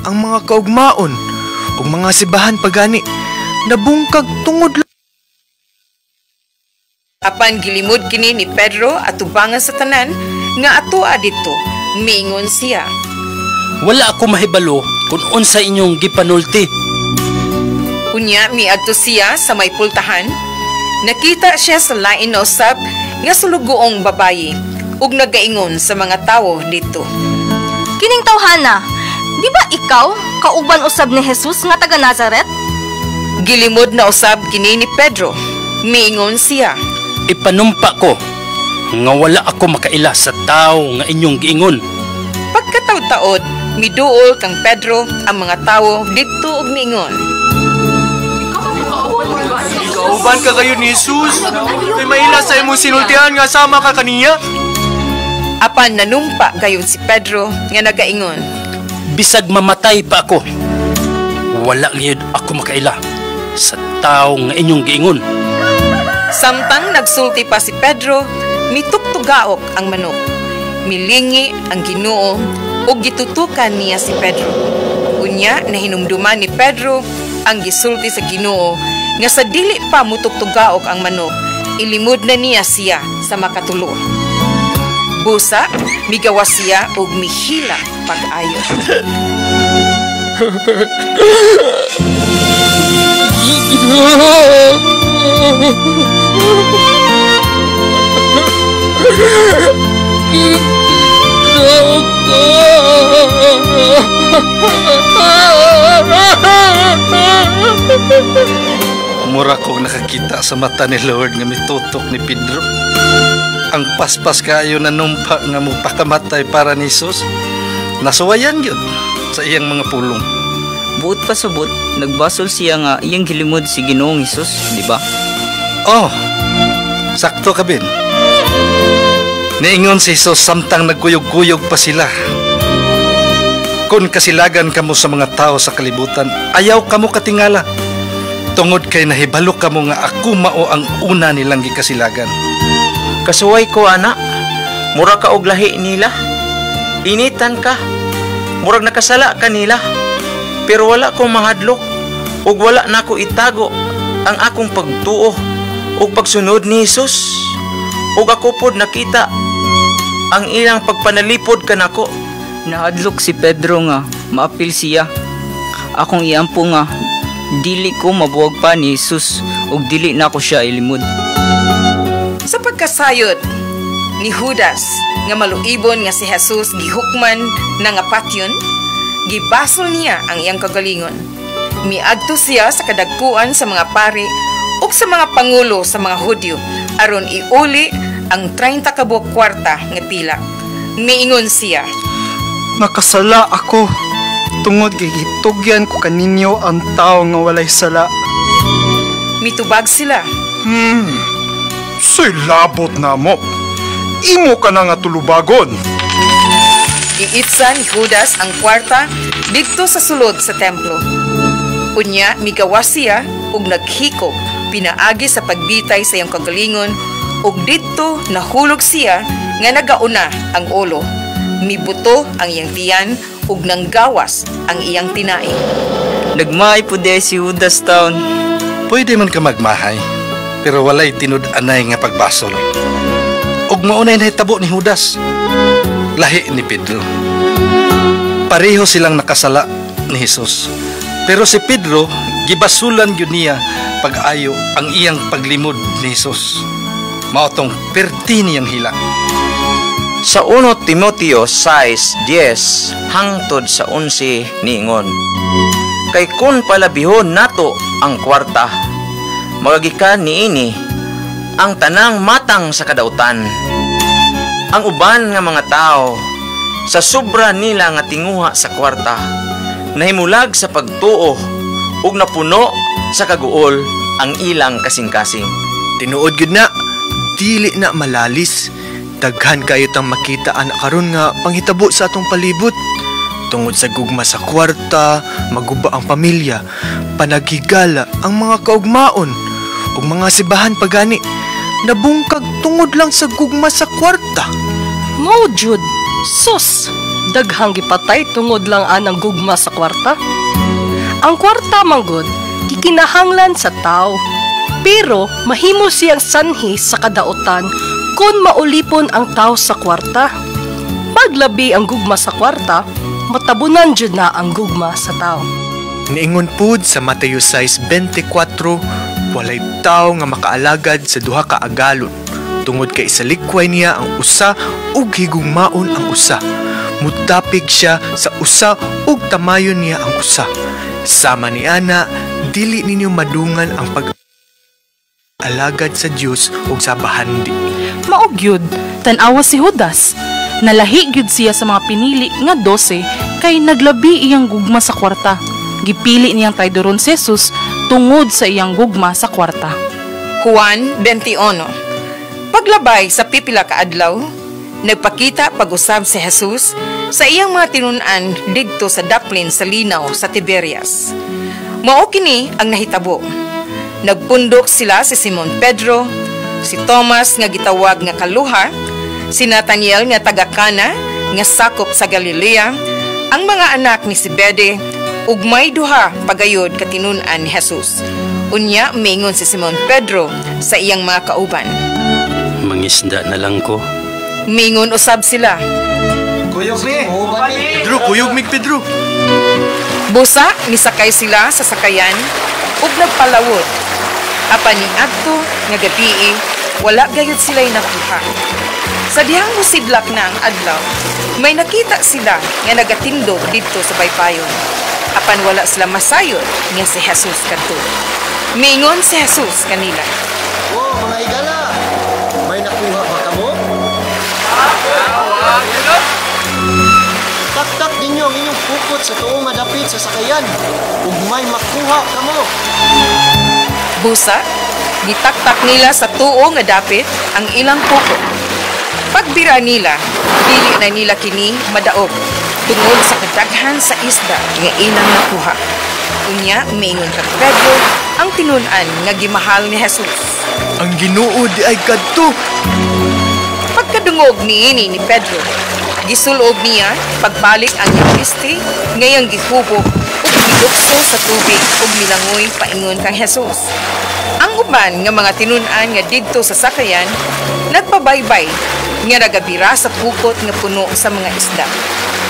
ang mga kaugmaon ug mga sibahan pagani nabungkag tungod lang. Apan gilimod kini ni Pedro at tubangan sa tanan nga atoa dito, miingon siya. Wala ako mahibalo kung unsa inyong gipanulti. Unya miadto siya sa may pultahan. Nakita siya sa lain na usab nga sulugoong babayi ug nagaingon sa mga tawo dito. Kining tawhana, di ba ikaw kauban usab ni Jesus nga taga Nazaret? Gilimod na usab kini ni Pedro, miingon siya. Ipanumpa ko nga wala ako makaila sa tao nga inyong giingon. Pagkataw-taod, miduol kang Pedro ang mga tawo dito ug miingon. Kauban ka kayo ni Jesus. May maila sa imong sinultihan nga sama ka kaniya. Apan nanumpa gayon si Pedro nga nagaingon. Bisag mamatay pa ako, wala gyud ako makaila sa tao nga inyong giingon. Samtang nagsulti pa si Pedro, mitugtugaok ang manok. Milingi ang Ginoo ug gitutukan niya si Pedro. Unya nahinumduman ni Pedro ang gisulti sa Ginoo nga sa dili pa mutugtugaok ang manok, ilimod na niya siya sa makatulo. Busa, migawas siya ug mihila pag-ayo. Mura kong nakakita sa mata ni Lord nga mitutok ni Pedro. Ang paspas kayo na numpa nga mupakamatay para ni Jesus. Nasuwayan yun sa iyang mga pulong. Buot pa subot, nagbasol siya nga iyang gilimod si Ginoong Hesus, di ba? Oh, sakto ka bin. Niingon si Jesus samtang nagkuyog-kuyog pa sila. Kung kasilagan kamo sa mga tao sa kalibutan, ayaw kamo katingala. Tungod kay nahibalo kamo nga ako mao ang una nilang gikasilagan. Kasuway ko, anak. Mura ka og lahi nila. Initan ka. Murag nakasala ka nila. Pero wala ko mahadlok. Ug wala na ko itago ang akong pagtuo ug pagsunod ni Jesus. Ug ako pod nakita ang ilang pagpanalipod kanako. Nahadlok si Pedro nga, maapil siya. Akong iampo nga, dili ko mabuwag pa ni Jesus ug dili na ko siya ilimod. Sa pagkasayod ni Judas nga maluibon nga si Jesus gihukman na nga patyon, gibasol niya ang iyang kagalingon. Miadto siya sa kadagkuan sa mga pari ug sa mga pangulo sa mga Hudyo aron iuli ang 30 kabuok kwarta nga pila. Miingon siya, Nakasala ako. Tungod kay gitugyan ko kaninyo ang tao nga walay sala. mitubag sila. Soy labot na mo. Imo ka na nga tulubagon. Iitsa ni Judas ang kwarta dito sa sulod sa templo. Unya, migawas siya ug naghikog pinaagi sa pagbitay sa iyang kagalingon ug dito nahulog siya nga nagauna ang ulo. Mibuto ang iyang tiyan ug nanggawas ang iyang tinai. Nagmaay po di si Judas taon. Pwede man ka magmahay, pero walay tinud-anay nga pagbasol. Ug maunay nahitabo ni Judas, lahi ni Pedro. Pareho silang nakasala ni Jesus. Pero si Pedro, gibasulan yun niya pag-ayo ang iyang paglimod ni Jesus. Maotong perti niyang hila. Sa 1 Timoteo 6:10 hangtod sa 11 niingon, kay kun palabihon nato ang kwarta, magagikan niini ang tanang matang sa kadautan. Ang uban nga mga tao, sa sobra nila nga tinguha sa kwarta, nahimulag sa pagtuo ug napuno sa kaguol ang ilang kasing-kasing. Tinuod gud na, dili na malalis. Daghan kayo tang makita anak karon nga panghitabo sa atong palibot. Tungod sa gugma sa kwarta, maguba ang pamilya, panagigala ang mga kaugmaon ug mga sibahan pagani, nabungkag tungod lang sa gugma sa kwarta. Mo jud, sus, daghang gipatay tungod lang anang gugma sa kwarta. Ang kwarta manggod gikinahanglan sa tao, pero mahimo siyang sanhi sa kadaotan kung maulipon ang tao sa kwarta. Paglabi ang gugma sa kwarta, matabunan jud na ang gugma sa tao. Niingon pud sa Mateo 6:24, walay tao nga makaalagad sa duha ka agalon, tungod kay isalikway niya ang usa ug higugmaon ang usa. Mutapig siya sa usa ug tamayon niya ang usa. Sama ni ana, dili ninyo madungan ang pag-alagad sa Dios ug sa bahandi. Maog yun, tanawa si Judas. Nalahi gyud siya sa mga pinili nga 12 kay naglabi iyang gugma sa kwarta. Gipili niyang traidoron si Jesus tungod sa iyang gugma sa kwarta. Juan 21. Paglabay sa pipila ka adlaw, nagpakita pag-usab si Jesus sa iyang mga tinunan didto sa daplin sa linaw sa Tiberias. Mao kini ang nahitabo. Nagpundok sila si Simon Pedro, si Thomas nga gitawag nga Kaluha, si Nathaniel nga taga Cana nga sakop sa Galilea, ang mga anak ni Zebedee, ug may duha pagayod katinunan ni Jesus. Unya mingon si Simon Pedro sa iyang mga kauban, Mangisda na lang ko. mingon usab sila. Pedro, kuyog mig Pedro. Busa nisakay sila sa sakayan ug nagpalawod. Apan niadto nga gabii, wala gayud sila'y nakuha. Sa dihang musidlak na ang adlaw, may nakita sila nga nagatindog didto sa baybayon. Apan wala sila masayod nga si Jesus kadto. Mingon si Jesus kanila, Oh, mga igala, may nakuha ba kamo? Taktak ninyo ang inyong pukot sa tuong madapit sa sakayan kung may makuha kamo. busa, gitaktak nila sa tuo nga dapit ang ilang pukot. Pagbira nila, dili na nila kini madaog tungod sa kadaghan sa isda nga ilang nakuha. Unya, mingon kang Pedro ang tinunan nga gimahal ni Jesus. Ang Ginoo di ay kadto. Pagkadungog niini ni Pedro, gisulog niya pagbalik ang iyang piste ngayang gihubog ug gidukso sa tubig ug milangoy paingon kang Jesus. Ang uban nga mga tinunan nga didto sa sakayan nagpabaybay nga nagabira sa pukot nga puno sa mga isda.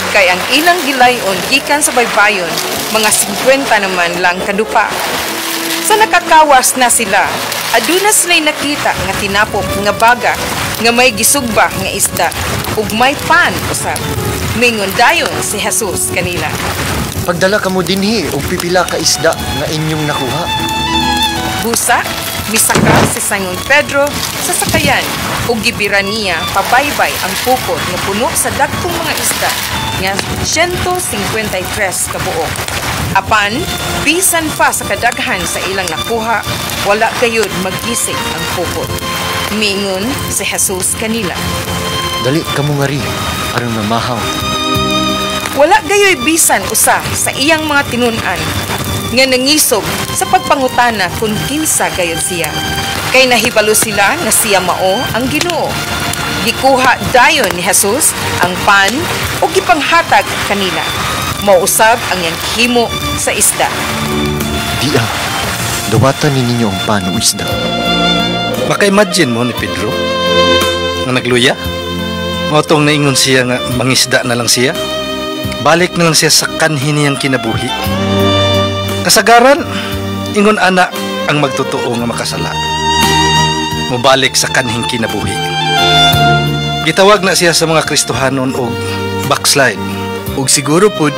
Kay ang ilang gilayon gikan sa baybayon, mga 50 naman lang kadupa. Sa nakakawas na sila, aduna sila'y nakita nga tinapok nga baga nga may gisugba nga isda ug may pan usab. Mingon dayon si Jesus kanila, Pagdala kamo dinhi og pipila ka isda nga inyong nakuha. busa, misaka si Simon Pedro sa sakayan ug gibira niya pabaybay ang pukot nga puno sa dagkong mga isda nga 153 ka buok. Apan, bisan pa sa kadaghan sa ilang nakuha, wala gayud maggising ang pukot. Mingon si Jesus kanila, Dali kamo nga ri, aron mamahaw. wala gayoy bisan usa sa iyang mga tinunan nga nangisog sa pagpangutana kung kinsa gayud siya. Kay nahibalo sila nga siya mao ang Ginoo. Gikuha dayon ni Jesus ang pan o gipanghatag kanila. Mausab ang iyang himo sa isda. Dia, dawatan ni ninyo ang pan o isda. Maka-imagine mo ni Pedro nga nagluya. Mautong naingon siya nga mangisda na lang siya. Balik na lang siya sa kanhi niyang kinabuhi. Kasagaran, ingon ana ang magtotoo nga makasala. Mubalik sa kanhing kinabuhi. Gitawag na siya sa mga Kristohanon og backslide. Ug siguro pud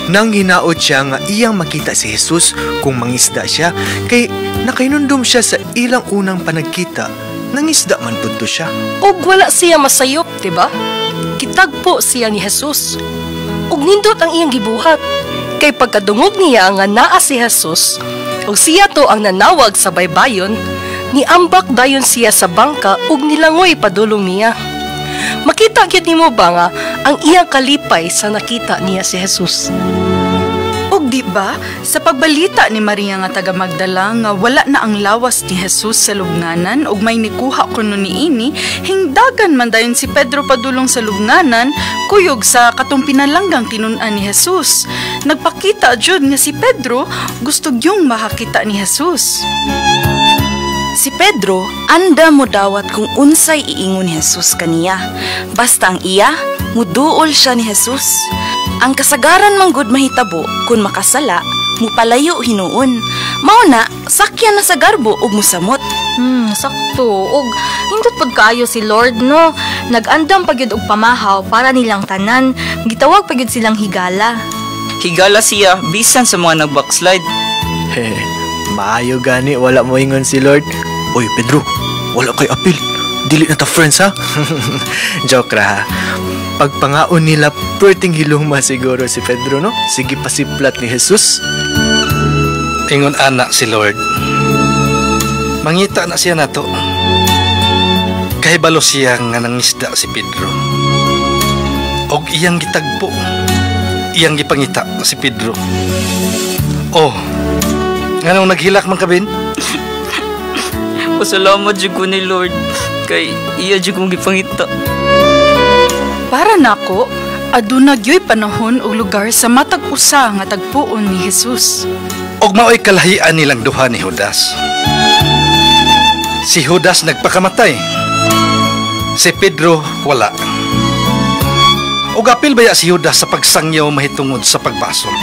nang hinaot siya nga iyang makita si Jesus kung mangisda siya, kay nakainundom siya sa ilang unang panagkita. Nangisda man pud to siya. Ug wala siya masayop, diba? Kitagpo siya ni Jesus. Ug nindot ang iyang gibuhat. Kay pagkadungog niya nga naa si Jesus, ug siya to ang nanawag sa baybayon, niambak dayon siya sa bangka ug nilangoy padulong niya. Makita gyud nimo ba nga ang iyang kalipay sa nakita niya si Jesus? Og di ba, sa pagbalita ni Maria nga taga Magdala nga wala na ang lawas ni Jesus sa lubnganan ug may nikuha kuno niini, hingdagan man dayon si Pedro padulong sa lubnganan kuyog sa katong pinalanggang tinun-an ni Jesus. Nagpakita jud nga si Pedro gusto gyung makakita ni Jesus. Si Pedro, anda mo dawat kung unsay iingon ni Jesus kaniya. Basta ang iya, muduol siya ni Jesus. Ang kasagaran manggod mahitabo kung makasala, mupalayo hinuon. Mauna, sakyan na sa garbo ug musamot. Sakto. Og hindot pod kaayo si Lord, no? Nag-andam pagyud og pamahaw para nilang tanan. Gitawag pagyud silang higala. Higala siya bisan sa mga nag-backslide. Maayo gani, wala mo ingon si Lord. Oy, Pedro, wala kay apil. Dili na ta friends, ha? Joke ra, ha? Pagpangaon nila, perting hiluma siguro si Pedro, no? Sige pasiplat ni Jesus. Ingon anak si Lord. Mangita na siya nato. Kahibalo siya nga nangisda si Pedro. Og iyang gitagpo. Iyang gipangita si Pedro. Oh, nganong naghilak man kabin? Pasalamat jud ko ni Lord kay iya jud kong gipangita. Para nako, aduna gyoy panahon ug lugar sa matag usa nga tagpuon ni Jesus. Og maoy kalahian nilang duha ni Judas. Si Judas nagpakamatay. Si Pedro wala. Og apil baya si Judas sa pagsangyaw mahitungod sa pagbasol.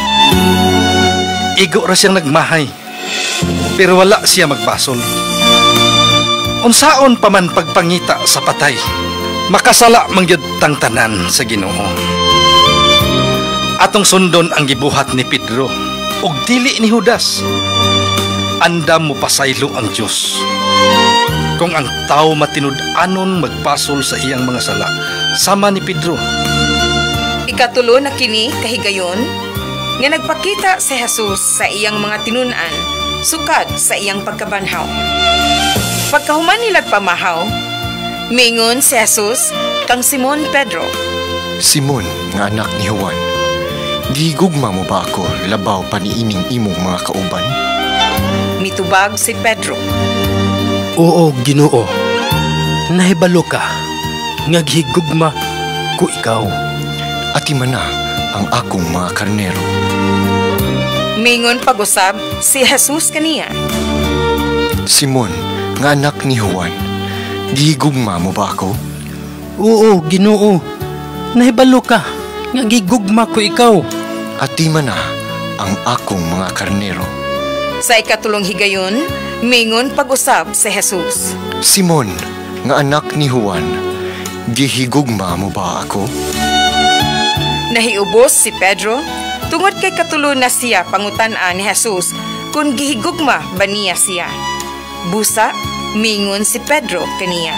Igo ra siyang nagmahay. Pero wala siya magbasol. Unsaon pa man pagpangita sa patay, makasala mangyud tang tanan sa Ginoo. Atong sundon ang gibuhat ni Pedro ug dili ni Judas. Andam mo pasaylo ang Dios. Kung ang tao matinud-anon magpasol sa iyang mga sala, sama ni Pedro. Ikatulo na kini kahigayon nga nagpakita si Jesus sa iyang mga tinun-an sukad sa iyang pagkabanhaw. Pagkahuman nilag pamahaw, mingon si Jesus kang Simon Pedro. Simon, nga anak ni Juan, di gugma mo ba ako labaw paniining imong mga kauban? Mitubag si Pedro. Oo, Ginoo. Nahibalo ka. Ngaghigugma ko ikaw. Ati man na ang akong mga karnero. Mingon pag-usab si Jesus kaniya. Simon, nga anak ni Juan, di gugma mo ba ako? Oo, Ginoo. Nahibalo ka. Ngaghigugma ko ikaw. Ati man na ang akong mga karnero. Sa ikatulong higayon, mingon pag-usab si Jesus. Simon, nga anak ni Juan, di higugma mo ba ako? Nahiubos si Pedro tungod kay katulo na siya pangutan-an ni Jesus kung gihigugma ba niya siya. Busa, mingon si Pedro kaniya.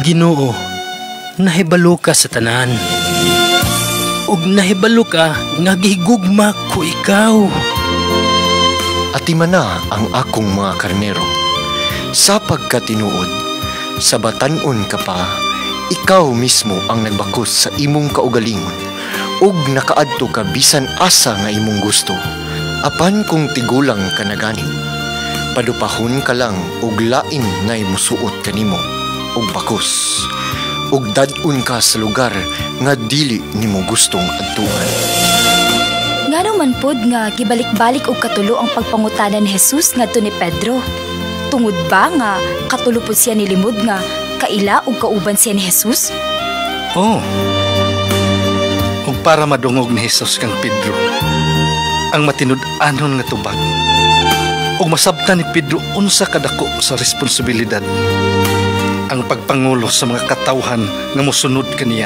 Ginoo, nahibalo ka sa tanan. Ug nahibalo ka nga gihigugma ko ikaw. Ati man na ang akong mga karnero. Sa pagkatinuod, sa batanon ka pa, ikaw mismo ang nagbakos sa imong kaugalingon ug nakaadto ka bisan asa nga imong gusto. Apan kung tigulang ka na gani, padupahon ka lang ug lain ngay musuot kanimo ug bakos. Ug dad-un ka sa lugar nga dili nimo gustong adtuan. Ngano man pod nga gibalik-balik og katulo ang pagpangutanan ni Jesus ngadto ni Pedro. Tungod ba nga katulo pod siya nilimod nga kaila ug kauban siya ni Jesus? Oh. Ug para madungog ni Jesus kang Pedro ang matinud-anon nga tubag. Ug masabtan ni Pedro unsa kadako sa responsibilidad ang pagpangulo sa mga katawhan nga mosunod kaniya.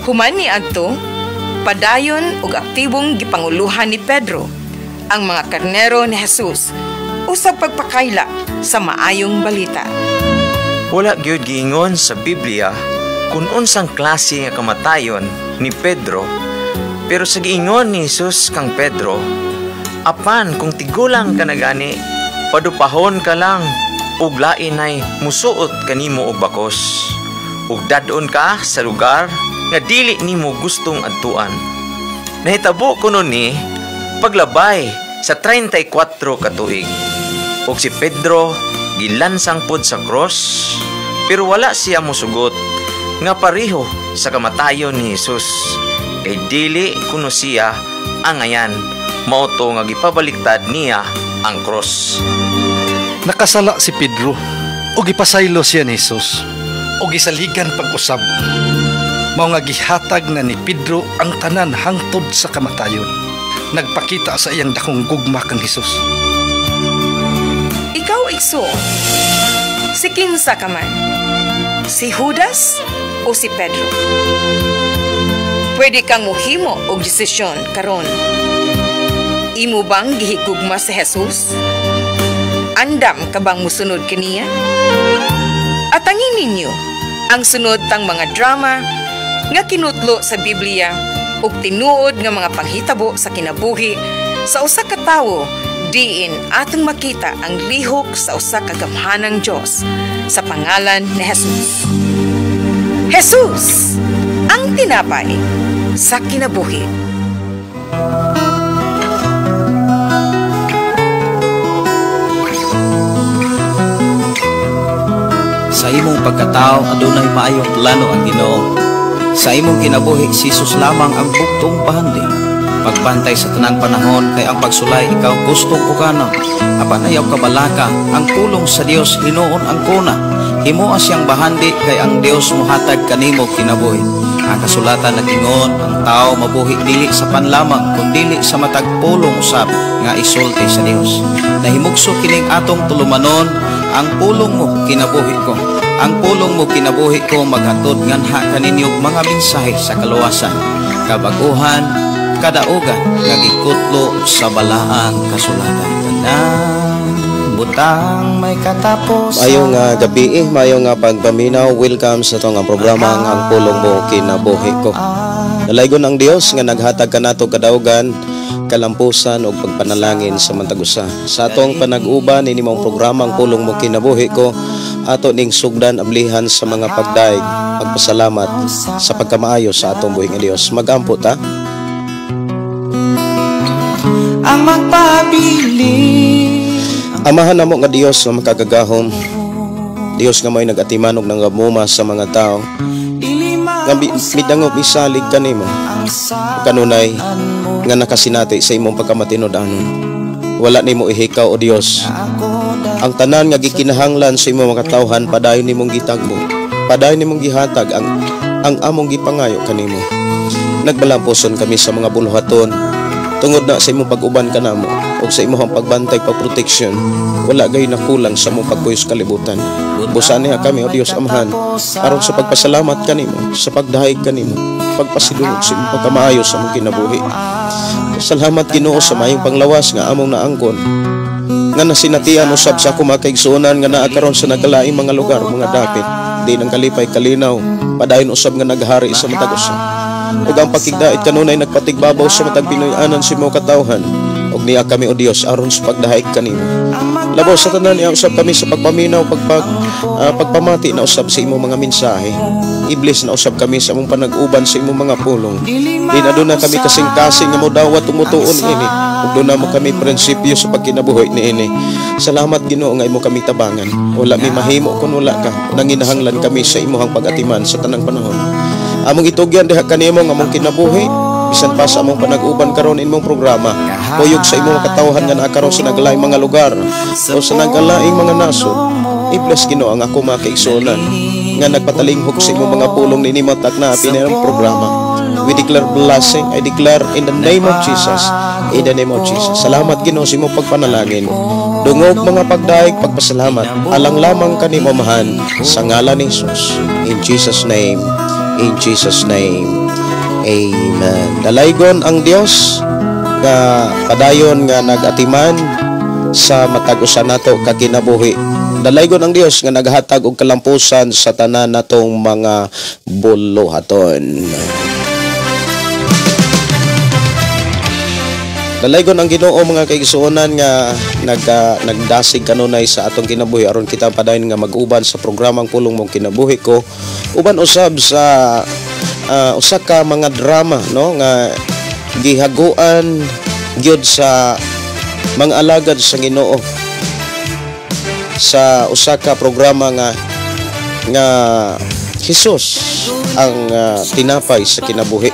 Human ni adto, padayon ug aktibong gipanguluhan ni Pedro ang mga karnero ni Jesus usab pagpakaila sa maayong balita. Wala gyud giingon sa Biblia kung unsang klase nga kamatayon ni Pedro, pero sa giingon ni Jesus kang Pedro, apan kung tigulang ka na gani, padupahon ka lang ug lain ay musuot kanimo og bakos ug dadon ka sa lugar nga dili nimo gustong adtuan. Nahitabo kuno ni paglabay sa 34 ka tuig. Ug si Pedro gilansang pod sa cross, pero wala siya mosugot nga pareho sa kamatayon ni Jesus. Kay dili kuno siya ang ayan, mao to nga gipabaliktad niya ang cross. Nakasala si Pedro o gipasaylo siya ni Jesus o gisaligan pag-usab. Mao nga gihatag na ni Pedro ang tanan hangtod sa kamatayon. Nagpakita sa iyang dakong gugma kang Jesus. Ikaw, Igso, si kinsa ka man? Si Judas o si Pedro? Pwede kang muhimo og desisyon karon. Imo bang gihigugma si Jesus? Andam ka bang musunod kaniya? At angin ninyo ang sunod tang mga drama nga kinutlo sa Biblia ug tinuod nga mga panghitabo sa kinabuhi sa usa ka tawo diin atong makita ang lihok sa usa ka gamhanang Dios sa pangalan ni Jesus. Jesus, ang tinapay sa kinabuhi. Sa imong pagkatao adunay maayong plano ang Ginoo. Sa imong kinabuhi si Jesus lamang ang buktong pahandi. Pagbantay sa tanang panahon kay ang pagsulay ikaw gustong pukanon. Apan ayaw kabalaka ang pulong sa Dios hinuon ang kuna. Himuha siyang bahandi kay ang Dios mohatag kanimo kinabuhi. Ang kasulatan nag-ingon ang tao mabuhi dili sa panlamang kundi sa matag pulong usab nga isulti sa Dios. Nahimugso kining atong tulumanon ang pulong mo kinabuhi ko. Ang pulong mo kinabuhi ko maghatod nganha kaninyog mga mensahe sa kaluwasan, kabaguhan, kadaugan nga gikutlo sa balaang kasulatan. Tanang butang may katapos. Mayong gabi, mayong pagpaminaw. Welcome sa itong programa ang pulong mo kinabuhi ko. Nalaygon ang Dios nga naghatag kanato kadaugan, kalampusan o pagpanalangin sa mantagusa. Sa atong panag-uban ini mong programa ang pulong mo kinabuhi ko, ato ning sugdan ablihan sa mga pagdaig, pagpasalamat sa pagkamaayo sa atong buhing Dios. Magampo ta. Ang magpabili. Amahan namo nga Dios nga makagagahom. Dios nga may nagatimanog ng gamuma sa mga tao. Nga midangop isalig kanimo. Kanunay nga nakasinati sa imong pagkamatinud-anon. Wala nimo ihikaw o Dios. Ang tanan nga gikinahanglan sa imong mga katawhan padayon nimong gitagbo. Padayon nimong gihatag ang among gipangayo kanimo. Nagbalamposon kami sa mga buluhaton tungod na sa imong pag-uban kanamo o sa imong pagbantay pagproteksyon. Wala gay nakulang sa imong pagkuyos kalibutan. Busan niya kami o Dios Amahan aron sa pagpasalamat kanimo, sa pagdahig kanimo, pagpasidungog sa imong pagkamaayo sa imong kinabuhi. Salamat Ginoo sa mayong panglawas nga among naangkon nga nasinatian usab sa akong makaigsuonan nga naa karon sa nagkalaing mga lugar, mga dapit, di nang kalipay kalinaw, padayon usab nga naghari sa matag usa. Ug ang pakigdait kanunay nagpatigbabaw sa matag Pinoy-anan sa imong katawhan. Og niya kami o Dios aron sa pagdahig kanimo. Labaw sa tanan niya usab kami sa pagpaminaw, pagpamati na usab sa imong mga mensahe. Iblis na usab kami sa imong panag-uban sa imong mga pulong. Di na doon na kami kasing-kasing nga modawat tumutuon ini. Ug doon na mo kami prinsipyo sa pagkinabuhi niini. Salamat Ginoo nga imo kami tabangan. Wala mi mahimo kun wala ka. Nanginahanglan kami sa imong pag-atiman sa tanang panahon. Among itugyan diha kanimo nga among kinabuhi. Bisan pa sa among panag-uban karon imong programa, kuyog sa imong katawhan nga naa karon sa naglaing mga lugar o sa naglaing mga nasod. I-bless Ginoo ang ako mga kaigsuonan nga nagpatalinghog sa imong mga pulong ninimatak na pinirang programa. We declare blessing. I declare in the name of Jesus. In the name of Jesus. Salamat Ginoo sa imong pagpanalangin. Dungog mga pagdaig, pagpasalamat. Alang lamang kanimo mahan sa ngalan ni Jesus. In Jesus name. In Jesus name. Amen. Dalaygon ang Dios nga padayon nga nagatiman sa matag-usan nato kakinabuhi. Dalaygon ang Dios nga naghatag og kalampusan sa tanan natong mga buluhaton. Dalaygon ang Ginoo mga kaigsuonan nga nagdasig kanunay sa atong kinabuhi aron kita padayon nga mag-uban sa programang pulong mong kinabuhi ko. Uban usab sa usa ka mga drama no nga gihaguan gyud sa mga alagad sa Ginoo sa usa ka programa nga Hesus ang tinapay sa kinabuhi.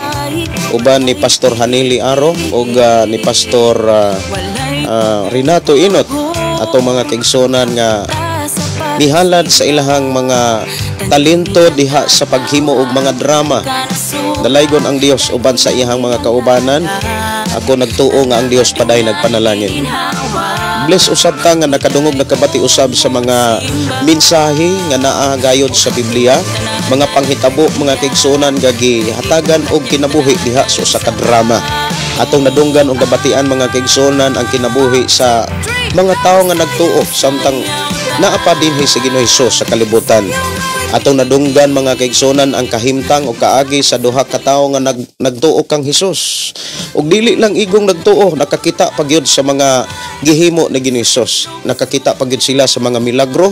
Uban ni Pastor Hanili Aro ug ni Pastor Renato Inot ato mga kaigsunan nga nihalad sa ilahang mga talento diha sa paghimo og mga drama. Dalaygon ang Dios uban sa iyang mga kaubanan. Ako nagtuo nga ang Dios paday nagpanalangin. Bless usab ta nga nakadungog nakabati usab sa mga mensahe nga naa gayod sa Biblia, mga panghitabo, mga kaigsunan nga gihatagan og kinabuhi diha sa usa ka drama. Atong nadunggan og nabatian mga kaigsunan ang kinabuhi sa mga tawo nga nagtuo samtang naa pa dinhi sa Ginoo Hesus sa kalibutan. Atong nadunggan mga kaigsunan ang kahimtang o kaagi sa duha ka tawo nga nagtuo kang Hesus. Ug dili lang igong nagtuo, nakakita pagyud sa mga gihimo ni Ginoo Hesus. Nakakita pagyud sila sa mga milagro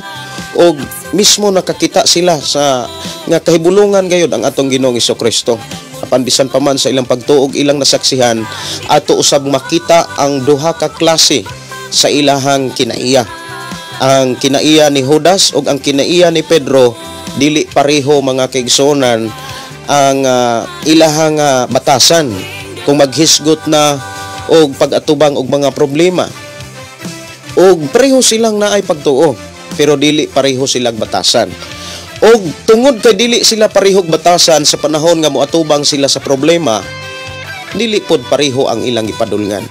ug mismo nakakita sila sa nga kahibulungan gayud ang atong Ginoong Hesukristo. Apan bisan pa man sa ilang pagtuog ilang nasaksihan, ato usab makita ang duha ka klase sa ilahang kinaiya. Ang kinaiya ni Judas ug ang kinaiya ni Pedro dili pareho mga kaigsunan ang ilahang batasan kung maghisgot na og pag-atubang og mga problema. Og pareho silang naay pagtuo pero dili pareho silang batasan. Og tungod kay dili sila parehog batasan sa panahon nga moatubang sila sa problema, dili pod pareho ang ilang gipadulngan.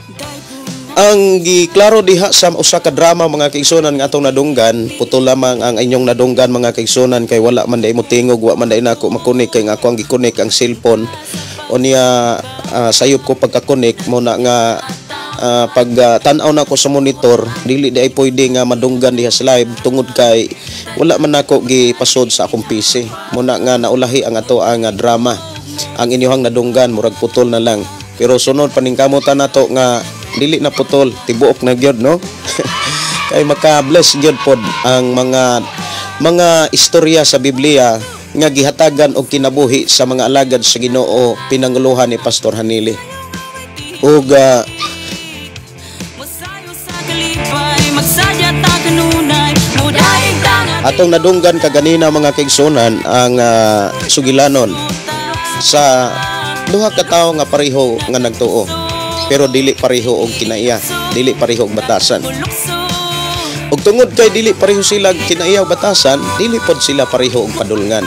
Ang giklaro diha sa usa ka drama mga kaigsunan nga atong nadunggan, putol lamang ang inyong nadunggan mga kaigsunan kay wala man day mo tingog, wa man day nako makunik kay nga ako ang gikunik ang cellphone. O niya sayop ko pagkakunik mo na nga pag tan-aw na ko sa monitor, dili di ay pwede nga madunggan diha sa live tungod kay wala man nako gipasod sa akong PC. Muna nga naulahi ang ato ang drama. Ang inyong nadunggan murag putol na lang. Pero sunod paningkamutan nato nga dili na putol, tibuok na gyud no. Kay maka-bless gyud pod ang mga istorya sa Biblia nga gihatagan og kinabuhi sa mga alagad sa Ginoo pinanguluhan ni Pastor Hanili. Ug atong nadunggan kaganina mga kaigsunan ang sugilanon sa duha ka tawo nga pareho nga nagtuo pero dili pareho og kinaiya, dili pareho og batasan. Ug tungod kay dili pareho sila kinaiya og batasan, dili pod sila pareho og padulngan.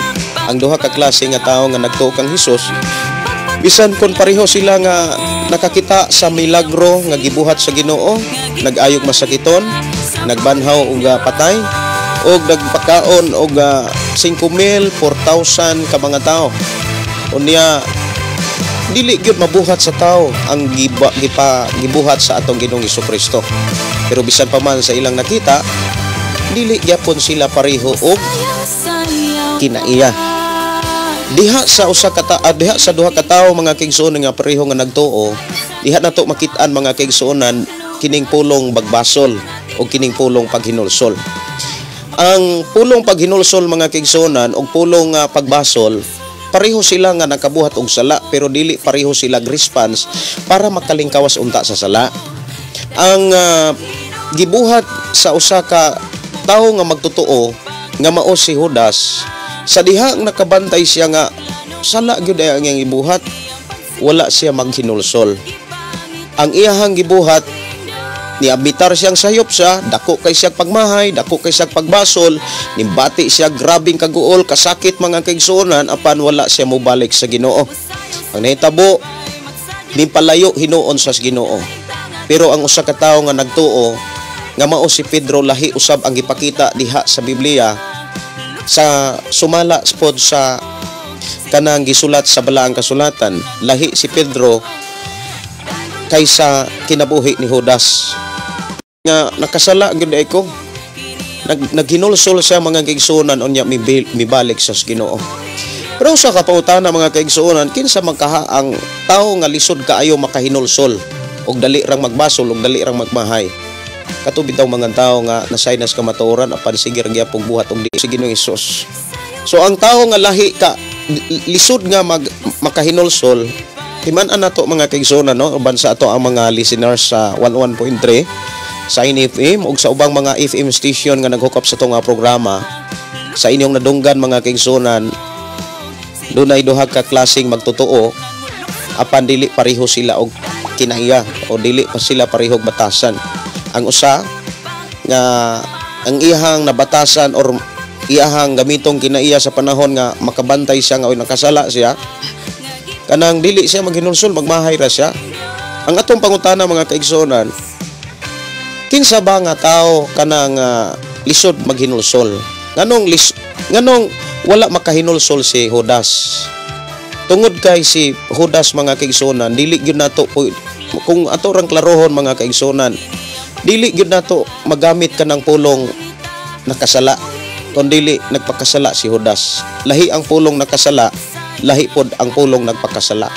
Ang duha ka klase nga tawo nga nagtuo kang Hesus, bisan kon pareho sila nga nakakita sa milagro nga gibuhat sa Ginoo, nag-ayog masakiton, nagbanhaw og patay, og nagpakaon og 5,000, 4,000 ka mga tao. Unya dili gyud mabuhat sa tao ang gibuhat sa atong Ginoong Hesukristo. Pero bisan pa man sa ilang nakita, dili gyapon sila pareho og kinaiya. Diha sa duha ka tawo mga kaigsuonan nga pareho nga nagtuo, diha nato makit-an mga kaigsuonan kining pulong bagbasol o kining pulong paghinulsol. Ang pulong paghinulsol mga kaigsuonan o pulong pagbasol, pareho sila nga nakabuhat og sala pero dili pareho sila response para makalingkawas unta sa sala. Ang gibuhat sa usa ka tawo nga magtotoo nga mao si Judas, sa diha nakabantay siya nga sala gyud ay ang iyang gibuhat, wala siya maghinulsol. Ang iyahang gibuhat niabitar siyang sayop sa dako kay siya pagmahay, dako kay siya pagbasol, nimbati siya grabing kaguol, kasakit mga kaigsuonan apan wala siya mobalik sa Ginoo. Ang nahitabo nimpalayo hinuon sa Ginoo. Pero ang usa ka tawo nga nagtuo nga mao si Pedro, lahi usab ang gipakita diha sa Biblia sa sumala pod sa kanang gisulat sa balaang kasulatan. Lahi si Pedro kaysa kinabuhi ni Judas nga nakasala gyud ay ko. Naghinulsol siya mga kaigsuonan unya mibalik sa Ginoo. Pero sa kapautana mga kaigsuonan, kinsa magkaha ang tawo nga lisod kaayo makahinulsol og dali rang magbasol og dali rang magmahay. Katubid daw mga tawo nga nasaynas kamatuoran apan sige ra gyapon buhat og di sa Ginoong Hesus. So ang tawo nga lahi ka lisod nga makahinulsol timan-an nato mga kaigsunan, no, uban sa ato ang mga listeners sa 11.3 sa FM ug sa ubang mga FM station nga naghukop sa itong programa. Sa inyong nadunggan mga kaigsunan, dunay duha ka klaseng magtotoo apan dili pareho sila og kinaiya o dili pa sila pareho og batasan. Ang usa nga ang iyahang nabatasan or iyahang gamitong kinaiya sa panahon nga makabantay siya nga nakasala siya, kanang dili siya maghinulsol, magmahay ra siya. Ang atong pangutana mga kaigsunan, kinsa ba nga tao kanang lisod maghinulsol? Nganong wala makahinulsol si Judas? Tungod kay si Judas mga kaigsunan, dili gyud nato kung ato rang klarohon mga kaigsunan, dili gyud nato magamit kanang pulong nakasala. Kung dili nagpakasala si Judas, lahi ang pulong nakasala, lahi pod ang pulong nagpakasala.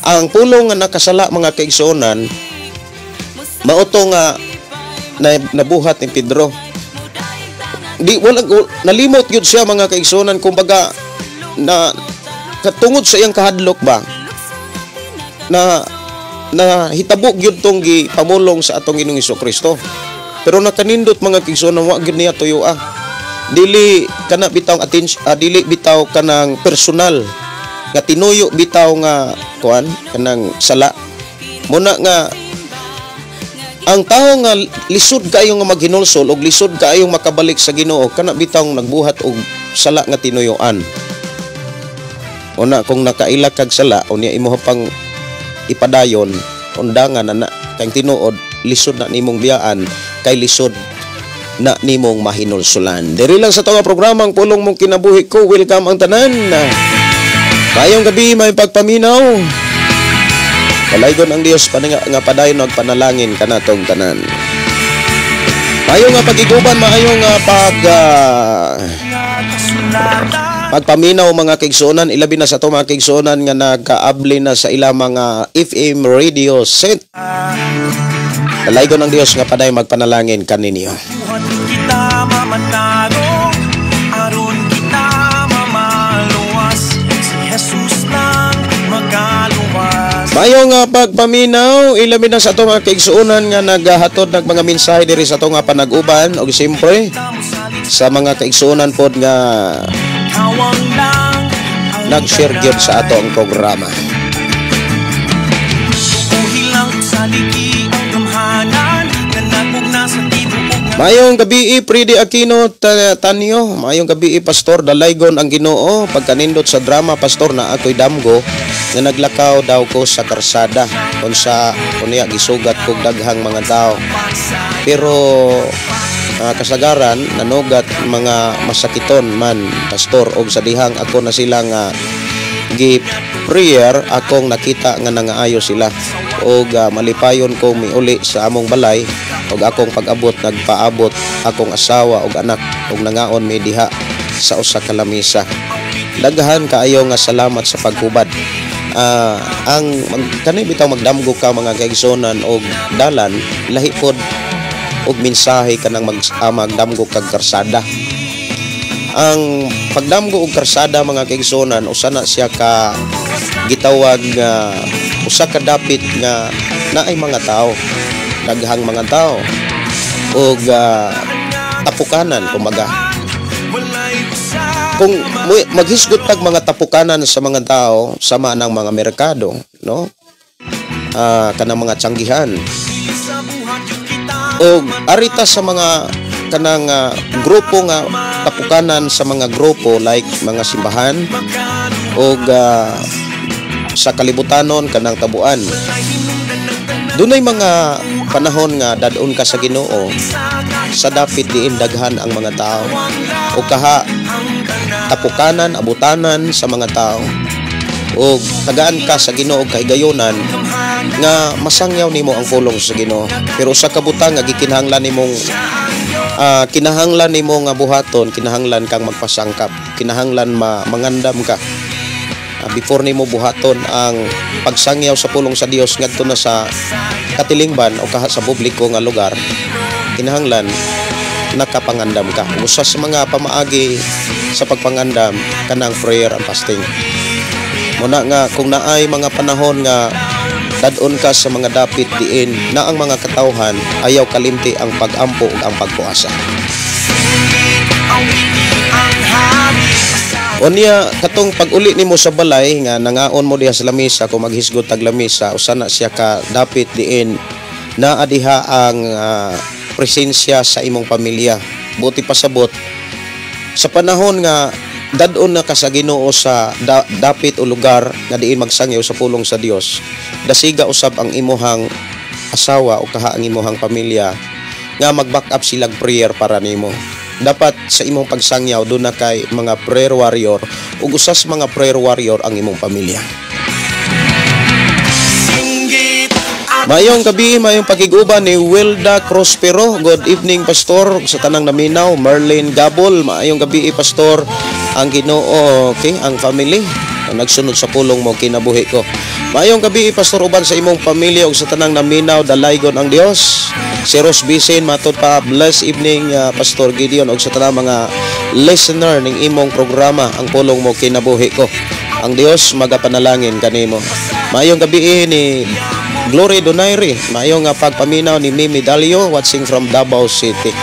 Ang pulong nga nakasala mga kaigsunan, mauto nga nabuhat ni Pedro. Di wala nalimot gyud siya mga kaigsunan, kumbaga na katungod sa iyang kahadlok ba na hitabo gyud tong gipamulong sa atong Ginoong Hesukristo. Pero nakanindot mga kaigsunan, wa gyud niya tuyoa. Dili kana bitaw dili bitaw kanang personal nga tinuyo bitaw nga kuan kanang sala. Muna nga ang tao nga lisod kaayo nga maghinulsol og lisod kaayo makabalik sa Ginoo, kana bitaw nagbuhat og sala nga tinuyoan. Una kung nakaila kag sala unya imo pang ipadayon undangan na kang tinuod, lisod na nimong biyaan kay lisod na nimong mahinulsulan. Diri lang sa tong programang Pulong Mong Kinabuhi ko. Welcome ang tanan. Mayong gabi may pagpaminaw. Palaygon ang Dios nga padayon og panalangin kanatong tanan. Mayong nga pag-iguban, mayong nga pagpaminaw mga kaigsunan, ilabi na sa to mga kaigsunan nga nagkaabli na sa ilang mga FM radio set. Palaygon ang Dios nga padayon magpanalangin kaninyo. Kita mamataro, aron kita mamaluwas, si Jesus lang magaluwas. Mayong nga pagpaminaw, ilabi na sa ito mga kaigsuunan nga naghatod ng mga mensahe diri sa ito nga panag-uban o siyempre sa mga kaigsuunan pod nga nag-share gyud sa ato ang programa. Mayong gabi Freddy Aquino Tanyo, mayong gabi Pastor Dalaygon ang Ginoo, pagkanindot sa drama Pastor na ako'y damgo nga naglakaw daw ko sa karsada unsa unya gisugat kog daghang mga tao. Pero kasagaran nanugat mga masakiton man Pastor og sa dihang ako na silang gi prayer akong nakita nga nangaayo sila og malipayon ko miuli sa among balay og akong pag-abot nagpaabot akong asawa og anak og nangaon mi diha sa usa ka lamisa. Daghan kaayo nga salamat sa paghubad. Ang kani bitaw magdamgo ka mga kaigsunan og dalan lahi pod og mensahe kanang magdamgo kag karsada. Ang pagdamgo og karsada mga kaigsunan usa na siya ka gitawag nga usa ka dapit nga naay mga tao, daghang mga tao og tapukanan kumbaga. Kung maghisgot tag mga tapukanan sa mga tao sama ng mga merkado, no? Kanang mga tiyanggihan. Og arita sa mga kanang grupo nga tapukanan sa mga grupo like mga simbahan og sa kalibutanon kanang tabuan. Dunay mga panahon nga dadon ka sa Ginoo sa dapit diin daghan ang mga tao o kaha tapukanan abutanan sa mga tao o tagaan ka sa Ginoo kay gayonan nga masangyaw nimo ang pulong sa Ginoo. Pero sa kabutang nga gikinahanglan nimong kinahanglan nimo nga buhaton, kinahanglan kang magpasangkap, kinahanglan mangandam ka before nimo buhaton ang pagsangyaw sa pulong sa Dios ngadto na sa katilingban o kaha sa publiko nga lugar. Kinahanglan nakapangandam ka. Usa sa mga pamaagi sa pagpangandam kanang prayer and fasting. Muna nga kung naay mga panahon nga dadon ka sa mga dapit diin na ang mga katawhan ayaw kalimti ang pag-ampo ug ang pagpuasa. Unya katong pag-uli nimo sa balay nga nangaon mo diha sa lamisa kung maghisgot tag lamisa usa na siya ka dapit diin na adiha ang presensya sa imong pamilya. Buti pasabot sa panahon nga dadon na ka sa Ginoo sa dapit o lugar nga diin magsangyaw sa pulong sa Dios, dasiga usab ang imuhang asawa o kaha ang imuhang pamilya nga mag-back up silang prayer para nimo. Dapat sa imong pagsangyaw doon na kay mga prayer warrior ug usas mga prayer warrior ang imong pamilya. Mayong gabi, mayong pagiguban ni Wilda Prospero. Good evening, Pastor. Sa tanang naminaw, Merlin Gabol. Mayong gabi, Pastor. Ang Ginoo, okay, ang family. Nagsunod sa pulong mo, kinabuhi ko. Mayong gabi, Pastor, uban sa imong pamilya ug sa tanang naminaw, dalaygon ang Dios. Si Ros Bisin, matod pa, blessed evening, Pastor Gideon, ug sa tanang mga listener ning imong programa, ang pulong mo, kinabuhi ko. Ang Dios magapanalangin kanimo. Mayong gabi ni Glory Donaire, mayong pagpaminaw ni Mimi Dalio watching from Davao City.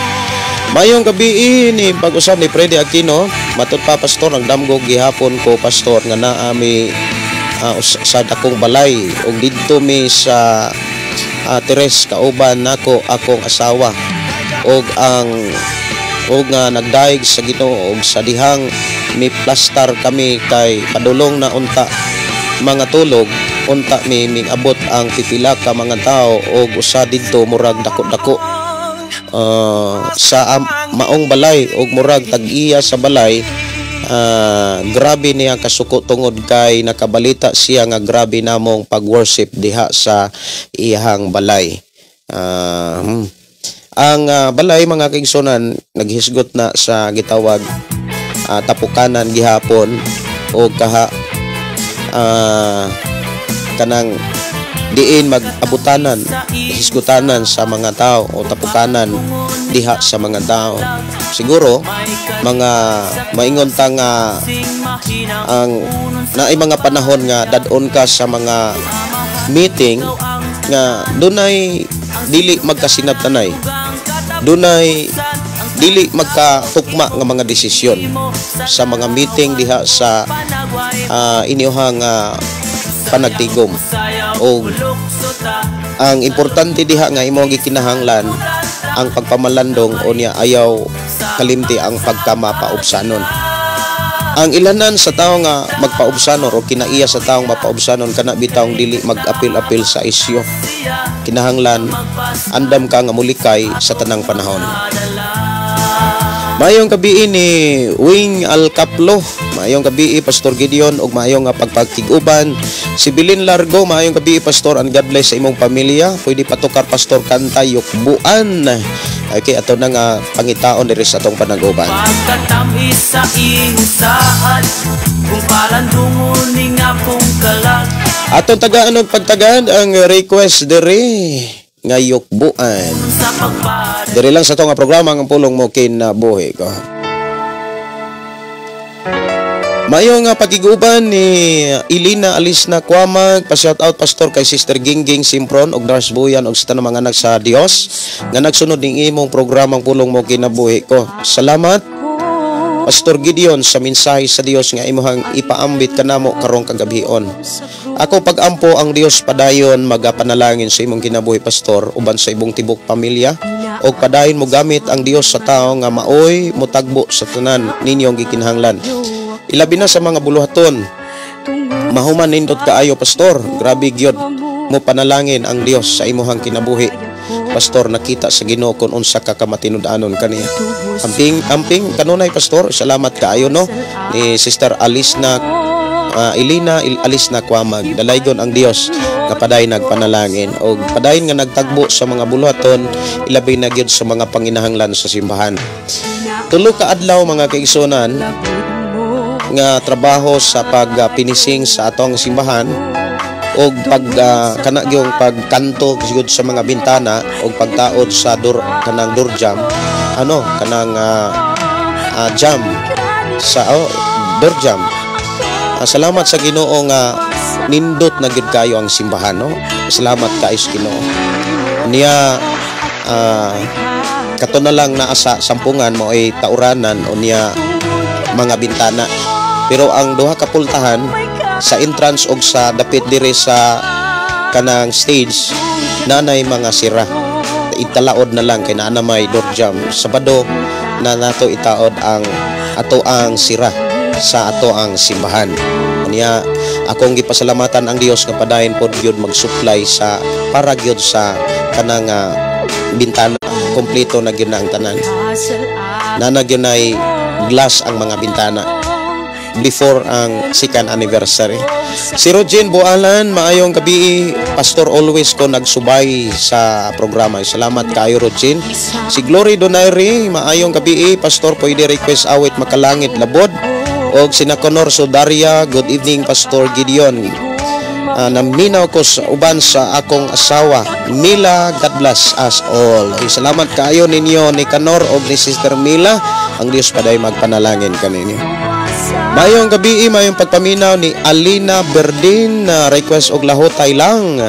Mayong gabi ni pag-usab ni Freddy Aquino, matud pa Pastor nagdamgog gihapon ko Pastor nga naami sa dakong balay ug didto mi sa Teres kauban nako akong asawa ug nga nagdaig sa Ginoo ug sa dihang mi plastar kami kay padulong na unta mga tulog unta mi abot ang pipila ka mga tao o usa didto murag dako-dako sa maong balay o murag tag-iya sa balay. Grabe niya kasuko tungod kay nakabalita siya nga grabe namong pag-worship diha sa iyang balay. Ang balay mga kaigsunan naghisgot na sa gitawag tapukanan gihapon o kaha kanang diin mag-abutanan, hisgutanan sa mga tao o tapukanan diha sa mga tao. Siguro mga maingon ta nga ang naay mga panahon nga dadon ka sa mga meeting nga dunay dili magkasinabtanay, dunay dili magkatukma nga mga desisyon sa mga meeting diha sa inyohang panagtigom. O ang importante diha nga imong gikinahanglan ang pagpamalandong o niya ayaw kalimti ang pagkamapaubsanon. Ang ilanan sa tao nga magpaubsanon o kinaiya sa taong mapaubsanon kana bitawng dili mag-apil-apil sa isyu. Kinahanglan andam ka nga mulikay sa tanang panahon. Mayong gabi ni Wing Alcaplo, mayong gabi Pastor Gideon ug mayong pagpakiguban si Bilin Largo, mayong gabi Pastor and God bless sa imong pamilya. Pwede patukar Pastor kanta Yukbuan. Okay, ato na nga pangitaon diri sa atong panaguban. Pagkatamis sa ihusahan kung palandungon ning akong kalag. Atong tagaan og pagtagaan ang request diri nga Yukbuan. Diri lang sa itong programa ang pulong mo kinabuhi ko. Mayo nga pagiguban ni Ilina Alisna Kwamag, pa-shout out Pastor kay Sister Gingging Simpron og Nurse Buyan og sa tanang mga anak sa Dios nga nagsunod ning imong programang pulong mo kinabuhi ko. Salamat Pastor Gideon sa mensahe sa Dios nga imong ipaambit kanamo karong kagabhion. Ako pag-ampo ang Dios padayon magapanalangin sa imong kinabuhi Pastor uban sa ibong tibok pamilya o padayon mo gamit ang Dios sa tao nga maoy motagbo sa tanan ninyong gikinahanglan. Ilabi na sa mga buluhaton. Mahuman nindot kaayo Pastor. Grabe gyud mo panalangin ang Dios sa imong kinabuhi. Pastor nakita sa Ginoo kun unsa ka kamatinud-anon kaniya. Amping kanunay Pastor. Salamat kaayo no ni Sister Alisna Ilina Alisna Kwamag. Dalaygon ang Dios nga paday nagpanalangin og padayon nga nagtagbo sa mga buluhaton ilabi na gyud sa mga panginahanglan sa simbahan. Tulo ka adlaw mga kaigsunan nga trabaho sa pagpinising sa atong simbahan og kana gyung pagkanto sigud sa mga bintana og pagtaod sa kanang doorjam kanang jam sa doorjam Salamat sa Ginoo nga nindot na gid kayo ang simbahan, no? Salamat kayo sa Ginoo. Niya kato na lang naa sa sampungan mo ay tauranan o niya mga bintana. Pero ang duha ka pultahan sa entrance og sa dapit dire sa kanang stage nanay mga sira. Italaod na lang kay naa may door jam. Sabado na nato itaod ang ato ang sira sa ato ang simbahan. Niya akong gipasalamatan ang Dios nga padayon pod gyud mag-supply sa para gyud sa kanang bintana kompleto na gyud na ang tanan. Nana gyud nay glass ang mga bintana before ang second anniversary. Si Rogin Bualan, maayong gabi, Pastor always ko nagsubay sa programa. Salamat kayo Rogin. Si Glory Donaire, maayong gabi, Pastor pwede request awit Makalangit Labod. Og sina Conor Sodaria, good evening Pastor Gideon. Naminaw ko sa uban sa akong asawa Mila, God bless us all. Salamat kayo ninyo ni Conor o ni Sister Mila. Ang Diyos paday magpanalangin kaninyo. Mayong gabi, mayong pagpaminaw ni Alina Berdin, request og lahotay lang.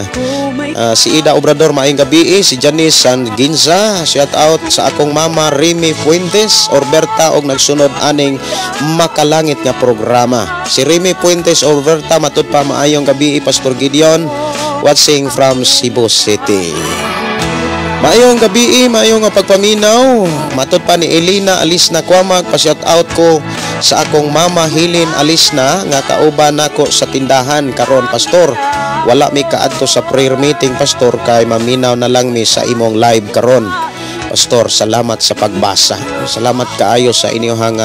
Si Ida Obrador, mayong gabi, si Janice San Ginza, shout out sa akong mama Remy Fuentes, Orberta og nagsunod aning Makalangit nga programa. Si Remy Fuentes, Orberta, matud pa maayong gabi, Pastor Gideon, watching from Cebu City. Mayong gabi, mayong pagpaminaw, matud pa ni Elina Alisna Kwamag, pa-shout out ko sa akong mama Hilin Alisna nga kauban nako sa tindahan karon Pastor. Wala mi kaadto sa prayer meeting Pastor kay maminaw na lang mi sa imong live karon. Pastor, salamat sa pagbasa. Salamat kaayo sa inyong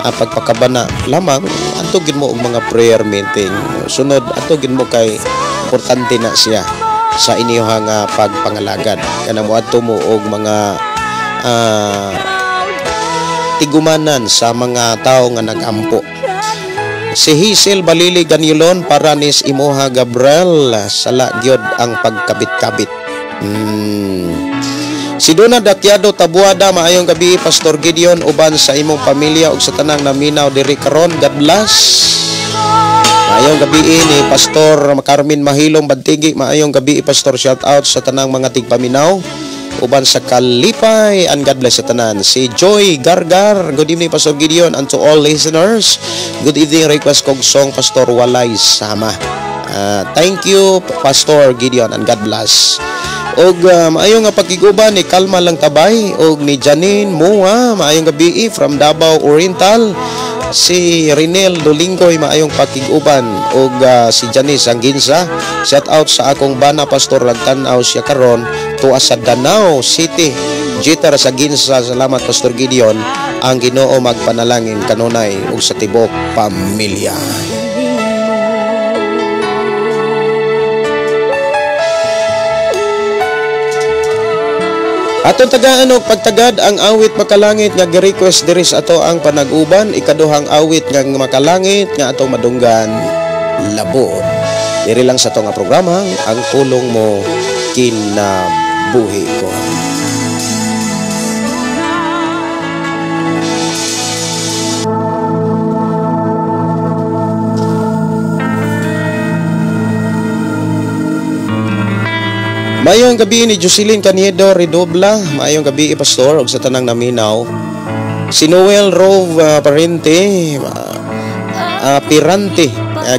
pagpakabana. Lamang antugin mo og mga prayer meeting. Sunod antugin mo kay importante na siya sa inyong pagpangalagad. Kanang moadto mo og mga tigumanan sa mga tao nga nagampo. Si Hazel Balili Ganyulon, Paranis Imoha Gabriel, sala gyud ang pagkabit-kabit. Si Dona Dakyado Tabuada, maayong gabi Pastor Gideon uban sa imong pamilya ug sa tanang naminaw diri karon. God bless. Maayong gabi ni Pastor Carmen Mahilong Bantigi, maayong gabi Pastor, shout out sa tanang mga tigpaminaw uban sa Kalipay, and God bless sa tanan. Si Joy Gargar, good evening Pastor Gideon, and to all listeners, good evening, request kong song Pastor Walay Sama. Thank you Pastor Gideon, and God bless. Og maayong pagkiguban ni Kalma Lang Tabay og ni Janine Mua, maayong gabi from Davao Oriental. Si Renel Dolingoy, maayong pakiguban og si Janice Anginsa, shout out sa akong bana Pastor, lagtanaw siya karon tuwa sa Danao City. Jitar sa Ginsa, salamat Pastor Gideon, ang Ginoo magpanalangin kanunay ug sa tibok pamilya. Atong tagaan og pagtagad ang awit Makalangit nga gi-request diri sa ato ang panag-uban, ikaduhang awit nga Makalangit nga atong madunggan Labod. Diri lang sa ato nga programa, ang pulong mo kinabuhi ko. Mayong gabi ni Jocelyn Caniedo Redobla, mayong gabi Pastor og sa tanang naminaw. Si Noel Rove Parente Pirante,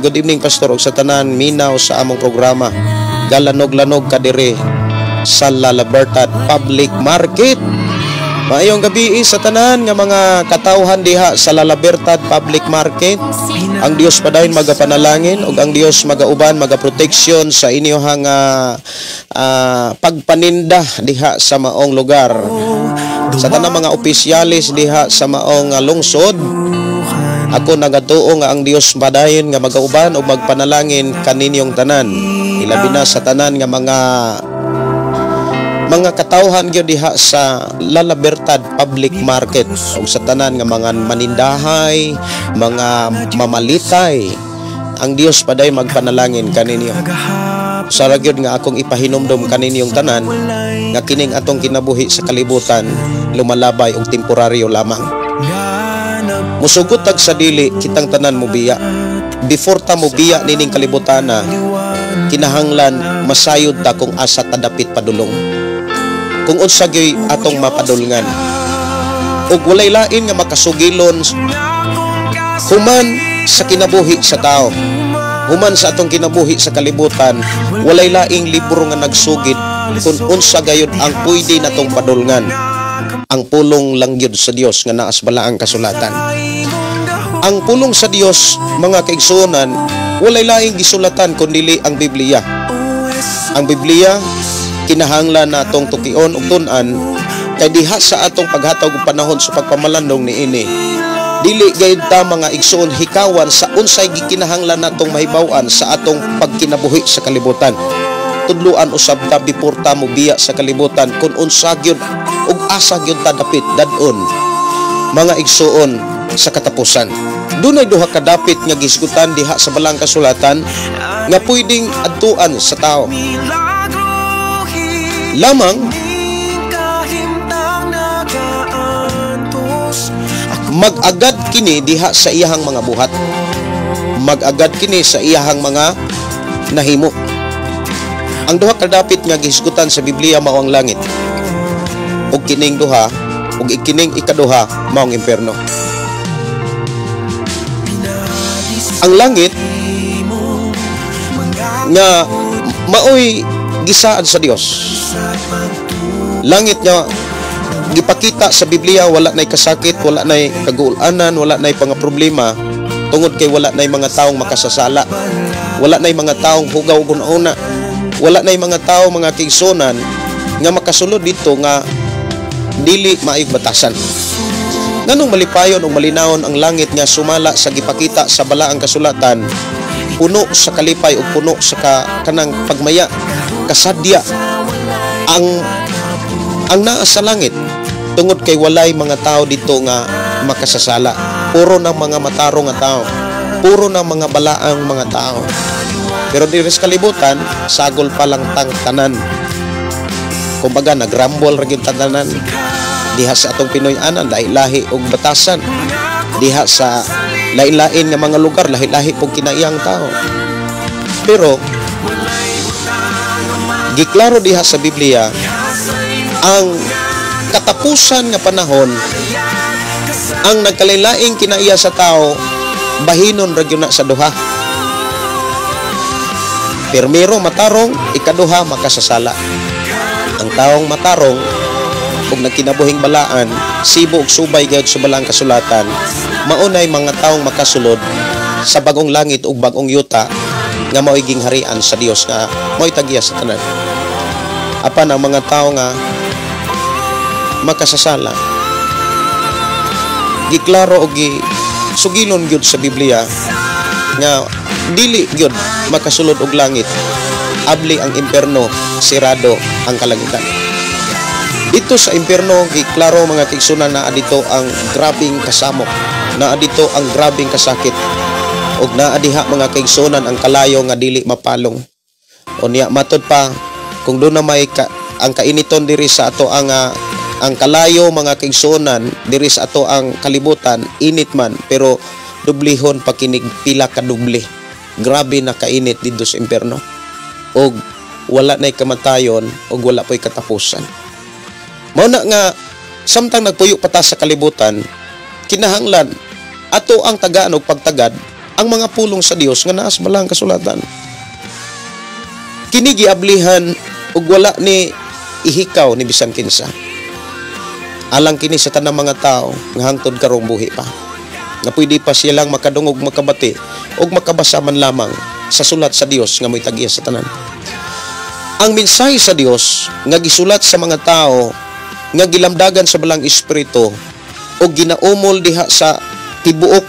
good evening Pastor og sa tanan minaw sa among programa. Galanog-lanog kadire sa La Libertad Public Market. Mayong gabi sa tanan nga mga katawhan diha sa La Libertad Public Market. Ang Dios padayon magapanalangin ug ang Dios magauban magaproteksyon sa inyong pagpaninda diha sa maong lugar. Sa tanang mga opisyalis diha sa maong lungsod, ako nagatuo nga ang Dios padayon nga magauban ug magpanalangin kaninyong tanan. Ilabi na sa tanan nga mga katawhan gyud diha sa La Libertad Public Market ug sa tanan nga mga manindahay, mga mamalitay, ang Dios paday magpanalangin kaninyo. Sara gyud nga akong ipahinumdom kaninyong tanan nga kining atong kinabuhi sa kalibutan lumalabay og temporaryo lamang. Musugot tag sa dili kitang tanan mo biya. before ta mo biya nining kalibutan na kinahanglan masayod ta kung asa ta dapit padulong, kung unsa gyoy atong mapadulngan, ug walay lain nga makasugilon human sa kinabuhi sa tao, human sa atong kinabuhi sa kalibutan. Walay laing libro nga nagsugid kung unsa gayud ang pwede natong padulngan. Ang pulong lang yun sa Dios nga naas balaang kasulatan. Ang pulong sa Dios, mga kaigsuonan, walay laing gisulatan kundi ang Biblia. Ang Biblia kinahanglan natong tukion ug tun-an, kay diha sa atong paghatag og panahon sa pagpamalandong niini, dili gayud ta mga igsoon hikawan sa unsay gikinahanglan natong mahibaw-an sa atong pagkinabuhi sa kalibutan. Tudluan usab ta before ta mo biya sa kalibutan kung unsa gyud ug asa gyud ta dapit dadon, mga igsoon, sa katapusan. Dunay duha ka dapit nga gisgutan diha sa balang kasulatan nga pwedeng adtuan sa tao. Lamang mag-agad kini diha sa iyahang mga buhat, mag-agad kini sa iyahang mga nahimo. Ang duha ka dapit nga gisgutan sa Biblia mao ang langit, ug kining duha ug ikining ikaduha mao ang impierno. Ang langit nga maoy gisaan sa Dios, langit nga gipakita sa Biblia wala nay kasakit, wala nay kaguulanan, wala nay pangaproblema, tungod kay wala nay mga taong makasasala, wala nay mga taong hugaw guna-una, wala nay mga tao, mga kaigsuonan, nga makasulod dito nga dili maayong batasan. Nganong malipayon o malinawon ang langit nga sumala sa gipakita sa balaang kasulatan, puno sa kalipay o puno sa kanang pagmaya, kasadya ang naa sa langit, tungod kay walay mga tao dito nga makasasala. Puro ng mga matarong nga tao, puro ng mga balaang mga tao. Pero diri sa kalibutan, sagol pa lang tang tanan. Kumbaga nagrambol ra gyud tanan. Diha sa atong Pinoy anan, lahi-lahi og batasan. Diha sa lain-lain nga mga lugar, lahi-lahi pog kinaiyang tao. Pero giklaro diha sa Biblia ang katapusan nga panahon, ang nagkalain-laing kinaiya sa tao, bahinon ra gyud na sa duha. Pirmero matarong, ikaduha makasasala. Ang taong matarong ug nagkinabuhing balaan, sibo ug subay gayud sa balang kasulatan, maunay mga taong makasulod sa bagong langit ug bagong yuta nga mao'y gingharian sa Dios nga mao'y tagiya sa tanan. Apan ang mga tao nga makasasala, giklaro og sugilon gyud sa Biblia nga dili gyud makasulod og langit, abli ang impierno, sirado ang kalangitan. Dito sa impierno giklaro mga kaigsuonan, naa dito ang grabing kasamok, naa dito ang grabing kasakit, ug naa diha mga kaigsuonan ang kalayo nga dili mapalong. Unya matod pa kung doon na may ang kainiton diri sa ato ang kalayo mga kaigsuonan diri sa ato ang kalibutan, init man pero dublihon pa kinig pila ka duble. Grabe na kainit dito sa impierno, og wala nay kamatayon og wala po'y katapusan. Mao na nga samtang nagpuyo pata sa kalibutan, kinahanglan ato ang tagaan og pagtagad ang mga pulong sa Dios nga naas balang kasulatan. Kini giablihan ug wala ni ihikaw ni bisan kinsa. Alang kini sa tanang mga tao nga hangtod karong buhi pa, nga pwede pa silang makadungog, makabati o makabasa man lamang sa sulat sa Dios nga may tagiya sa tanan. Ang mensahe sa Dios nga gisulat sa mga tao nga gilamdagan sa balang espiritu o ginaumol diha sa tibuok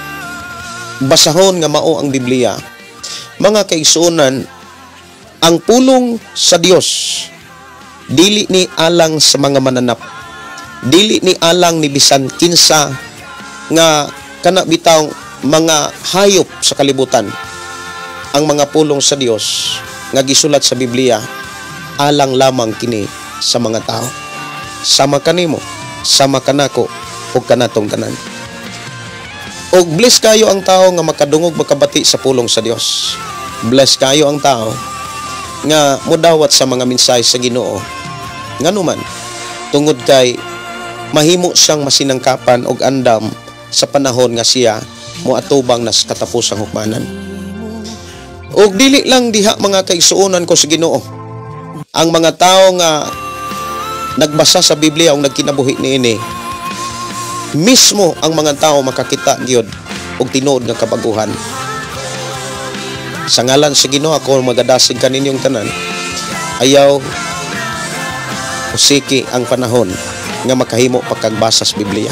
basahon nga mao ang Biblia. Mga kaigsuonan, ang pulong sa Dios dili ni alang sa mga mananap, dili ni alang ni bisan kinsa nga kana bitaw mga hayop sa kalibutan. Ang mga pulong sa Dios nga gisulat sa Biblia alang lamang kini sa mga tao. Sama kanimo, sama kanako ug kanatong tanan. Og bless kayo ang tao nga makadungog makabati sa pulong sa Dios. Bless kayo ang tao nga modawat sa mga mensahe sa Ginoo. Nganuman tungod kay mahimo siyang masinangkapan og andam sa panahon nga siya moatubang nas katapusang hukmanan. Og dili lang diha mga kaigsuonan ko sa Ginoo. Ang mga tao nga nagbasa sa Biblia o nagkinabuhi niini, mismo ang mga tao makakita gyud og tinuod nga kabaguhan. Sa ngalan sa Ginoo ako magadasig kaninyong tanan. Ayaw usiki ang panahon nga makahimo pagkagbasa sa Biblia.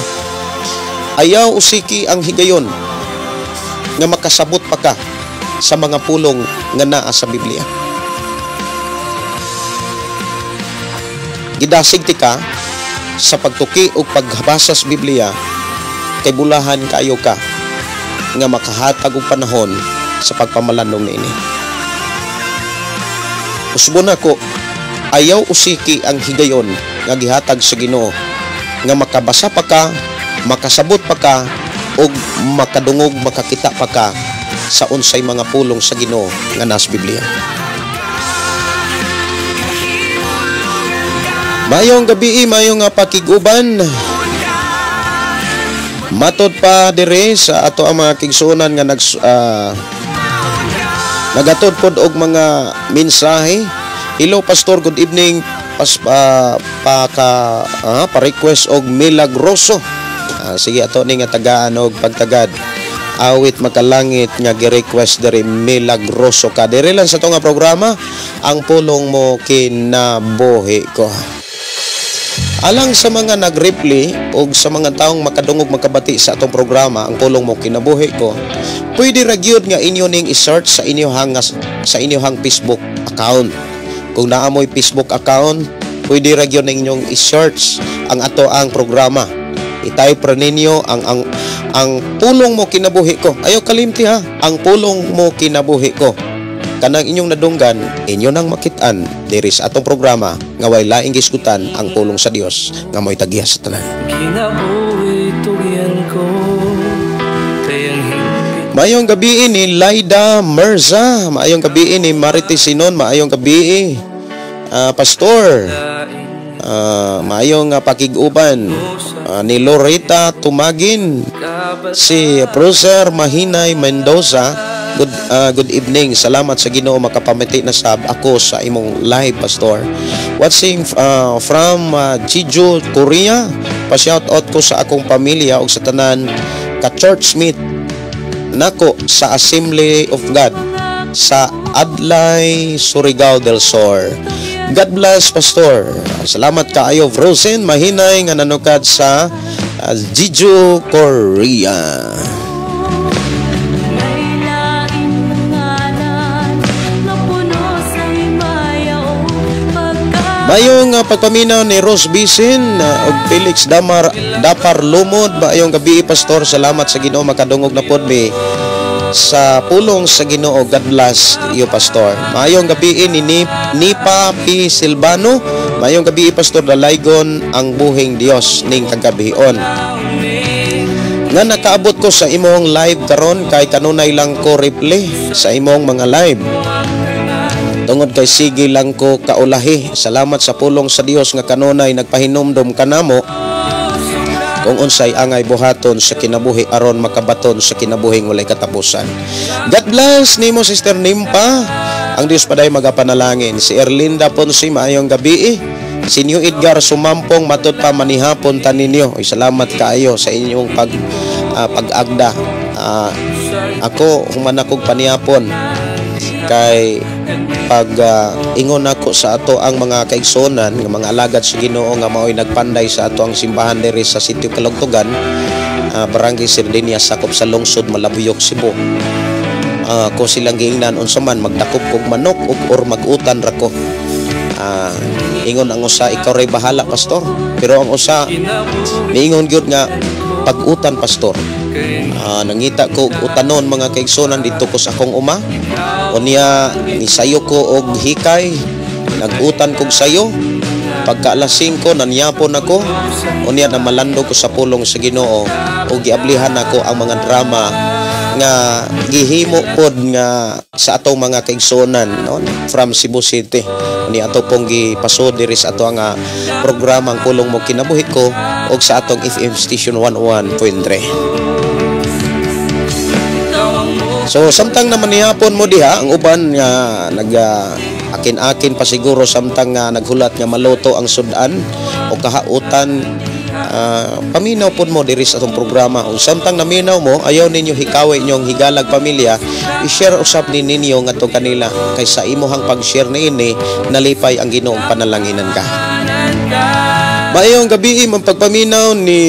Ayaw usiki ang higayon nga makasabot pa ka sa mga pulong nga naa sa Biblia. Gidasig ti ka sa pagtuki o pagbasa sa Biblia kay bulahan kayo ka nga makahatag og panahon sa pagpamalanong niini. Usbo na ko, ayaw usiki ang higayon nga gihatag sa Ginoo nga makabasa pa ka, makasabot pa ka og makadungog makakita pa ka sa unsay mga pulong sa Ginoo nga nas Biblia. Mayong gabi, mayong pakiguban. Matod pa dire sa ato ang mga kigsuonan nga nagatod pod og mga mensahe. Hello Pastor, good evening. Pa-request og milagroso. Sige ato ni nga tagaan og pagtagad. Awit makalangit nga gi-request diri milagroso ka. Dire lang sa to nga programa ang pulong mo kinabuhi ko. Alang sa mga nag-reply o sa mga taong makadungog makabati sa atong programa ang pulong mo kinabuhi ko, pwede ra gyud nga inyo ning i-search sa inyohang Facebook account. Kung naamoy Facebook account, pwede ra gyud ninyong i-search ang ato ang programa. I-type ra ninyo ang pulong mo kinabuhi ko. Ayaw kalimti ha, ang pulong mo kinabuhi ko. Kanang inyong nadunggan, inyo nang makitaan diri sa atong programa nga way laing gisgutan ang pulong sa Dios nga mo'y tagiya sa tanan. Maayong gabi ni Laida Merza, maayong gabi ni Marity Sinon, maayong gabi Pastor. Maayong pakiguban ni Loretta Tumagin, si Bruiser Mahinay Mendoza. Good evening. Salamat sa Ginoo makapamati na sab ako sa imong live Pastor. Watching from Jeju, Korea. Pa-shout out ko sa akong pamilya ug sa tanan ka churchmate nako sa Assembly of God sa Adlay, Surigao del Sur. God bless Pastor. Salamat kaayo Frozen Mahinay nga nanukad sa Jeju, Korea. Mayong pagpaminaw ni Rose Bisin ug Felix Dapar Lumod. Mayong gabi Pastor. Salamat sa Ginoo makadungog na pod mi sa pulong sa Ginoo. God bless you Pastor. Mayong gabi ni Nipa P. Silvano. Mayong gabi Pastor. Dalaygon ang buhing Dios ning kagabihon. Nga nakaabot ko sa imong live karon kay kanunay lang ko replay sa imong mga live. Tungod kay sige lang ko kaulahi. Salamat sa pulong sa Dios nga kanunay nagpahinumdom kanamo kung unsay angay buhaton sa kinabuhi aron makabaton sa kinabuhing walay katapusan. God bless nimo Sister Nimpa. Ang Dios paday magapanalangin. Si Erlinda Ponce maayong gabi. Si New Edgar Sumampong matud pa manihapon taninyo. Ay salamat kaayo sa inyong pag-agda. Ako human akong panihapon kay pag ingon ako sa ato ang mga kaigsonan nga mga alagad sa Ginoo nga mao'y nagpanday sa ato ang simbahan diri sa Sitio Kalugtugan, Barangay Sardinias, sakop sa lungsod Malabuyok, Cebu. Ko silang giingnan unsa man magdakop kog manok or magutan ra ko. Ingon ang usa ikaw ray bahala Pastor, pero ang usa niingon gyud nga pag-utan Pastor. Nangita ko utanon mga kaigsonan dito ko sa akong uma. Unya nisayo ko og hikay, nagutan kog sayo Pagka alas 5 nanyapon ako, unya na malando ko sa pulong sa Ginoo o giablihan ako ang mga drama nga gihimo pod nga sa atong mga kaigsunan no from Cebu City. Ni ato pong gipasud diri sa ato nga programang Pulong Mo Kinabuhi Ko og sa atong FM station 101.3. So samtang naman nihapon mo diha ang uban nga akin-akin pa siguro samtang nga naghulat nga maluto ang sudan o kahautan, paminaw po mo diri sa atong programa. Kung samtang naminaw mo, ayaw ninyo hikawi inyong higalag pamilya, i-share usab ni ninyo nga to kanila kay sa imuhang pag-share ni ini nalipay ang Ginoong panalanginan ka. Maayong gabi ang pagpaminaw ni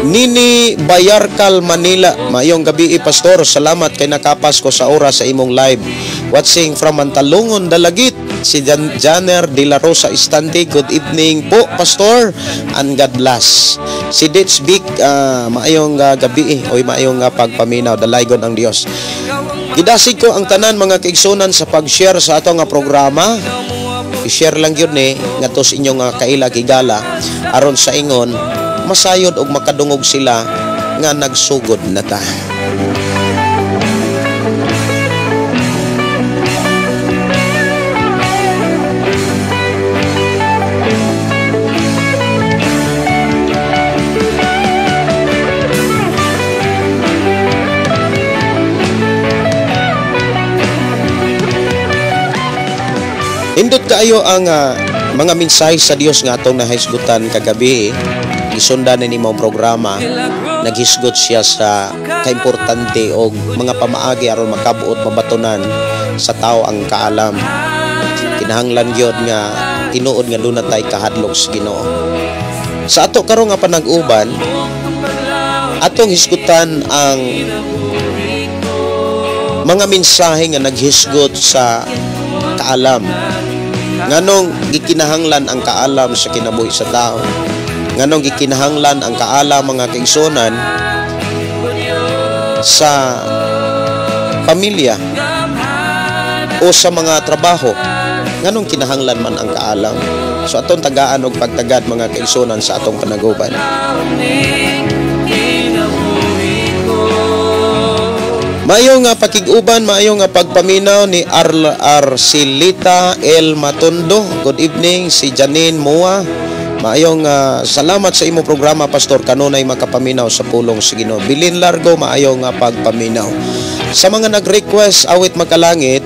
Nini Bayarkal, Manila. Maayong gabi, Pastor. Salamat kay nakapas ko sa oras sa imong live. Watching from Mantalungon, Dalagit. Si Janer De La Rosa Istante. Good evening po, Pastor. And God bless. Si Ditch Big, maayong gabi. Oy, maayong pagpaminaw. Dalaygon ang Dios. Gidasig ko ang tanan mga kaigsunan sa pag-share sa ato nga programa. I-share lang yun nga to sa inyong kaila higala aron sa ingon masayod og makadungog sila nga nagsugod na ta. Indot kaayo ang mga mensahe sa Dios nga atong nahisgutan kagabi. Isundan ni mong programa, naghisgot siya sa kaimportante o mga pamaagi aron makabuot mabatunan sa tao ang kaalam. Kinahanglan gyud nga tinuod nga dunay kahadlok sa Ginoo. Sa ato karon nga panag-uban, atong hisgutan ang mga mensahe nga naghisgot sa kaalam. Nganong gikinahanglan ang kaalam sa kinabuhi sa tao? Nganong gikinahanglan ang kaalam mga kaigsunan sa pamilya o sa mga trabaho? Nganong kinahanglan man ang kaalam? So atong tagaan og pagtagad mga kaigsunan sa atong panaguban. Maayong pakig-uban, maayong pagpaminaw ni Arcilita L. Matondo. Good evening si Janine Moa. Maayong salamat sa imo programa, Pastor. Kanunay makapaminaw sa pulong sa Ginoo. Bilin Largo, maayong pagpaminaw. Sa mga nag-request awit makalangit,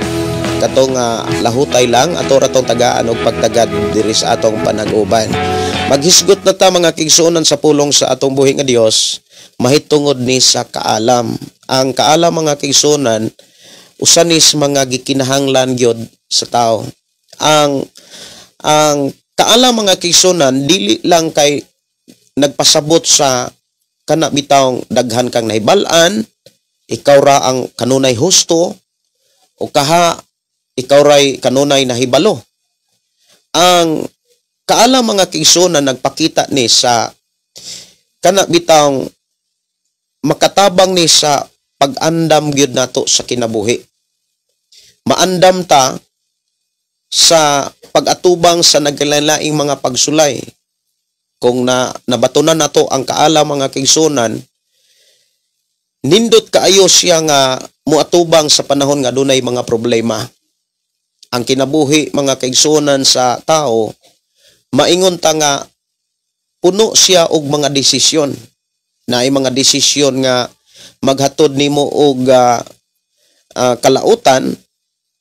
katong lahutay lang ato ratong tagaan og pagtagad diri sa atong panag-uban. Maghisgot na ta mga kigsuonan sa pulong sa atong buhi nga Dios, mahitungod ni sa kaalam. Ang kaalam mga kigsuonan usanis mga gikinahanglan gyud sa tao. Ang kaalam mga kigsuonan dili lang kay nagpasabot sa kana bitawng daghan kang nahibal-an, ikaw ra ang kanunay husto o kaha ikaw ray kanunay nahibalo. Ang kaalam mga kigsuonan nagpakita ni sa kana bitawng makatabang ni sa pag-andam gyud nato sa kinabuhi. Maandam ta sa pag-atubang sa nagkalain-laing mga pagsulay. Kung nabatunan nato ang kaalam mga kigsuonan, nindot kaayo siya nga muatubang sa panahon nga dunay mga problema. Ang kinabuhi mga kigsuonan sa tao, maingon ta nga puno siya og mga desisyon. Naay mga desisyon nga maghatod nimo og kalautan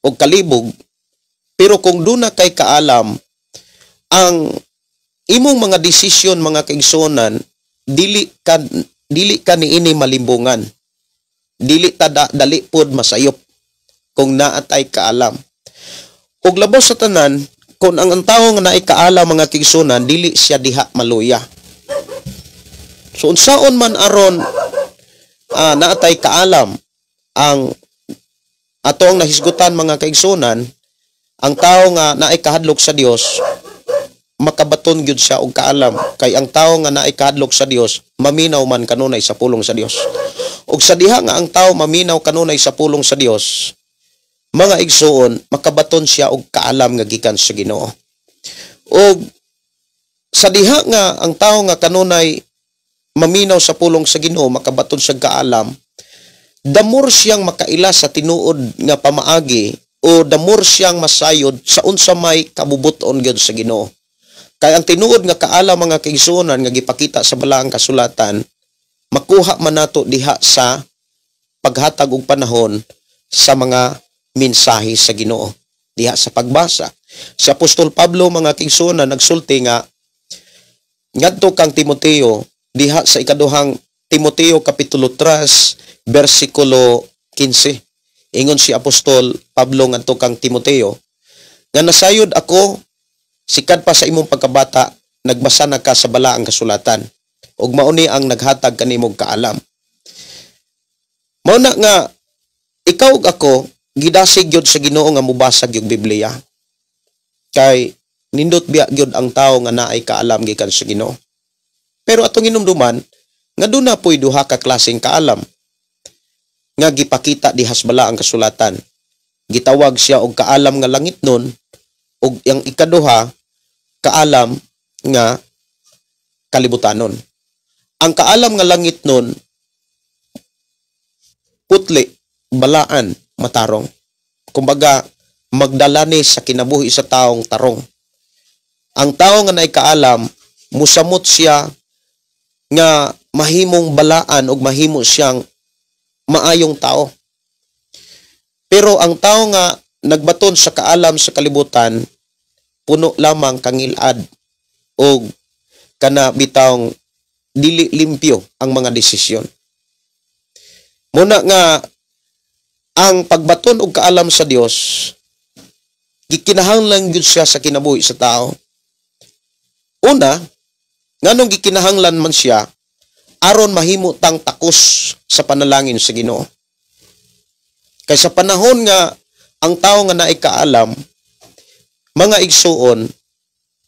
og kalibog. Pero kung duna kay kaalam, ang imong mga desisyon mga kaigsuonan, dili ka niini malimbungan. Dili ta dali pod masayop kung naatay kaalam. Ug labos sa tanan, kung ang tawo nga naay kaalam mga kaigsuonan, dili siya diha maluya. So unsaon man aron naatay kaalam ang atong nahisgutan mga kaigsuonan, ang tao nga naay kahadlok sa Dios makabaton gyud siya og kaalam, kay ang tao nga naay kahadlok sa Dios maminaw man kanunay sa pulong sa Dios. Ug sa diha nga ang tao maminaw kanunay sa pulong sa Dios, mga igsuon makabaton siya og kaalam nga gikan sa Ginoo. Ug sa diha nga ang tao nga kanunay maminaw sa pulong sa Ginoo, makabaton sa kaalam, the more siyang makaila sa tinuod nga pamaagi o the more siyang masayod sa unsa may kabubuton gyud sa Ginoo. Kay ang tinuod nga kaalam mga kaigsuonan nga gipakita sa balaang kasulatan, makuha man nato diha sa paghatag og panahon sa mga mensahe sa Ginoo, diha sa pagbasa. Si Apostol Pablo mga kaigsuonan nagsulti nga ngadto kang Timoteo diha sa ikaduhang Timoteo kapitulo 3 bersikulo 15. Ingon si Apostol Pablo ngadto kang Timoteo nga nasayod ako sikad pa sa imong pagkabata nagbasa na ka sa balaang kasulatan ug mao ni ang naghatag kanimong kaalam. Mao na nga ikaw ug ako gidasig gyud sa Ginoo nga mubasag yung Biblia. Kay nindot biya gyud ang tawo nga naay kaalam gikan sa Ginoo. Pero atong hinumduman nga doon na po'y duha ka klaseng kaalam nga gipakita dihas bala ang kasulatan. Gitawag siya og kaalam nga langitnon ug yang ikaduha kaalam nga kalibutanon. Ang kaalam nga langitnon putli, balaan, matarong. Kumbaga magdalani sa kinabuhi sa taong tarong. Ang tao nga naay kaalam musamot siya nga mahimong balaan ug mahimo siyang maayong tao. Pero ang tao nga nagbaton sa kaalam sa kalibutan puno lamang kangilad ug kana bitawng dili limpyo ang mga desisyon. Muna nga ang pagbaton og kaalam sa Dios gikinahanglan gyud siya sa kinabuhi sa tao. Una, nganong gikinahanglan man siya aron mahimo tang takos sa panalangin sa Ginoo. Kay sa panahon nga ang tao nga naay kaalam, mga igsuon,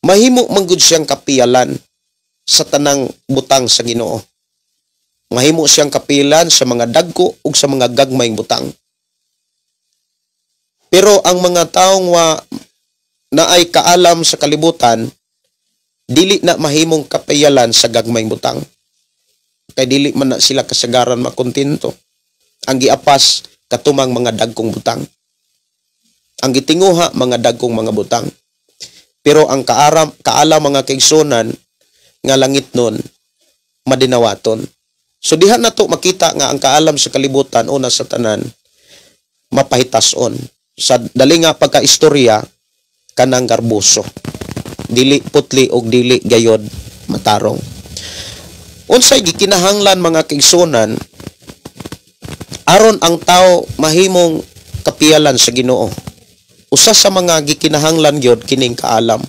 mahimo man gud siyang kapiyalan sa tanang butang sa Ginoo. Mahimo siyang kapiyalan sa mga dagko ug sa mga gagmayng butang. Pero ang mga taong naay kaalam sa kalibutan, dili na mahimong kapiyalan sa gagmayng butang. Kay dili man na sila kasagaran makontento. Ang giapas katumang mga dagkong butang. Ang gitinguha mga dagkong mga butang. Pero ang kaalam mga kaigsunan nga langitnon madinawaton. So diha nato makita nga ang kaalam sa kalibutan una sa tanan mapahitason. Sa dali nga pagkaistorya kanang garbuso. Dili putli og dili gayod matarong. Unsay gikinahanglan mga kaigsunan aron ang tao mahimong kapiyalan sa Ginoo. Usa sa mga gikinahanglan gyud kining kaalam.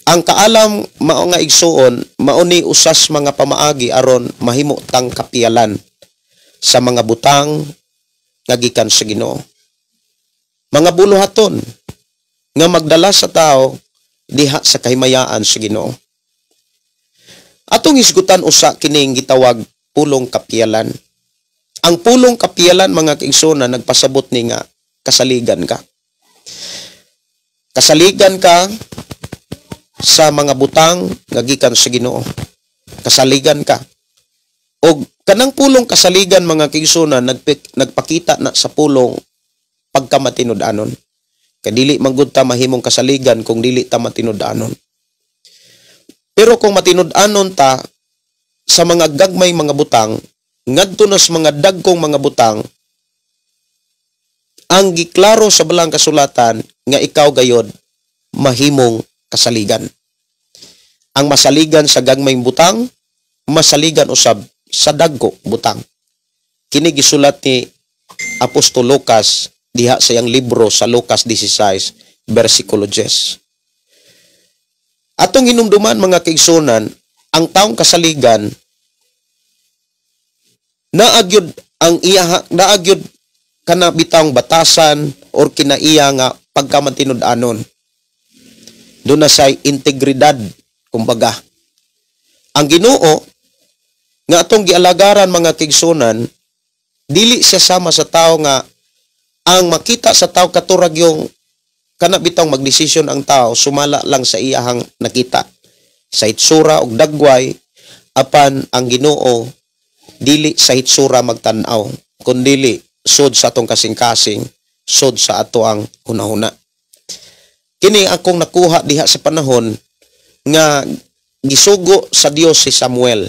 Ang kaalam mao nga igsuon mao ni usas mga pamaagi aron mahimo tang kapiyalan sa mga butang nga gikan sa Ginoo. Mga buluhaton nga magdala sa tao diha sa kahimayaan sa Ginoo. Atong isgutan usa kining gitawag pulong kapiyalan. Ang pulong kapiyalan mga kaigsunan nagpasabot ni nga kasaligan ka. Kasaligan ka sa mga butang nga gikan sa Ginoo. Kasaligan ka. Og kanang pulong kasaligan mga kaigsunan nagpakita na sa pulong pagkamatinud-anon. Kay dili man gud ta mahimong kasaligan kung dili ta matinud-anon. Pero kung matinud-anon ta sa mga gagmay mga butang, ngadto na sa mga dagkong mga butang, ang giklaro sa balang kasulatan nga ikaw gayod mahimong kasaligan. Ang masaligan sa gagmayng butang, masaligan usab sa dagko butang. Kini gisulat ni Apostol Lucas diha sa iyang libro sa Lucas 16 bersikulo 10. Atong hinumduman mga kaigsunan, ang taong kasaligan naagyod ang naagyod kana bitang batasan or kinaiya nga pagkamatinud-anon. Doon na say integridad kumbaga. Ang Ginoo nga atong gialagaran mga kaigsunan dili siya sama sa tao nga ang makita sa tao katurag yung kana bitang magdesisyon ang tao sumala lang sa iyahang nakita. sa hitsura ug dagway, apan ang Ginoo dili sa hitsura magtan-aw, kundi sud sa atong kasing-kasing, sud sa ato ang hunahuna. Kini akong nakuha diha sa panahon nga gisugo sa Dios si Samuel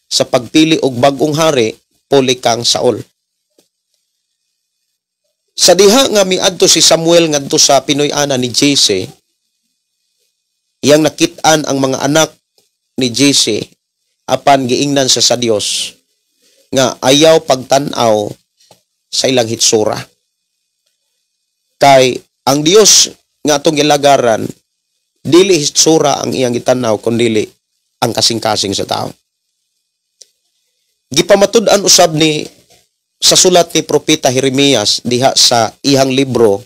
sa pagpili og bag-ong hari puli kang Saul. Sa diha nga miadto si Samuel ngadto sa Pinoy-ana ni Jesse, iyang nakit-an ang mga anak ni Jesse apan giingnan sa Dios nga ayaw pagtan-aw sa ilang hitsura. Kay ang Dios nga atong gilagaran, dili hitsura ang iyang gitanaw kundi ang kasing-kasing sa tao. Gipamatud-an usab ni sa sulat ni Propeta Jeremias diha sa ihang libro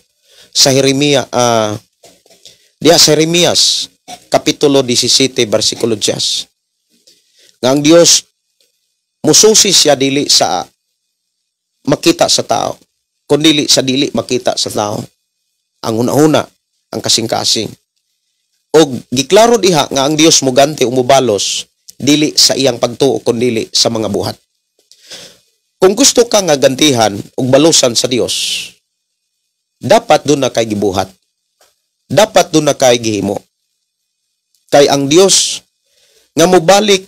sa diha sa Jeremias kapitulo 17 bersikulo 10. Nga ang Dios mususi siya dili sa makita sa tao, kundi sa dili makita sa tao. Ang una-una, ang kasing-kasing. O giklaro diha nga ang Dios muganti umubalos dili sa iyang pagtuo kundi sa mga buhat. Kung gusto ka nga gantihan ug balusan sa Dios, dapat doon na kay gibuhat. Dapat doon na kay gihimo. Kay ang Dios nga mubalik,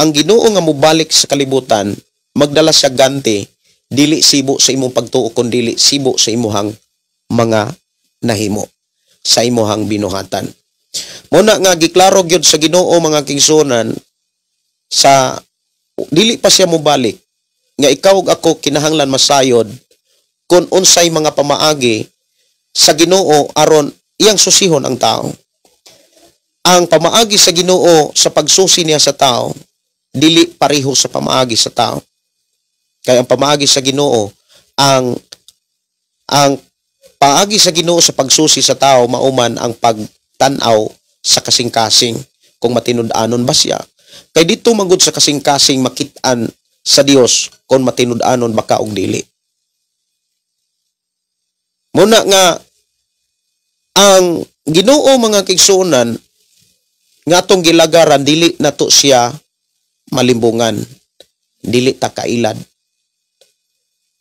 ang Ginoo nga mubalik sa kalibutan, magdala siya ganti, dili sibo sa imong pagtuo kundi sibo sa imuhang mga nahimo, sa imuhang binuhatan. Muna nga giklaro gyud sa Ginoo mga kingsunan, sa dili pa siya mubalik, nga ikaw ug ako kinahanglan masayod kung unsay mga pamaagi sa Ginoo aron iyang susihon ang tao. Ang pamaagi sa Ginoo sa pagsusi niya sa tao, dili pareho sa pamaagi sa tao. Kaya ang pamaagi sa Ginoo, ang paagi sa Ginoo sa pagsusi sa tao, mauman ang pagtanaw sa kasing-kasing kung matinud-anon ba siya. Kay dito magud sa kasing-kasing makit-an sa Dios kung matinud-anon baka og dili. Muna nga ang Ginoo mga kigsuonan nga atong gilagaran, dili nato siya malimbungan, dili ta kailad.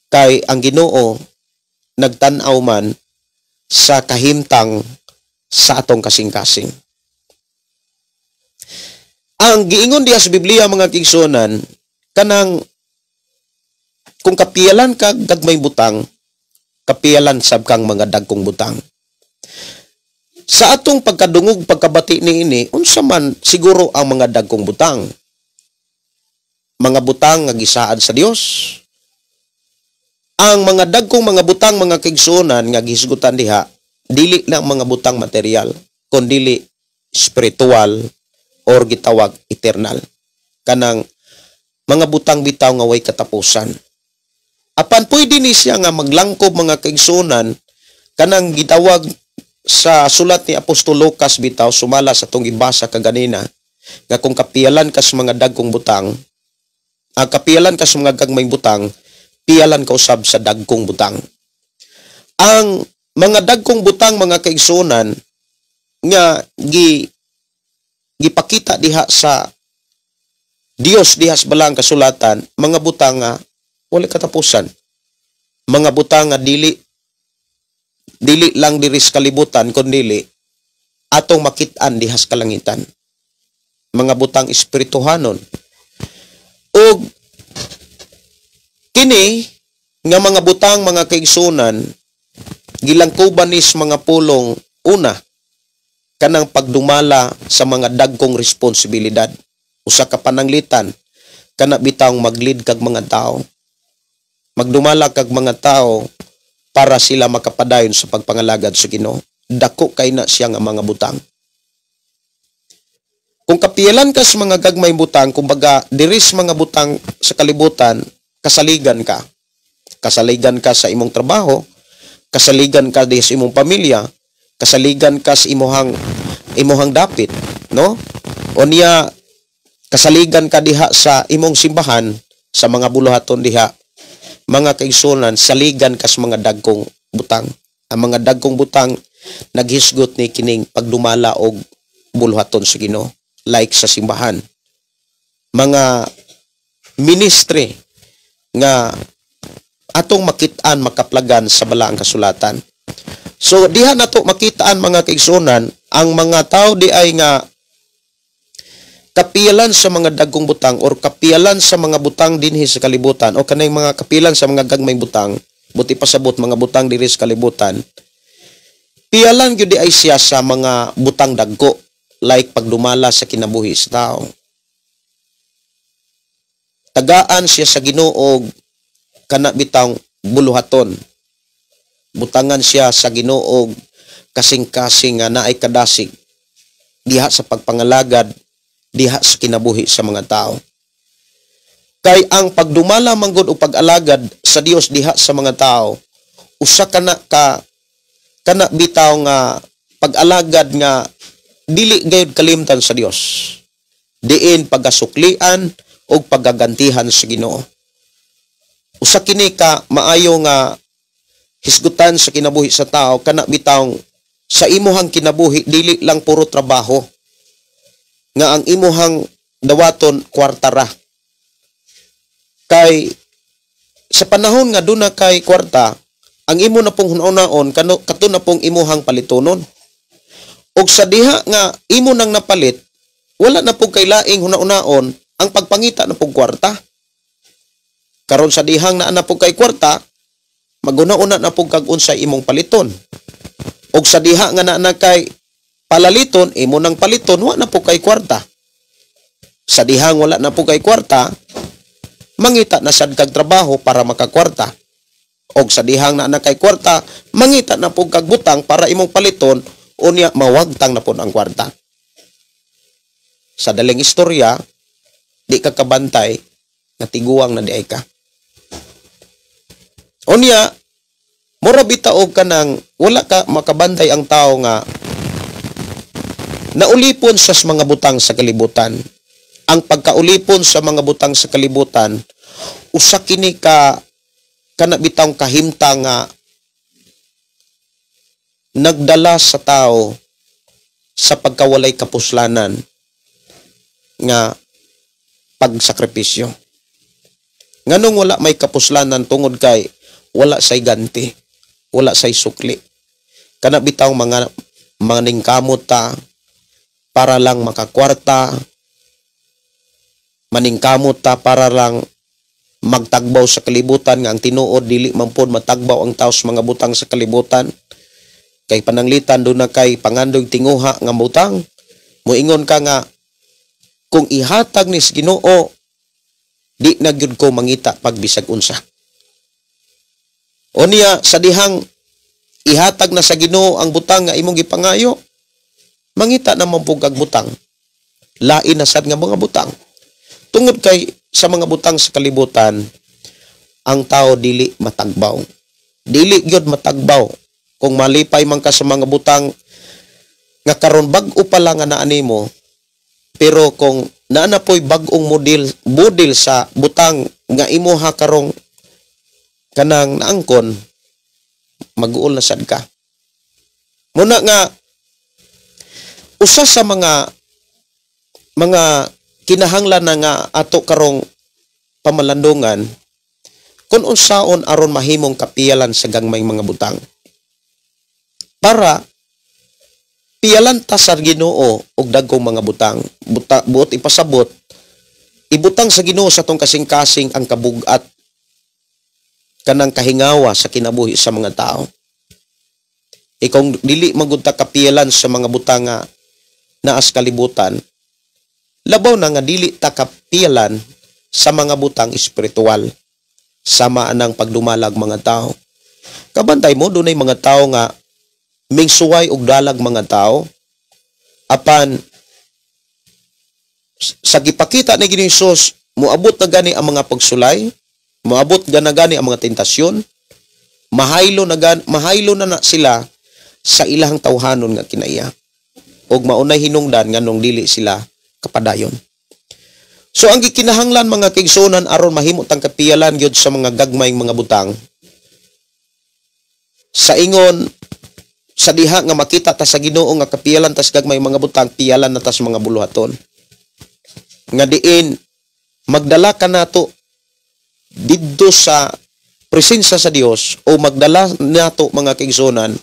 Kay ang Ginoo nagtan-aw man sa kahimtang sa atong kasing-kasing. Ang giingon diha sa Biblia mga kigsuonan, kanang kung kapiyalan ka gagmay butang, kapiyalan sab kang mga dagkong butang. Sa atong pagkadungog pagkabati niini, unsa man siguro ang mga dagkong butang? Mga butang nga gisaad sa Dios. Ang mga dagkong mga butang mga kigsuonan nga gihisgutan diha, dili lang mga butang material, kundi spiritual or gitawag eternal. Kanang mga butang bitaw nga way katapusan. Apan pwede ni siya nga maglangkob mga kigsuonan kanang gitawag sa sulat ni Apostol Lucas bitaw, sumala sa itong ibasa kaganina, nga kung kapiyalan ka sa mga dagkong butang, kapiyalan ka sa mga gagmayng butang, piyalan ka usab sa dagkong butang. Ang mga dagkong butang mga kaigsuonan nga gipakita diha sa Dios diha sa balang kasulatan, mga butang nga wala katapusan. Mga butang nga dili lang diri sa kalibutan kundi atong makit-an diha sa kalangitan. Mga butang espirituhanon. Og kini nga mga butang mga kaigsuonan, gilangkuban is mga pulong una kanang pagdumala sa mga dagkong responsibilidad. Usa ka pananglitan kana bitawng maglid kag mga tao. Magdumala kag mga tao para sila makapadayon sa pagpangalagad sa Ginoo. Dako kay na siya nga mga butang. Kung kapiyalan ka sa mga gagmay butang, kumbaga diris mga butang sa kalibutan, kasaligan ka. Kasaligan ka sa imong trabaho, kasaligan ka di sa imong pamilya, kasaligan ka sa imuhang dapit, no? O niya kasaligan ka diha sa imong simbahan, sa mga buluhaton diha, mga kaigsuonan, saligan ka sa mga dagkong butang. Ang mga dagkong butang naghisgot ni kining pagdumala og buluhaton sa Ginoo. like sa simbahan. Mga ministry nga atong makitaan makaplagan sa balaang kasulatan. So diha nato makitaan mga kaigsunan ang mga tao di ay nga kapiyalan sa mga dagkong butang or kapiyalan sa mga butang dinhi sa kalibutan o kanay mga kapiyalan sa mga gagmay butang, buti pasabot mga butang diri sa kalibutan. Piyalan gyud di ay siya sa mga butang dagko like pagdumala sa kinabuhi sa tao. Tagaan siya sa Ginoo kana bitang buluhaton. Butangan siya sa Ginoo kasing-kasing nga naay kadasig diha sa pagpangalagad, diha sa kinabuhi sa mga tao. Kay ang pagdumala manggod o pag-alagad sa Dios diha sa mga tao, usa kana bitaw nga pag-alagad nga dili gayud kalimtan sa Dios. Diin pagasuklian o pagagantihan sa Ginoo. Usa kini ka maayo nga hisgutan sa kinabuhi sa tao kana bitaw sa imuhang kinabuhi dili lang puro trabaho nga ang imuhang dawaton kwarta ra. Kay sa panahon nga duna kay kwarta, ang imo na pong hunaon kato na pong imuhang palitonon. Og sa diha nga imo nang napalit, wala na pong kay laing hunaon ang pagpangita na pong kwarta. Karon sa dihang naa na pong kay kwarta, maguna-una na pong kag-unsay imong paliton. Og sa diha nga naa kay palaliton, imo nang paliton, wala na pong kay kwarta. Sa dihang wala na pong kay kwarta, mangita na sad kag trabaho para makakwarta. Og sa dihang naa kay kwarta, mangita na pong kag butang para imong paliton, unya mawagtang na pon ang kwarta. Sa daling istorya, di ka kabantay na tiguang na di ay ka. Unya, mura bitaog ka nang wala ka makabantay ang tao nga naulipon sa mga butang sa kalibutan. Ang pagkaulipon sa mga butang sa kalibutan, usa kini ka kana bitawng kahimtang nga nagdala sa tao sa pagkawalay kapuslanan nga pagsakripisyo. Nganong wala may kapuslanan tungod kay wala say ganti, wala say sukli. Kana bitaw mga maningkamot ta para lang makakwarta, maningkamot ta para lang magtagbaw sa kalibutan nga ang tinuod dili man pod matagbaw ang tao sa mga butang sa kalibutan. Kay pananglitan do na kay pangandog tinguha nga butang, moingon ka nga kung ihatag ni sa Ginoo, di na gyud ko mangita pagbisag unsa. O niya, sa dihang ihatag na sa Ginoo ang butang nga imong gipangayo, mangita naman po kag butang. Lain na sad nga mga butang. Tungod kay sa mga butang sa kalibutan, ang tao dili matagbaw. Dili gyud matagbaw. Kung malipay man ka sa mga butang nga karon bag-o pa lang nga naa nimo, pero kung naa na po'y bag-ong model sa butang nga imuha karong kanang naangkon, mag-uol na sad ka. Muna nga, usa sa mga kinahanglan na nga ato karong pamalandungan, kung unsaon aron mahimong kapiyalan sa gagmay mga butang. Para piyalan ta sa Ginoo og dagkong mga butang, buot ipasabot, ibutang sa Ginoo sa tong kasing-kasing ang kabugat kanang kahingawa sa kinabuhi sa mga tao. Kung dili magud ta kapiyalan sa mga butang nga naas kalibutan, labaw na nga dili ta kapiyalan sa mga butang espiritual, sama anang pagdumalag mga tao. Kabantay mo dunay mga tao nga mingsuway og dalag mga tao apan sa gipakita ni Ginoong Hesus moabot na gani ang mga pagsulay, moabot gani ang mga tentasyon, mahaylo na sila sa ilahang tawhanon nga kinaiya. Og maunay hinungdan nganong dili sila kapadayon. So ang gikinahanglan mga kaigsunan aron mahimo tang kapiyalan gyud sa mga gagmayng mga butang. Sa ingon sa diha nga makita ta sa Ginoo nga kapiyalan tas gagmay mga butang, piyalan na tas mga buluhaton. nga diin magdala ka nato didto sa presensya sa Dios o magdala nato mga kaigsunan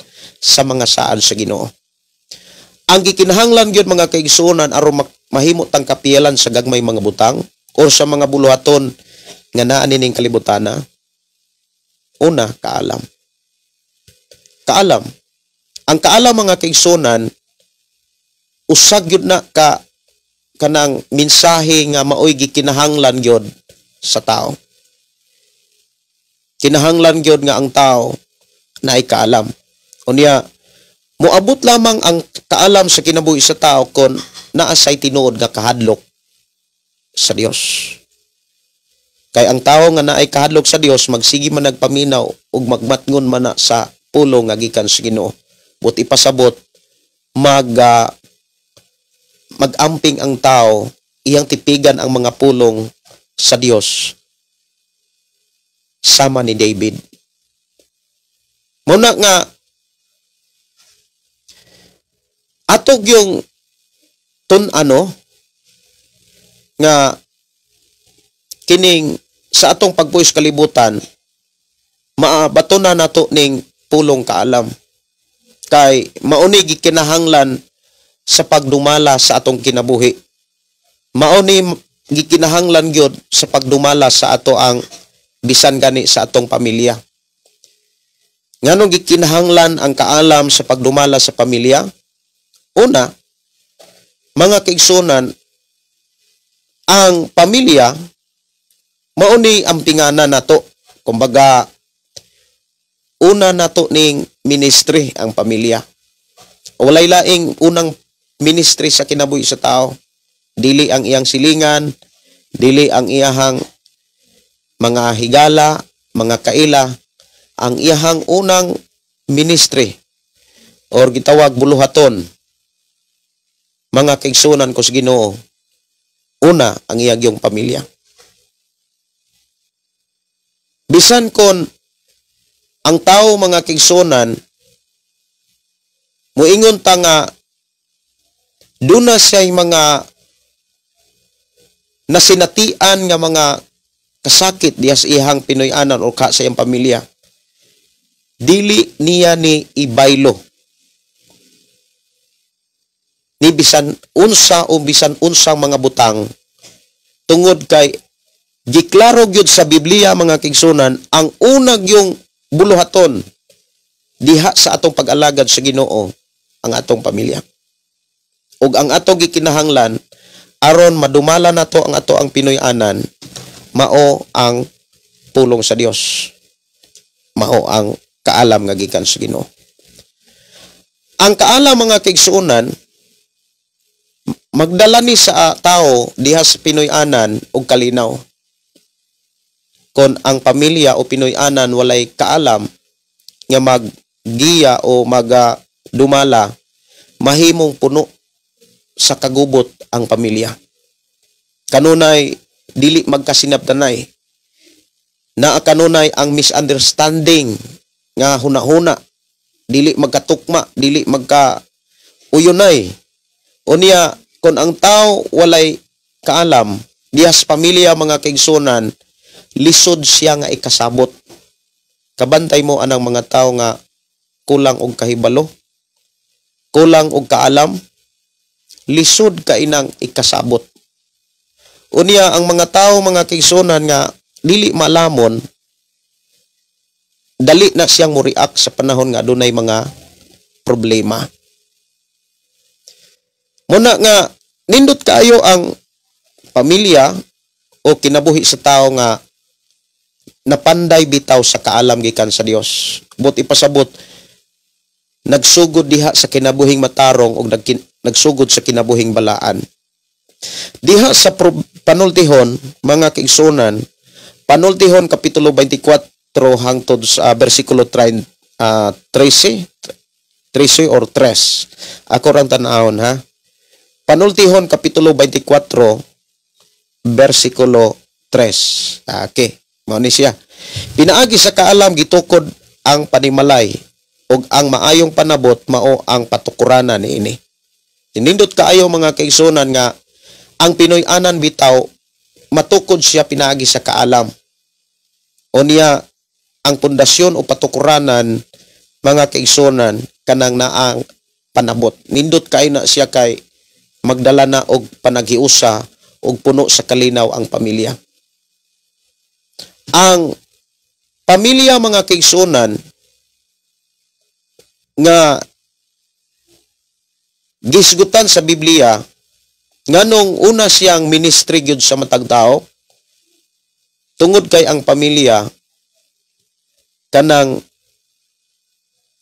sa mga saan sa Ginoo. Ang gikinahanglan gyud mga kaigsunan aron mahimo tang kapiyalan sa gagmay mga butang o sa mga buluhaton nga naa nining kalibutana. Una, kaalam. Kaalam. Ang kaalam mga kaigsunan usag gyud na kanang mensahe nga maoy gikinahanglan gyud sa tao. Kinahanglan gyud nga ang tao naay kaalam. Unya moabot lamang ang kaalam sa kinabuhi sa tao kon naa say tinuod nga kahadlok sa Dios. Kay ang tao nga naay kahadlok sa Dios magsigi man nagpaminaw ug magmatngon man na sa pulong nga gikan sa Ginoo. Buti pasabot magamping ang tao iyang tipigan ang mga pulong sa Dios sama ni David. Muna nga atog yung nga kining sa atong pagpuys kalibutan maabato na nato ning pulong kaalam kay mauni gikinahanglan sa pagdumala sa atong kinabuhi. Mauni gikinahanglan gyud sa pagdumala sa ato ang bisan gani sa atong pamilya. Nganong gikinahanglan ang kaalam sa pagdumala sa pamilya? Una, mga kaigsunan, ang pamilya mauni ampinganan nato. Kumbaga, una nato ning ministry ang pamilya. Walay laing unang ministry sa kinabuhi sa tao. Dili ang iyang silingan, dili ang iyahang mga higala, mga kaila, ang iyahang unang ministry or gitawag buluhaton. Mga kaigsunan ko sa Ginoo, una ang iyang pamilya. Bisan kon ang tao mga kaigsunan muingon ta nga duna siya'y mga nasinatian nga mga kasakit diya sa ihang Pinoy-anan o ka sa iyang pamilya. Dili niya ni ibaylo. Ni bisan unsa o bisan unsang mga butang tungod kay giklaro gyud sa Biblia mga kaigsunan ang unag yung buluhaton diha sa atong pag-alagad sa Ginoo ang atong pamilya. Ug ang atong gikinahanglan aron madumala nato ang ato ang Pinoy-anan mao ang pulong sa Dios. Mao ang kaalam nga gikan sa Ginoo. Ang kaalam mga kaigsunan magdala ni sa tao diha sa Pinoy-anan og kalinaw. Kon ang pamilya o Pinoy-anan walay kaalam nga maggiya o dumala, mahimong puno sa kagubot ang pamilya. Kanunay dili magkasinabtanay. Naa kanunay ang misunderstanding nga hunahuna, dili magkatukma, dili magka-uyunay. Unya kon ang tao walay kaalam diha sa pamilya mga kaigsunan, lisod siya nga ikasabot. Kabantay mo anang mga tao nga kulang og kahibalo, kulang og kaalam, lisod ka inang ikasabot. Unya ang mga tao mga kaigsunan nga dili malamon, dali na siyang mo-react sa panahon nga adunay mga problema. Muna nga nindot kaayo ang pamilya o kinabuhi sa tao nga napanday bitaw sa kaalam gikan sa Dios. Buti pasabot nagsugod diha sa kinabuhing matarong o nagsugod sa kinabuhing balaan. Diha sa panultihon mga kaigsunan, panultihon kapitulo 24 hangtod sa bersikulo 13 or 3. Ako rang tanahon ha. Panultihon kapitulo 24 bersikulo 3. Okay, mao ni siya. Pinaagi sa kaalam gitukod ang panimalay ug ang maayong panabot mao ang patukuranan niini. Tinindot kaayo mga kaigsunan nga ang Pinoy-anan bitaw matukod siya pinaagi sa kaalam. O niya ang pundasyon o patukuranan mga kaigsunan kanang naang panabot. Nindot kay na siya kay magdala na og panaghiusa og puno sa kalinaw ang pamilya. Ang pamilya mga kaigsunan nga gisgutan sa Biblia nganong una siyang ministry gyud sa matag tao tungod kay ang pamilya kanang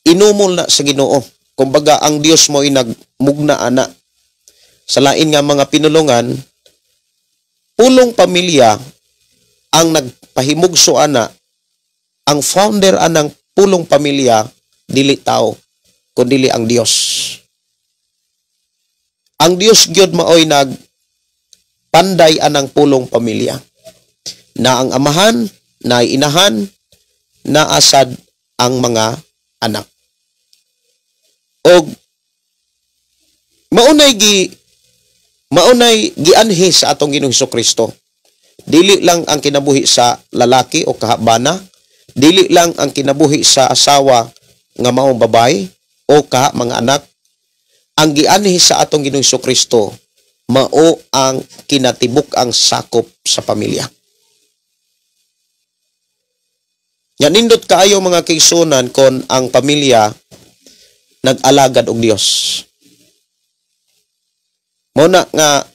inumol na sa Ginoo. Kumbaga ang Dios mo ay nagmugna ana. Sa lain nga mga pinulungan, pulong pamilya ang nagpahimugso ana. Ang founder anang pulong pamilya dili tao kundi ang Dios. Ang Dios gyud maoy nagpanday anang pulong pamilya. Na ang amahan, na inahan, na asad ang mga anak. Og maunay gianhi sa atong Ginoong Hesukristo. Dili lang ang kinabuhi sa lalaki o kahabana, dili lang ang kinabuhi sa asawa nga maong babae o kaha mga anak. Ang gianhi sa atong Ginoong Hesukristo mao ang kinatibuk ang sakop sa pamilya. Nga nindot kaayo mga kaigsunan kon ang pamilya nag-alagad og Dios. Muna nga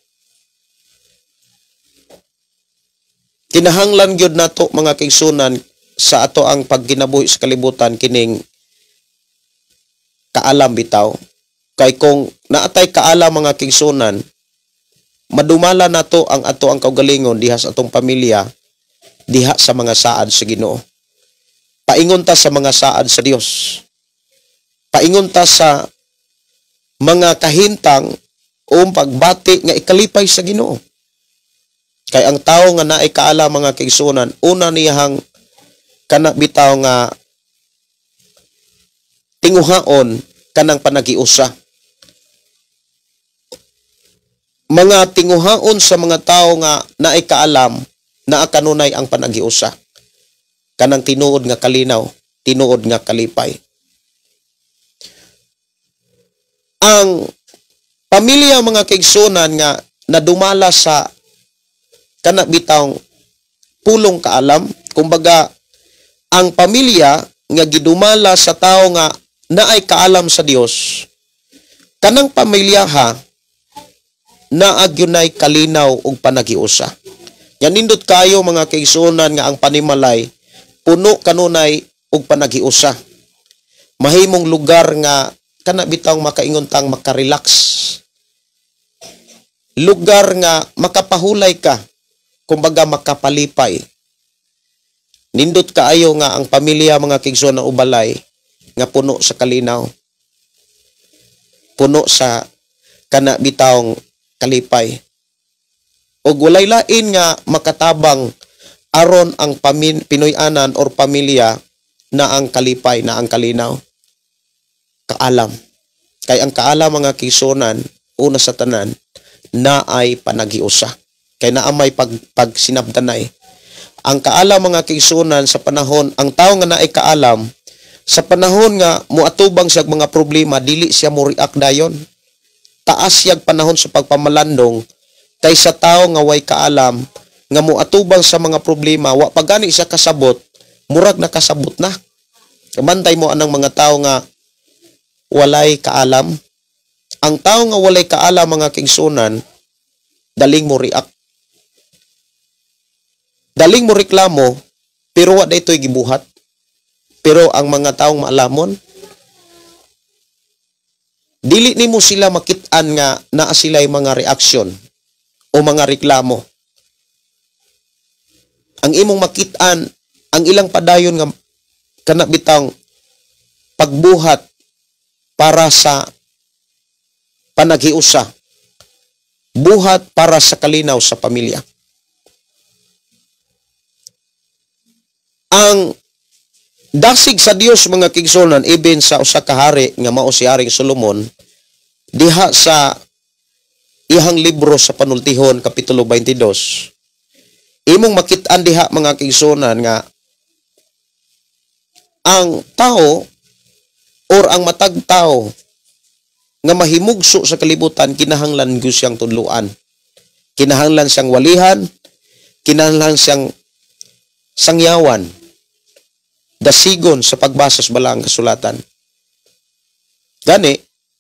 kinahanglan gyud nato mga kaigsunan sa ato ang pagkinabuhi sa kalibutan kining kaalam bitaw. Kay kung naatay kaalam mga kaigsunan, madumala nato ang ato ang kaugalingon diha sa atong pamilya, diha sa mga saad sa Ginoo. Paingon ta sa mga saad sa Dios. Paingon ta sa mga kahintang o pagbati nga ikalipay sa Ginoo. Kay ang tao nga naay kaala mga kaigsunan, una niyang kana bitaw nga tinguhaon kanang panagiusa. Mga tinguhaon sa mga tao nga naay kaalam na kanunay ang panagiusa. Kanang tinuod nga kalinaw, tinuod nga kalipay. Ang pamilya mga kaigsunan nga nadumala sa kana bitawng pulong kaalam, kumbaga ang pamilya nga gidumala sa tao nga naay kaalam sa Dios, kanang pamilyaha naagyunay kalinaw ug panagiusa. Yan nindot kayo mga kaigsunan nga ang panimalay puno kanunay ug panagiusa. Mahimong lugar nga kana bitawng makaingon tang makarelax. Lugar nga makapahulay ka, kumbaga makapalipay. Nindot kaayo nga ang pamilya mga kaigsunan ubalay nga puno sa kalinaw. Puno sa kana bitawng kalipay. Og walay lain nga makatabang aron ang Pinoy-anan or pamilya na ang kalipay, na ang kalinaw. Kaalam. Kay ang kaalam mga kaigsunan, una sa tanan, na ay panagiusa. Kay naamay pagsinabdanay. Ang kaalam mga kaigsunan sa panahon, ang tao nga naay kaalam, sa panahon nga muatubang siya mga problema, dili siya mo react dayon. Taas siyag panahon sa pagpamalandong, kay sa tao nga way kaalam, nga muatubang sa mga problema, wa pagani siya kasabot, murag na kasabot na. Kabantay mo anang mga tao nga walay kaalam. Ang tao nga walay kaalam mga kaigsunan, daling mo react. Daling mo reklamo, pero wa daytoy gibuhat. Pero ang mga taong maalamon, dili nimo sila makit-an nga naa sila'y mga reaksyon o mga reklamo. Ang imong makit-an, ang ilang padayon nga kana bitang pagbuhat para sa panaghiusa. Buhat para sa kalinaw sa pamilya. Ang dasig sa Dios mga kaigsunan, even sa usa ka hari nga mao si Haring Solomon, diha sa ihang libro sa Panultihon, Kapitulo 22, imong makit-an diha mga kaigsunan nga ang tao or ang matag tao nga mahimugso sa kalibutan, kinahanglan gyud siyang tudluan. Kinahanglan siyang walihan, kinahanglan siyang sangyawan, dasigon sa pagbasa sa balaang kasulatan. Gani,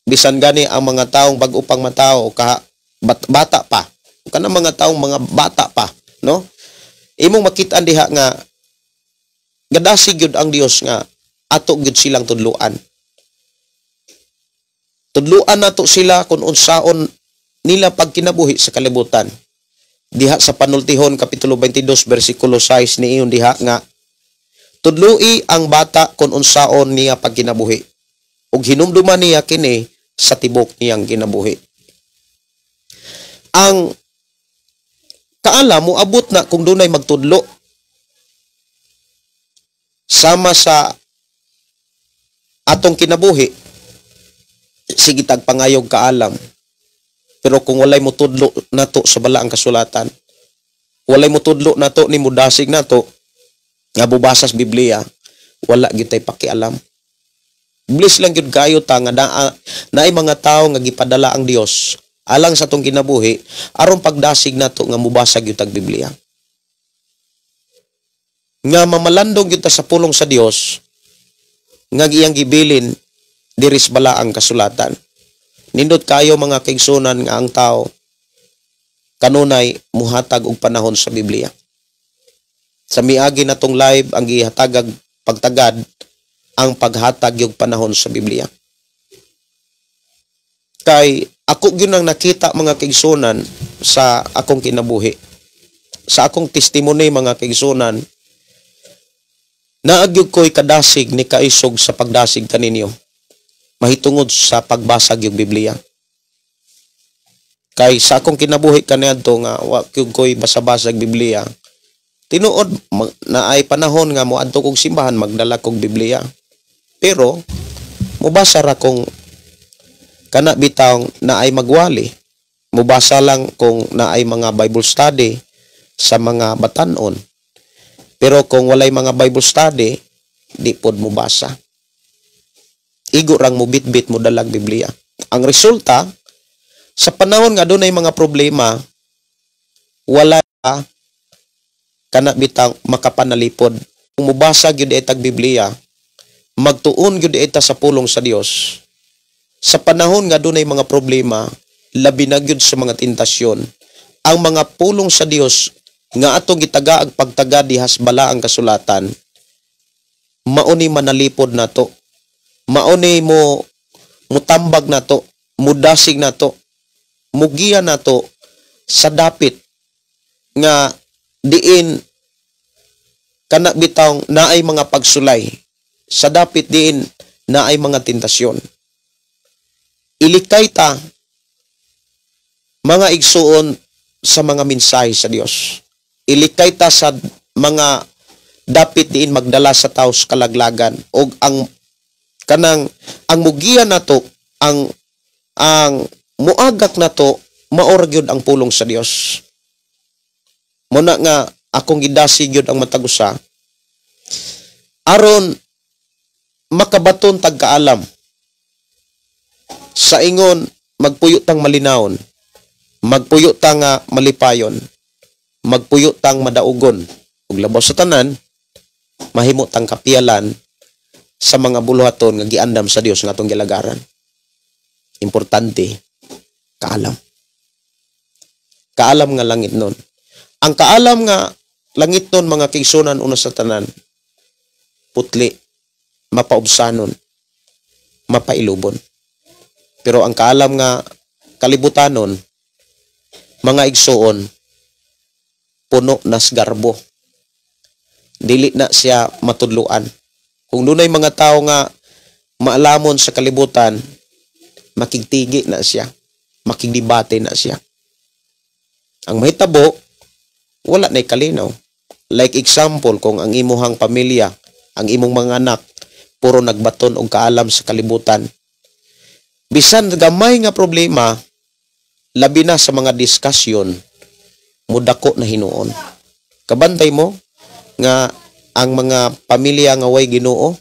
bisan gani ang mga taong bag-o pang matao, bata pa, kanang mga taong mga bata pa, no? Imong makit-an diha nga gadasig gyud ang Dios nga ato gyud silang tudluan. Tudluan nato sila kung unsaon nila pagkinabuhi sa kalibutan. Diha sa Panultihon, Kapitulo 22, versikulo 6 niiyon diha nga, tudlui ang bata kung unsaon niya pagkinabuhi, ug hinumduman niya kini sa tibok niyang kinabuhi. Ang kaala mo abot na kung dunay magtudlo sama sa atong kinabuhi, sige tagpangayog kaalam. Pero kung walay mo tudlo nato sa balaang kasulatan, walay mo tudlo nato ni mudasig nato nga bubasa sa Biblia, wala gyud tay pakialam. Bliss lang gyud kayo ta nga naay mga tawo nga gipadala ang Dios alang sa atong kinabuhi aron pagdasig nato nga mubasa gyud tag Biblia. Nga mamalandong gyud ta sa pulong sa Dios nga iyang gibilin diri sa balaang kasulatan. Nindot kayo mga kaigsunan nga ang tao kanunay muhatag og panahon sa Biblia. Sa miagi natong live ang gihatagag pagtagad ang paghatag yung panahon sa Biblia. Kay ako gyud nang nakita mga kaigsunan sa akong kinabuhi. Sa akong testimony mga kaigsunan, naagyog ko'y kadasig ni kaisog sa pagdasig kaninyo. Mahitungod sa pagbasag yung Biblia. Kay sa akong kinabuhi kaniadto nga wa gyud ko'y basa-basag Biblia. Tinuod na ay panahon nga moadto kog simbahan magdala kog Biblia. Pero mubasa ra kong kana bitaw na ay magwali. Mubasa lang kung na ay mga Bible study sa mga batan-on. Pero kung walay mga Bible study, di pod mubasa. Igo rang mo bitbit mo dalag Biblia. Ang resulta, sa panahon nga dunay mga problema, wala kana bitang makapanalipod. Kung mubasa gyud itag Biblia, magtuon gyud ita sa pulong sa Dios. Sa panahon nga dunay mga problema, labi na gyud sa mga tentasyon, ang mga pulong sa Dios nga atong gitagaag pagtaga dihas balaang kasulatan, mauni manalipod nato. Mauni mo mutambag nato, mudasig nato, mugiya nato sa dapit nga diin kana bitawng naay mga pagsulay, sa dapit diin naay mga tentasyon. Ilikay ta mga igsuon sa mga mensahe sa Dios. Ilikay ta sa mga dapit diin magdala sa tao sa kalaglagan, og ang mugiya nato, ang muagak nato, maora gyud ang pulong sa Dios. Muna nga akong gidasi gyud ang matagusa aron makabaton tag kaalam sa ingon magpuyo tang malinawon, magpuyo tang malipayon, magpuyo tang madaugon, ug labaw sa tanan mahimo tang kapiyalan sa mga buluhaton nga giandam sa Dios nga atong gilagaran. Importante, kaalam. Kaalam nga langit nun. Ang kaalam nga langit nun mga kaigsunan una sa tanan, putli, mapaubsanon, mapailubon. Pero ang kaalam nga kalibutanon, mga igsuon, puno nas garbo. Dili na siya matudluan. Kung dunay mga tao nga maalamon sa kalibutan, makigtigi na siya, makigdebate na siya. Ang mahitabo, wala na'y kalinaw. Like example, kung ang imuhang pamilya, ang imong mga anak, puro nagbaton og kaalam sa kalibutan. Bisan gamay nga problema, labi na sa mga diskasyon mudako na hinuon. Kabantay mo nga ang mga pamilya nga way Ginoo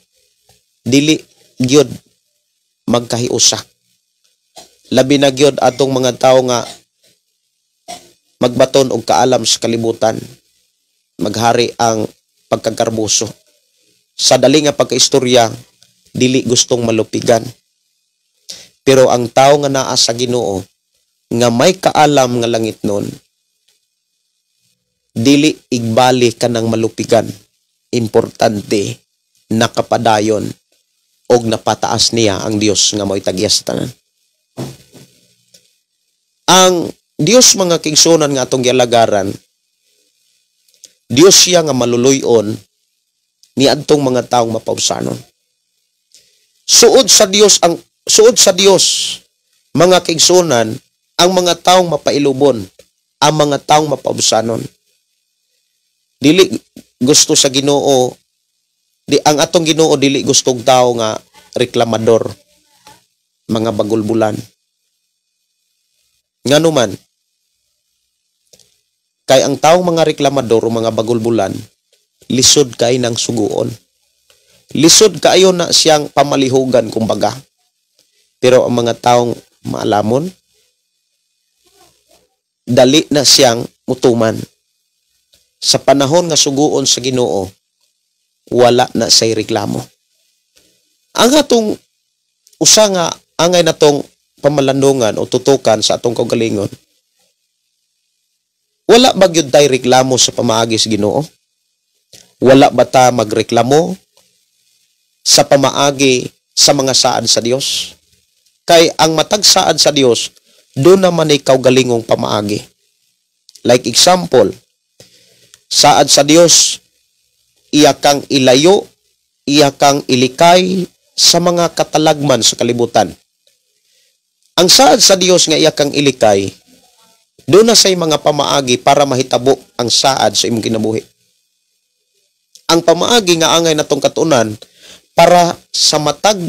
dili gyud magkahiusa. Labi na gyud atong mga tawo nga magbaton og kaalam sa kalibutan. Maghari ang pagkakarbuso. Sa dali nga pagkaistorya dili gustong malupigan. Pero ang tawo nga naa sa Ginoo nga may kaalam nga langit nun, dili igbali ka ng malupigan. Importante nakapadayon og napataas niya ang Dios nga mo'y tagya sa tanan. Ang Dios mga kigsunan nga atong gialagaran, Dios siya nga maluluyon ni adtong mga taong mapausanon. Suod sa Dios mga kigsunan ang mga taong mapailubon, ang mga taong mapausanon. Dili gusto sa Ginoo, ang atong Ginoo dili gustong tao nga reklamador, mga bagulbulan. Nganuman, kay ang taong mga reklamador o mga bagulbulan, lisod kay ng suguon. Lisod kayo na siyang pamalihugan kumbaga. Pero ang mga taong maalamon, dali na siyang mutuman. Sa panahon nga suguon sa Ginoo, wala na say reklamo. Ang atong usa nga angay natong pamalandungan o tutukan sa atong kaugalingon, wala ba gyud tay reklamo sa pamaagi sa Ginoo? Wala ba ta magreklamo sa pamaagi sa mga saad sa Dios? Kay ang matag saad sa Dios, doon naman ay kaugalingong pamaagi. Like example, saad sa Dios, iya kang ilayo, iya kang ilikay sa mga katalagman sa kalibutan. Ang saad sa Dios nga iya kang ilikay, doon na say mga pamaagi para mahitabo ang saad sa imong kinabuhi. Ang pamaagi nga angay natong katunan para sa matag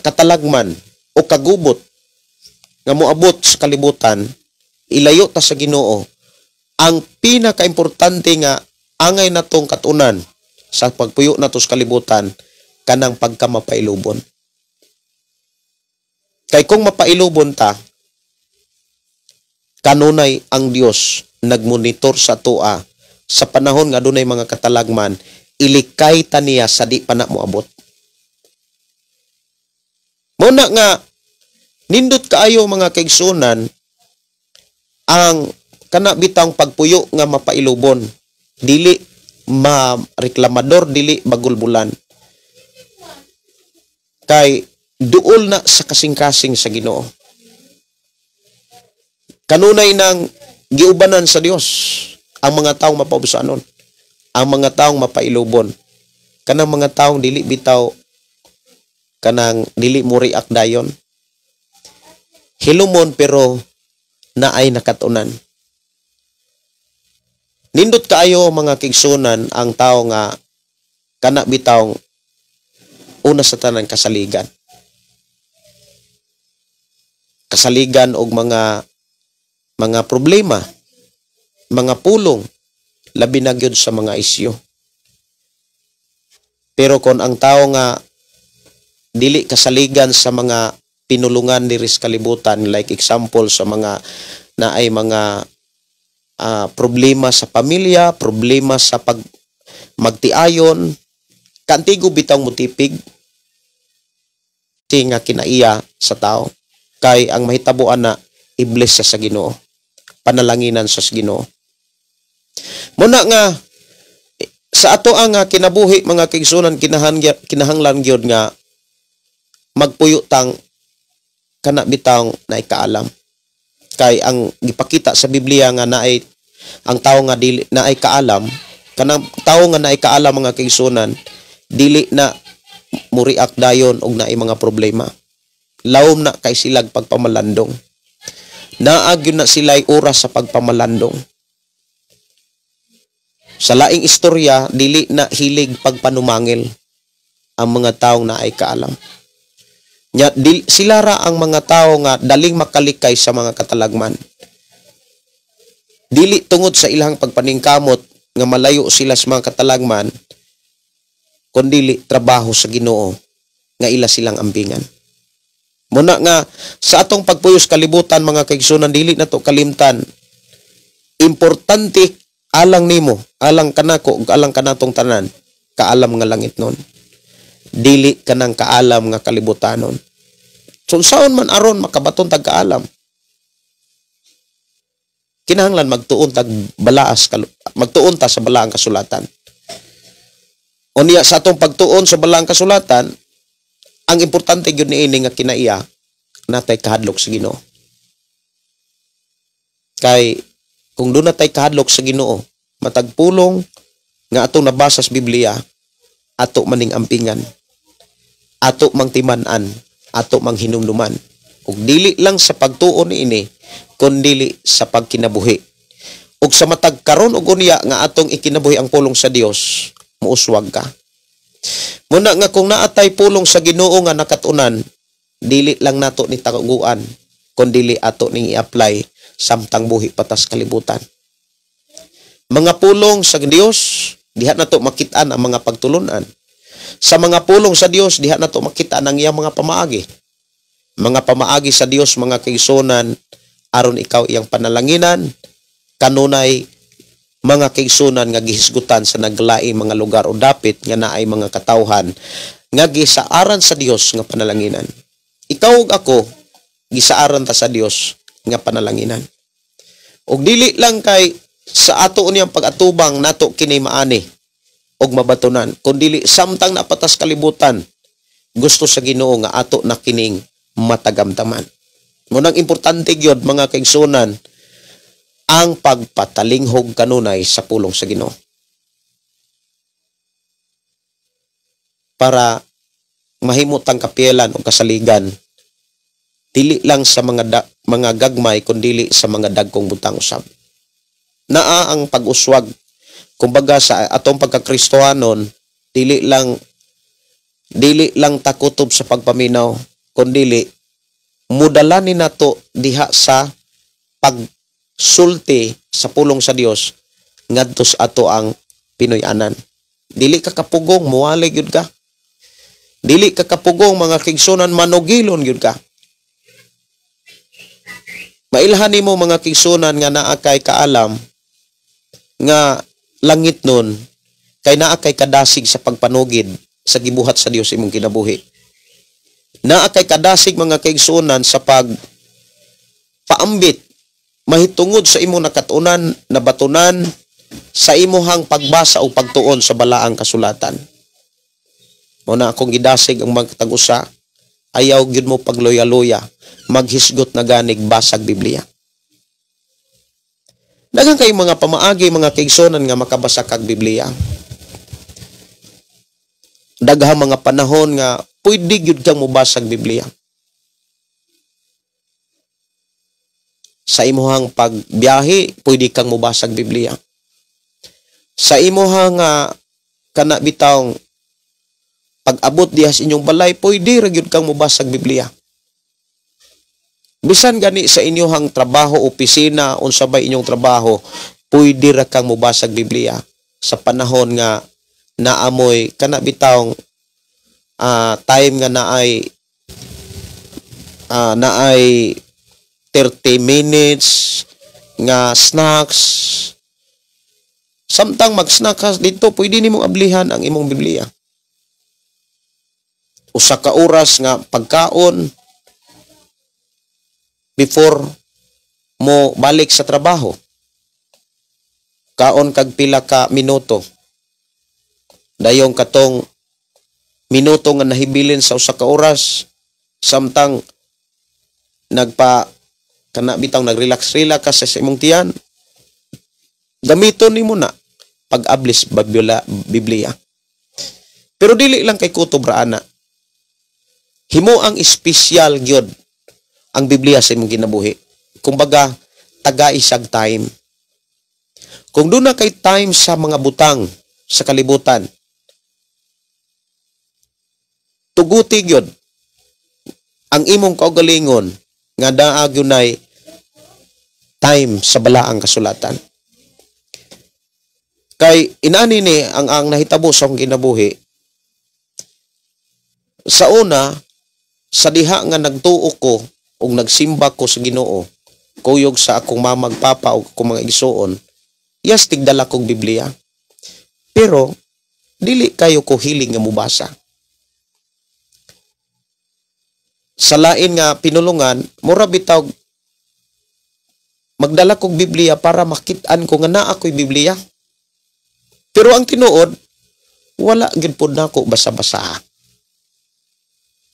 katalagman o kagubot nga moabot sa kalibutan, ilayo ta sa Ginoo. Ang pinakaimportante nga angay natong katunan sa pagpuyo nato sa kalibutan, kanang pagkamapailubon. Kay kung mapailubon ta, kanunay ang Dios nagmonitor sa tua sa panahon nga dunay mga katalagman, ilikay ta niya sa di pa na moabot. Muna nga nindot kaayo mga kaigsunan ang kana bitang pagpuyo nga mapailubon, dili ma-reklamador, dili bagulbulan. Kay duol na sa kasing-kasing sa Ginoo. Kanunay nang giubanan sa Dios ang mga taong mapausanon, ang mga taong mapailubon, kanang mga taong dili bitaw, kanang dili muriak dayon. Hilumon pero naay nakatunan. Nindot kaayo mga kigsunan ang tao nga kana bitaw una sa tanan kasaligan. Kasaligan og mga problema, mga pulong, labi na gyud sa mga isyu. Pero kung ang tao nga dili kasaligan sa mga pinulungan diri sa kalibutan, like example sa mga naay mga problema sa pamilya, problema sa magtiayon, kantigo bitang mutipig nga kinaiya sa tao. Kay ang mahitabuan na i-bless sa Ginoo, panalanginan sa Ginoo. Muna nga sa ato ang kinabuhi mga kaigsunan, kinahanglan gyud nga magpuyo tang kana bitang naikaalam. Kay ang gipakita sa Biblia nga naay ang tao nga dili naay kaalam, kanang tao nga naay kaalam mga kaigsunan, dili na muriak dayon og naay mga problema. Lawom na kay silag pagpamalandong. Naagyo na sila'y oras sa pagpamalandong. Sa laing istorya, dili na hilig pagpanumangil ang mga taong naay kaalam. Nya sila ra ang mga tao nga daling makalikay sa mga katalagman. Dili tungod sa ilang pagpaningkamot nga malayo sila sa mga katalagman, kundi trabaho sa Ginoo nga ila silang ambingan. Muna nga sa atong pagpuyos kalibutan mga kaigsunan, dili nato kalimtan, importante alang nimo, alang kanako ug alang kanatong tanan, kaalam nga langit nun. Dili kanang kaalam nga kalibutanon. So saon man aron makabaton tag kaalam, kinahanglan magtuon ta sa balaang kasulatan. Unya sa atong pagtuon sa balaang kasulatan, ang importante gyud niini nga kinaiya natay kahadlok sa Ginoo. Kay kung doon natay kahadlok sa Ginoo, matagpulong nga atong nabasa sa Biblia, ato maning ampingan, ato mang timan-an, ato mang hinumduman. Ug dili lang sa pagtuon niini, kundi sa pagkinabuhi. Ug sa matag karon ug unya nga atong ikinabuhi ang pulong sa Dios, muuswag ka. Muna nga kung naatay pulong sa Ginoo nga nakatunan, dili lang nato ni taguan, kundi ato ning i-apply samtang buhi patas kalibutan. Mga pulong sa Dios, diha nato makit-an ang mga pagtulunan. Sa mga pulong sa Dios, diha nato makita ang iyang mga pamaagi. Mga pamaagi sa Dios, mga kaigsunan, aron ikaw iyang panalanginan, kanunay mga kaigsunan nga gihisgutan sa naglaing mga lugar o dapit nga naay mga katawhan nga gisaaran sa Dios nga panalanginan. Ikaw ug ako, gisaaran ta sa Dios nga panalanginan. Ug dili lang kay sa ato niyang pag-atubang nato kini maani og mabatunan, kundi samtang napatas kalibutan, gusto sa Ginoo nga ato na kining matagamtaman. Munang importante gyud mga kaigsunan ang pagpatalinghog kanunay sa pulong sa Ginoo. Para mahimot ang kapielan o kasaligan, dili lang sa mga gagmay kundi sa mga dagkong butang usab. Naa ang pag-uswag, kumbaga sa atong pagkakristohanon, dili lang takutob sa pagpaminaw, kundi mudalanin nato diha sa pagsulti sa pulong sa Dios ngadto sa ato ang Pinoy-anan. Dili ka kapugong muwali gyud ka. Dili ka kapugong mga kaigsunan manugilon gyud ka. Mailhan nimo mga kaigsunan nga naa kay kaalam nga langit nun kay naa kay kadasig sa pagpanugid sa gibuhat sa Dios imong kinabuhi. Naa kay kadasig mga kaigsunan sa paambit mahitungod sa imong nakatunan, nabatunan sa imuhang pagbasa o pagtuon sa balaang kasulatan. Muna akong gidasig ang magtag-usa, ayaw gyud mo pagloya-loya, maghisgot na ganig basag Biblia. Daghang kay mga pamaagi, mga kaigsunan nga makabasa kag Biblia. Daghang mga panahon nga pwede gyud kang mobasag Biblia. Sa imuhang pagbiyahe, pwede kang mobasag Biblia. Sa imuhang kana bitawng pag-abot diha sa inyong balay, pwede ra gyud kang mobasag Biblia. Bisan gani sa inyong trabaho, opisina, unsa bay inyong trabaho, pwede ra kang mobasag Biblia sa panahon nga naamoy kana bitawng time nga naay 30 minutes nga snacks. Samtang mag-snack ka dito, pwede nimong ablihan ang imong Biblia. Usa ka oras nga pagkaon before mo balik sa trabaho. Kaon kag pila ka minuto. Dayong katong minuto nga nahibilin sa usa ka oras, samtang nag-relax ka sa imong tiyan, gamiton nimo na pag-ablis Biblia. Pero dili lang kay kutob ra ana. Himo ang espesyal gyud ang Biblia sa imong kinabuhi. Kumbaga, taga-isag time. Kung doon na kay time sa mga butang sa kalibutan, tuguti gyud ang imong kaugalingon nga daag yunay time sa balaang kasulatan. Kay inani ni ang nahitabo sa akong kinabuhi. Sa una, sa diha nga nagtuo ko ug nagsimba ko sa Ginoo, kuyog sa akong mamag papa ug akong mga igsuon, yes tigdala kog Biblia. Pero dili kayo ko hiling nga mubasa. Sa lain nga pinulungan, mura bitaw magdala kog Biblia para makit-an ko nga naa ko'y Biblia. Pero ang tinuod, wala gid pod nako basa-basa.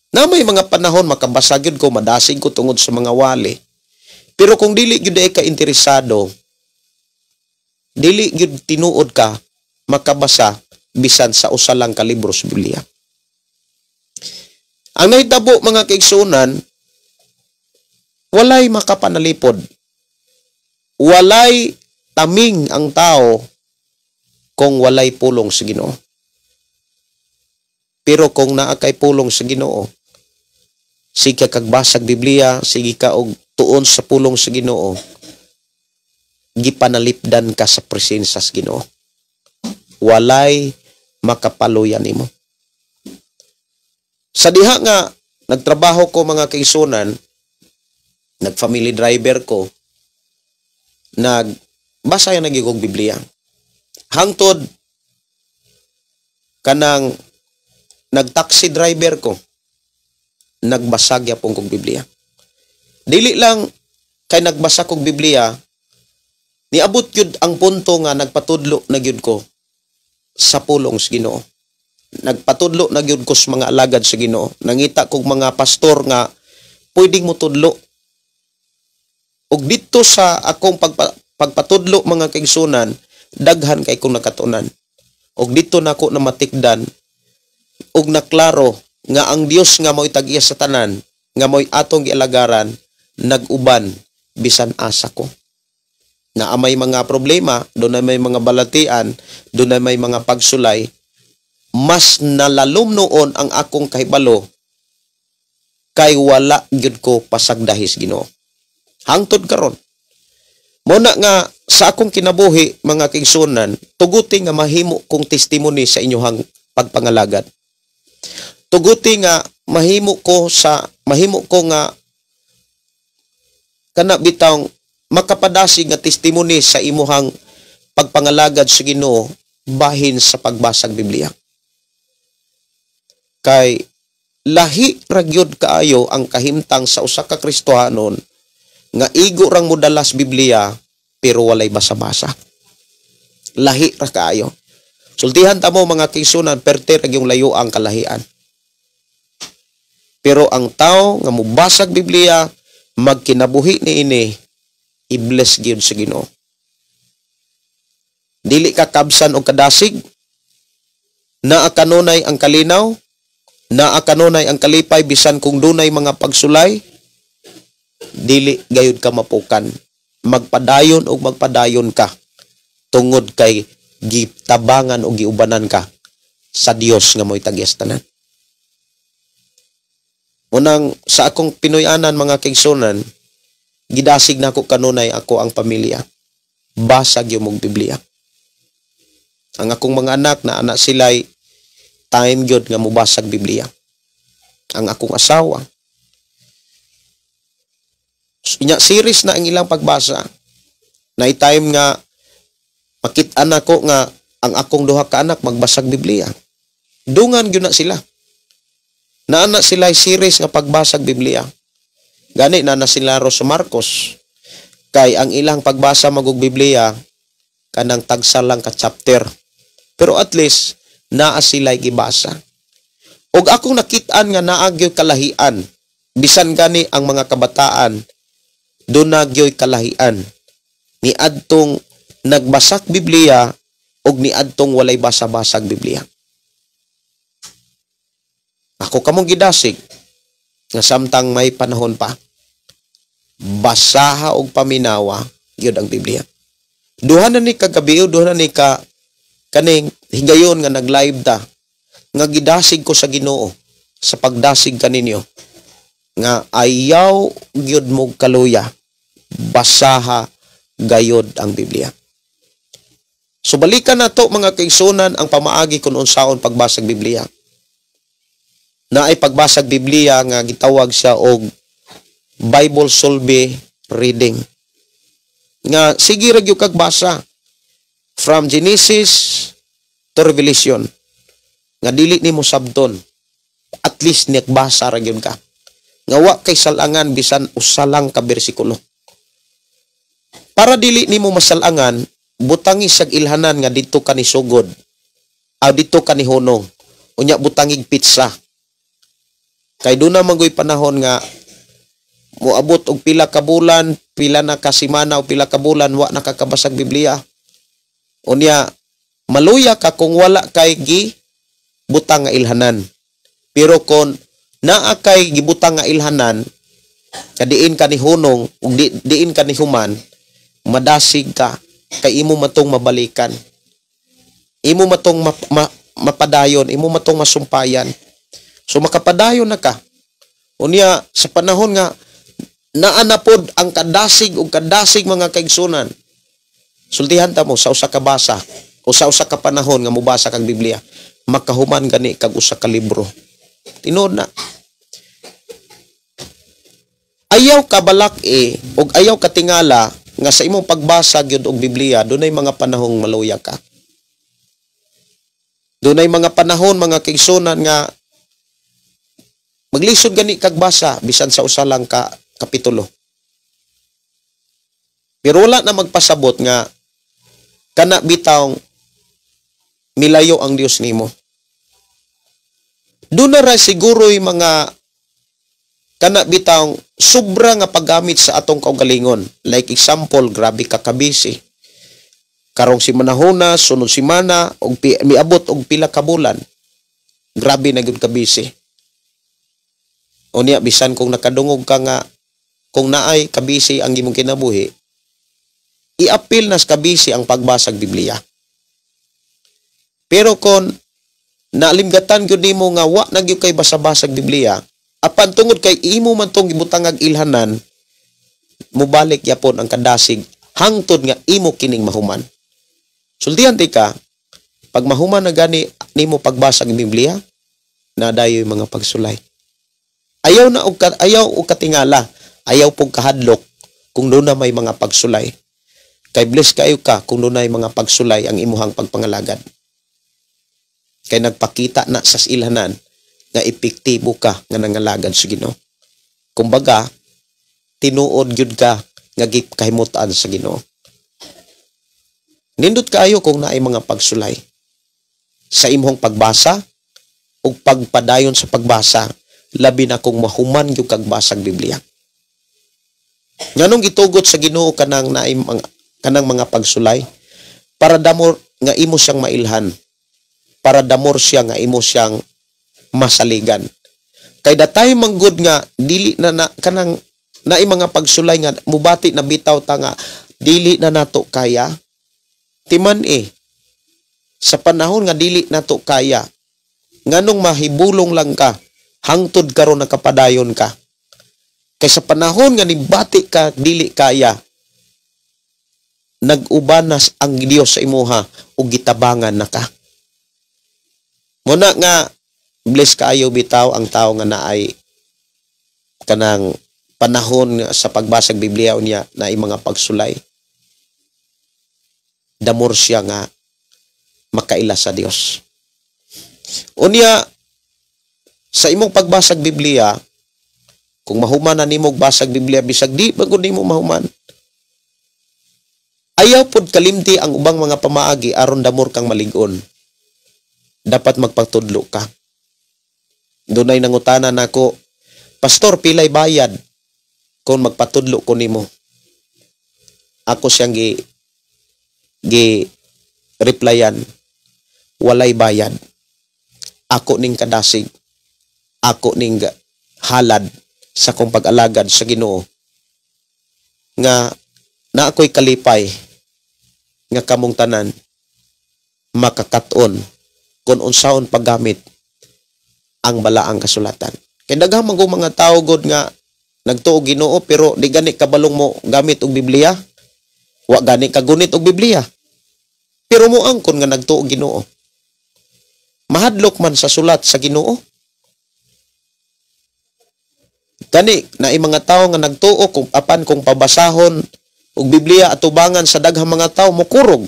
Na may mga panahon makabasa gyud ko, madasig ko tungod sa mga wali. Pero kung dili gyud ay ka interesado, dili gyud tinuod ka makabasa bisan sa usa lang ka libro sa Biblia. Ang nahitabo mga kaigsunan, walay makapanalipod. Walay taming ang tao kung walay pulong sa Ginoo. Pero kung naa kay pulong sa Ginoo, sige kag basag Biblia, sige ka og tuon sa pulong sa Ginoo, gipanalipdan ka sa presensya sa Ginoo. Walay makapaluyan nimo. Sa diha nga nagtrabaho ko mga kaigsunan, nag-family driver ko, nagbasa yan nagigog Biblia. Hangtod kanang nag-taxi driver ko, nagbasag yapon kog Biblia. Dili lang kay nagbasa kog Biblia, niabot yun ang punto nga nagpatudlo na yun ko sa pulong sa Ginoo. Nagpatudlo na gyud ko sa mga alagad sa Ginoo. Nangita kog mga pastor nga pwedeng mo tudlo. Og dito sa akong pagpatudlo mga kaigsunan, daghan kay kong nakatunan. Og dito nako na matikdan og naklaro nga ang Dios nga mo'y tag-iya sa tanan, nga mo'y atong gialagaran, nag-uban bisan asa ko. Na may mga problema, doon may mga balatian, doon may mga pagsulay, mas nalalom noon ang akong kahibalo kay wala gyud ko pasagdahis Ginoo. Hangtod karon. Muna nga sa akong kinabuhi mga kaigsunan, tuguti nga mahimo kong testimony sa inyong pagpangalagad. Tuguti nga mahimo ko nga kana bitang makapadasig nga testimony sa imuhang pagpangalagad sa Ginoo bahin sa pagbasag Biblia. Kay lahi ragyod kaayo ang kahimtang sa usa ka Kristohanon nga igo rang modalas Biblia pero walay basa-basa. Lahi ra kaayo. Sultihan ta mo mga kaigsunan, perte ra gyung layo ang kalahian. Pero ang tao nga mubasag Biblia, magkinabuhi niini, i-bless gyud sa Ginoo. Dili ka kabsan og kadasig, naa kanunay ang kalinaw, naa kanunay ang kalipay bisan kung dunay mga pagsulay, dili gayud ka mapukan. Magpadayon og magpadayon ka tungod kay gitabangan o giubanan ka sa Dios nga mo'y tagyas tanan. Unang sa akong Pinoyanan mga kaigsunan, gidasig na ako kanunay ako ang pamilya. Basag yung mong Biblia. Ang akong mga anak na anak sila'y time gyud nga mubasag Biblia. Ang akong asawa, series na ang ilang pagbasa. Na time nga makit-an ako nga ang akong duha ka anak magbasag Biblia. Dungan gyud na sila. Naana sila series nga pagbasag Biblia. Gani na sila sa Marcos. Kay ang ilang pagbasa magug Biblia kanang tagsa lang ka chapter. Pero at least naa sila'y gibasa. Og akong nakit-an nga naagyoy kalahian. Bisan gani ang mga kabataan, doon nagyoy kalahian. Ni adtong nagbasak Biblia og ni adtong walay basa-basag Biblia. Ako kamong gidasig nga samtang may panahon pa, basaha og paminawa gyud ang Biblia. Duha na ni kagabi, duha na ni ka kaning higayon nga nag-live ta nga gidasig ko sa Ginoo sa pagdasig kaninyo nga ayaw gyud mo kaluya, basaha gayod ang Biblia. So balikan na to mga kaigsunan ang pamaagi kung unsaon pagbasag Biblia. Na ay pagbasag Biblia nga gitawag siya og Bible Solve reading. Nga sige ra gyud kag basa from Genesis to Revelation. Nga dili nimo sabton. At least nagbasa ra gyud ka. Nga wa kay salangan bisan usa lang ka bersikulo. Para dili nimo masalangan, butangi siyag ilhanan nga dito ka ni sugod. Dito ka ni hunong. Unya butangig pizza. Kay doon na mangoy panahon nga moabot og pila ka bulan, pila na ka semana o pila ka bulan wa nakakabasag Biblia. Unya maluya ka kung wala kay gi butang nga ilhanan. Pero kung naa kay gibutang nga ilhanan, kadiin ka ni hunong ug diin ka ni human, madasig ka kay imo matong mabalikan. Imo matong mapadayon, imo matong masumpayan. So makapadayon na ka. Unya sa panahon nga naa na pod ang kadasig ug kadasig mga kaigsunan. Sultihan ta mo sa usa ka basa o sa usa ka panahon nga mobasa kag Biblia, makahuman gani kag usa ka libro. Tinuod na. Ayaw ka balak-i ug ayaw ka tingala nga sa imong pagbasa gyud og Biblia dunay mga panahong maluya ka. Dunay mga panahon mga kaigsunan nga maglisod gani kag basa bisan sa usa lang ka kapitulo. Pero wala na magpasabot nga kana bitaw milayo ang Dios nimo. Doon na ra siguro'y mga kana bitaw sobra nga paggamit sa atong kaugalingon. Like example, grabe ka kabisi. Karong si manahona, sunod simana, miabot og pila ka bulan. Grabe na gyud kabisi. Unya bisan kung nakadungog ka nga kung naay kabisi ang imong kinabuhi, i-appeal nas kabisi ang pagbasag Biblia. Pero kung nalimgatan gyud nimo nga wa na gyud kay basa-basag Biblia, apan tungod kay imo man tong gibutangag ilhanan, mubalik yapon ang kadasig hangtod nga imo kining mahuman. Sultihan ti ka, pag mahuman na gani nimo pagbasag Biblia, na dayoy mga pagsulay. Ayaw og katingala, ayaw pog kahadlok kung doon na may mga pagsulay. Kay bless kayo ka kung doon na may mga pagsulay ang imuhang pagpangalagad. Kay nagpakita na sa ilhanan nga epektibo ka nga nangalagad sa Ginoo. Kumbaga, tinuod gyud ka nga kahimutan sa Ginoo. Nindot kaayo kung naay mga pagsulay sa imong pagbasa ug pagpadayon sa pagbasa, labi na kung mahuman gyud kag basag Biblia. Nganong gitugot sa Ginoo kanang naay kanang mga pagsulay para damor nga imo siyang mailhan, para damor siya nga imo siyang masaligan. Kay datay manggod nga dili na kanang naay mga pagsulay nga mubati na bitaw ta nga dili na nato kaya. Timan sa panahon nga dili nato kaya, nganong mahibulong lang ka hangtod karon nakapadayon ka. Kay sa panahon nga nibati ka dili kaya, nag-ubanas ang Dios sa imuha ug gitabangan na ka. Muna nga bless kaayo bitaw ang tao nga naay kanang panahon sa pagbasag Biblia unya naay mga pagsulay. Damor siya nga makaila sa Dios. Unya sa imong pagbasag Biblia, kung mahuman na nimo basag Biblia bisag di bagud nimo mahuman, ayaw pod kalimti ang ubang mga pamaagi aron damor kang malig-on. Dapat magpatudlo ka. Dunay nangutana nako, Pastor, pilay bayad kung magpatudlo ko nimo? Ako siyang gi replyan, walay bayad. Ako ning kadasig, ako ning halad sa kong pag-alagad sa Ginoo nga na ako'y kalipay nga kamong tanan makakaton kung unsaon paggamit ang balaang kasulatan. Kay daghang man kong mga tao god nga nagtuo Ginoo pero di gani kabalong mo gamit og Biblia. Wa gani kagunit og Biblia. Pero mo angkon nga nagtuo Ginoo. Mahadlok man sa sulat sa Ginoo. Gani na mga tao nga nagtuo kung apan kung pabasahon og Biblia atubangan sa daghang mga tao mokurog.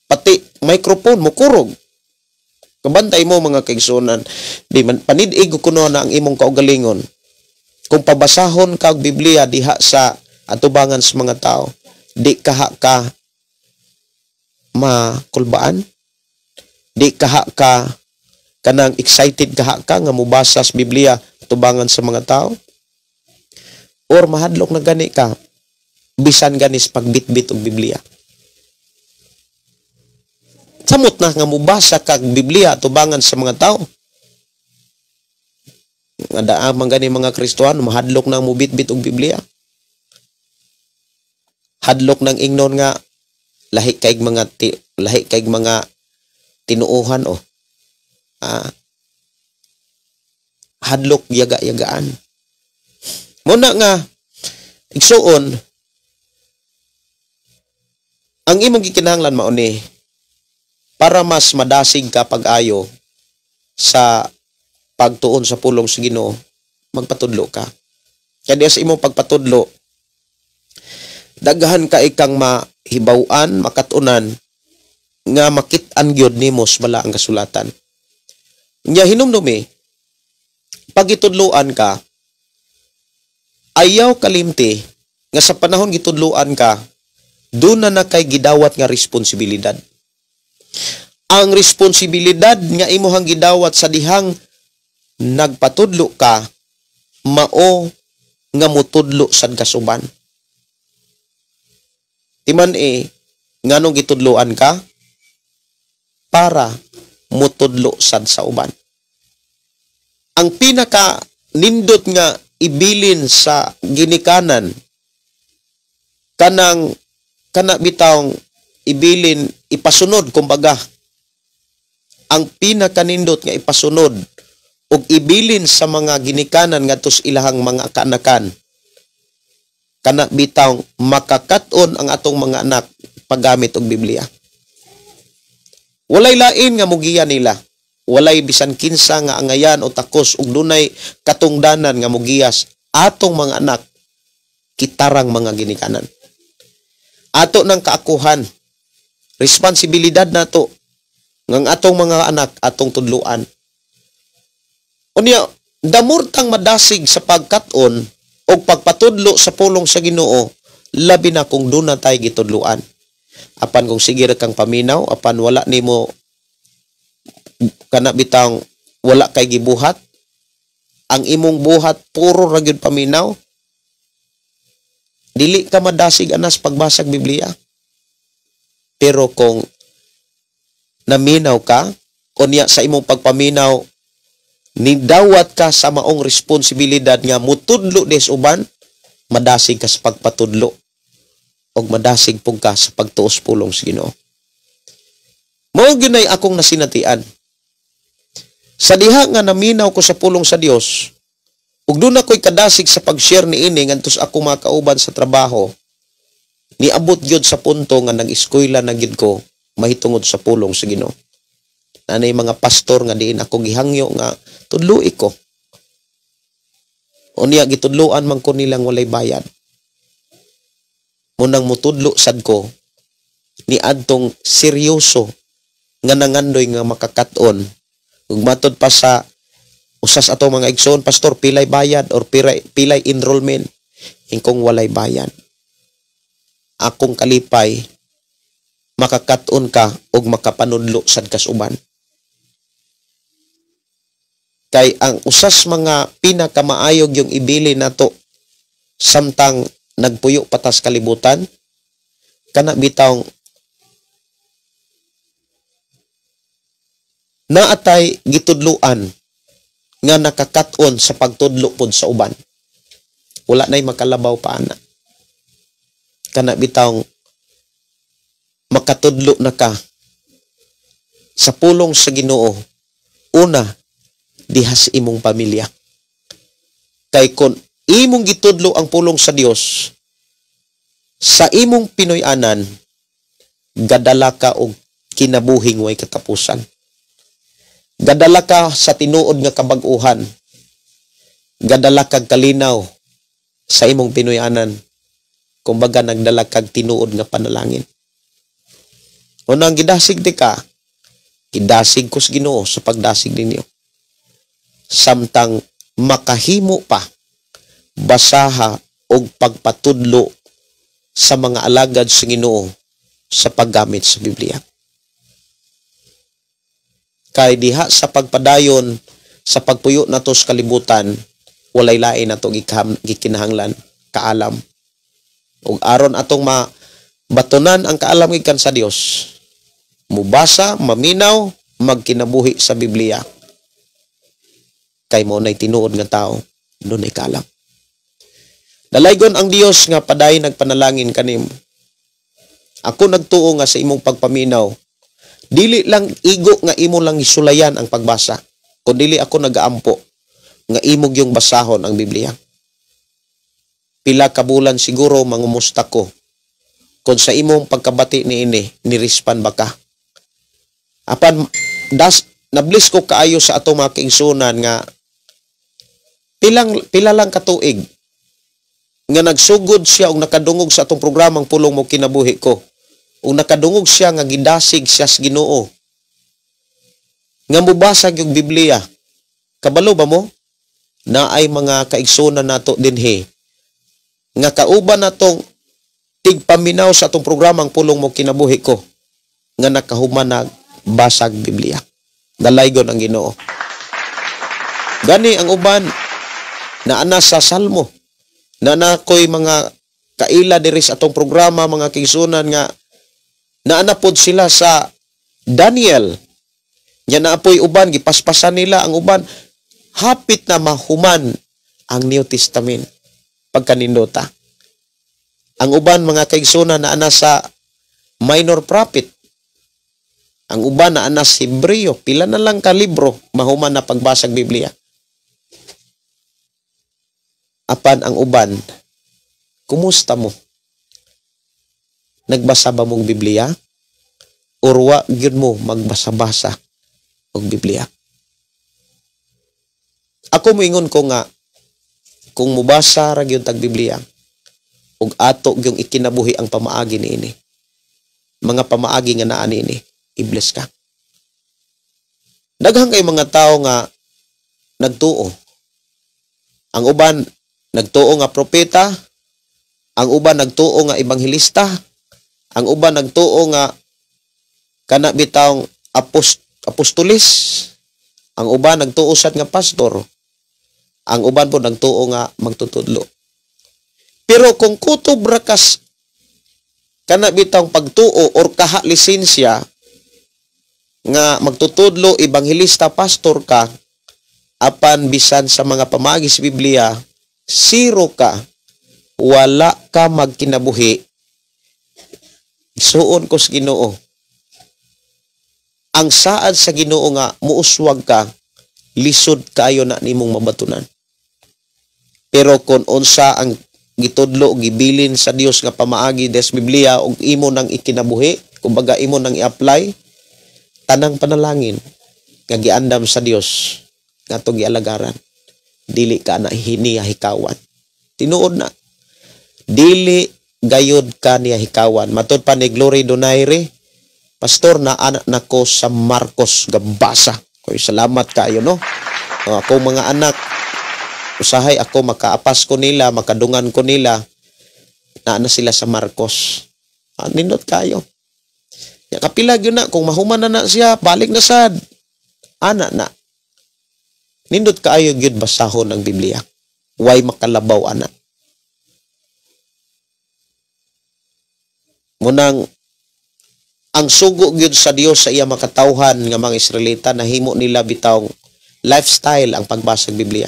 Pati microphone mokurog. Kabantay mo mga kaigsunan, di man panidig ko kuno na ang imong kaugalingon. Kung pabasahon ka og Biblia diha sa atubangan sa mga tao, di kaha ka makulbaan, di kaha ka kanang excited kaha ka nga mubasa sa Biblia atubangan sa mga tao, or mahadlok na gani ka bisan ganis pagbitbit og Biblia. Samot na nga mubasa kag Biblia atubangan sa mga tao. Nga daamang gani mga Kristohano mahadlok nang mubitbit og Biblia. Hadlok nang ingnon nga lahi kay mga tinuuhan hadlok yaga-yagaan. Muna nga igsuon ang imong gikinahanglan mao ni para mas madasig ka pag-ayo sa pagtuon sa pulong sa Ginoo, magpatudlo ka. Kaya sa imong pagpatudlo, daghan ka ikang mahibaw-an, makatunan, nga makit-an gyud nimo sa bala ang kasulatan. Nya hinumdumi, pag itudloan ka, ayaw kalimti, nga sa panahon gitudloan ka, doon na kay gidawat nga responsibilidad. Ang responsibilidad nga imuhang gidawat sa dihang nagpatudlo ka, mao nga mutudlo sad kasuban. Timan nganong gitudloan ka? Para mutudlo sad sa uban. Ang pinaka nindot nga ibilin sa ginikanan kana bitawng ibilin ipasunod kumbaga. Ang pinakanindot nga ipasunod ug ibilin sa mga ginikanan ngadto ilahang mga kaanakan. Kana bitawng makakat-on ang atong mga anak paggamit og Biblia. Walay lain nga mugiya nila. Walay bisan kinsa nga angayan o takos ug dunay katungdanan nga mugiyas atong mga anak kitarang mga ginikanan. Ato nang kaakuhan, responsibilidad nato ng atong mga anak atong tudluan. Unya, damurtang madasig sa pagkat-on o pagpatudlo sa pulong sa Ginoo, labi na kung doon na tayo gitudluan. Apan kung sige kang paminaw, apan wala nimo kana bitang wala kay gibuhat, ang imong buhat puro ra gyud paminaw, dili ka madasig anas pagbasag Biblia. Pero kung naminaw ka, unya sa imong pagpaminaw, nidawat ka sa maong responsibilidad nga mutudlo des uban, madasig ka sa pagpatudlo o madasig pug ka sa pagtuos pulong sa Ginoo. Mao gyud akong nasinatian. Sa diha nga naminaw ko sa pulong sa Dios, ug doon ako'y kadasig sa pag-share ni ini ngantos ako makauban sa trabaho, niabot gyud sa punto nga nag-eskwela na gyud ko mahitungod sa pulong sa Ginoo. Nanay mga pastor nga diin ako gihangyo nga tudloi ko. Unya gitudloan man ko nilang walay bayad. Munang mutudlo sad ko ni adtong seryoso nga nangandoy nga makakat-on. Ug matod pa sa usas ato mga igsoon, pastor, pilay bayad or pilay enrollment, ingkong walay bayad. Akong kalipay, makakat-on ka o makapanudlo sad kasuban. Kay ang usas mga pinakamaayog yung ibili nato samtang nagpuyo patas kalibutan, kana bitawng naatay gitudluan nga nakakat-on sa pagtudlo pod sa uban. Wala na'y makalabaw pa ana. Kana bitawng makatudlo na ka sa pulong sa Ginoo. Una, diha sa imong pamilya. Kay kun imong gitudlo ang pulong sa Dios sa imong Pinoy-anan, gadala ka og kinabuhing way katapusan. Gadala ka sa tinuod nga kabag-uhan. Gadala kag kalinaw sa imong Pinoy-anan. Kumbaga nagdala kag tinuod nga panalangin. Unang gidasig di ka, gidasig ko sa Ginoo sa pagdasig ninyo. Samtang makahimo pa basaha og pagpatudlo sa mga alagad sa Ginoo sa paggamit sa Biblia. Kay diha sa pagpadayon sa pagpuyo nato sa kalibutan, walay lain nato gikinahanglan kaalam. Ug aron atong mabatunan ang kaalam gikan sa Dios, mubasa, maminaw, magkinabuhi sa Biblia. Kay mo nay tinuod nga tao, dunay kaalam. Dalaygon ang Dios nga paday nagpanalangin kanimo. Ako nagtuo nga sa imong pagpaminaw, dili lang igo nga imo lang isulayan ang pagbasa, kundi ako nagaampo nga imog yung basahon ang Biblia. Pila ka bulan siguro mangumusta ko kung sa imong pagkabati niini nirispan ba ka. Apan nablis ko kaayo sa atong mga kaigsunan nga pila lang katuig nga nagsugod siya og nakadungog sa atong programang Pulong Mo Kinabuhi Ko. Ug nakadungog siya nga gidasig siya sa Ginoo. Nga mubasag yung Biblia. Kabalo ba mo? Na ay mga kaigsunan nato dinhi nga kauban natong tigpaminaw sa atong programang Pulong Mo Kinabuhi Ko nga nakahuman na basag Biblia. Dalaygon ang Ginoo. Gani ang uban na ana sa Salmo na nakoy mga kaila diri sa atong programa, mga kaigsunan nga naanapod sila sa Daniel. Nya naapoy uban gipaspasan nila ang uban hapit na mahuman ang New Testament pagkanindota. Ang uban mga kaigsunan na ana sa Minor Prophet. Ang uban na ana sa Hebreo, pila na lang ka libro mahuman na pagbasag Biblia. Apan ang uban, kumusta mo? Nagbasa ba mong Biblia? Urwa gyud mo magbasa-basa og Biblia? Ako moingon ko nga kung mubasa ra gyud tag Biblia ug ato gyung ikinabuhi ang pamaagi niini. Mga pamaagi nga naa niini, i-bless ka. Daghang kay mga tao nga nagtuo. Ang uban nagtuo nga propeta, ang uban nagtuo nga ebanghelista, ang uban nagtuo nga kana bitawng apostolis, ang uban nagtuo sad nga pastor, ang uban po nagtuo nga magtutudlo. Pero kung kutob rakas kana bitawng pagtuo or kaha lisensya nga magtutudlo, ebanghelista, pastor ka, apan bisan sa mga pamaagi sa Biblia, zero ka, wala ka magkinabuhi, suon ko sa Ginoo. Ang saad sa Ginoo nga muuswag ka, lisod kayo na nimong mabatunan. Pero kung unsa ang gitudlo, gibilin sa Dios nga pamaagi des Biblia ug imo nang ikinabuhi, kumbaga imo nang i-apply, tanang panalangin nga giandam sa Dios nga to gialagaran. Dili ka na niya hikawan. Tinuod na. Dili gayud ka niya hikawan. Matod pa ni Glory Donaire, pastor na anak nako sa Marcos Gabasa. Koy salamat kayo no. Ako mga anak, usahay ako makaapas ko nila, makadungan ko nila. Na sila sa Marcos. Nindot kayo. Ya kapilag yun na kung mahuman na siya, balik na sad. Ana na. Nindot kaayo gyud basahon ang Biblia. Way makalabaw ana. Munang ang sugo gyud sa Dios sa iya makatawhan nga mga Israelita nahimo nila bitawng lifestyle ang pagbasa ng Biblia.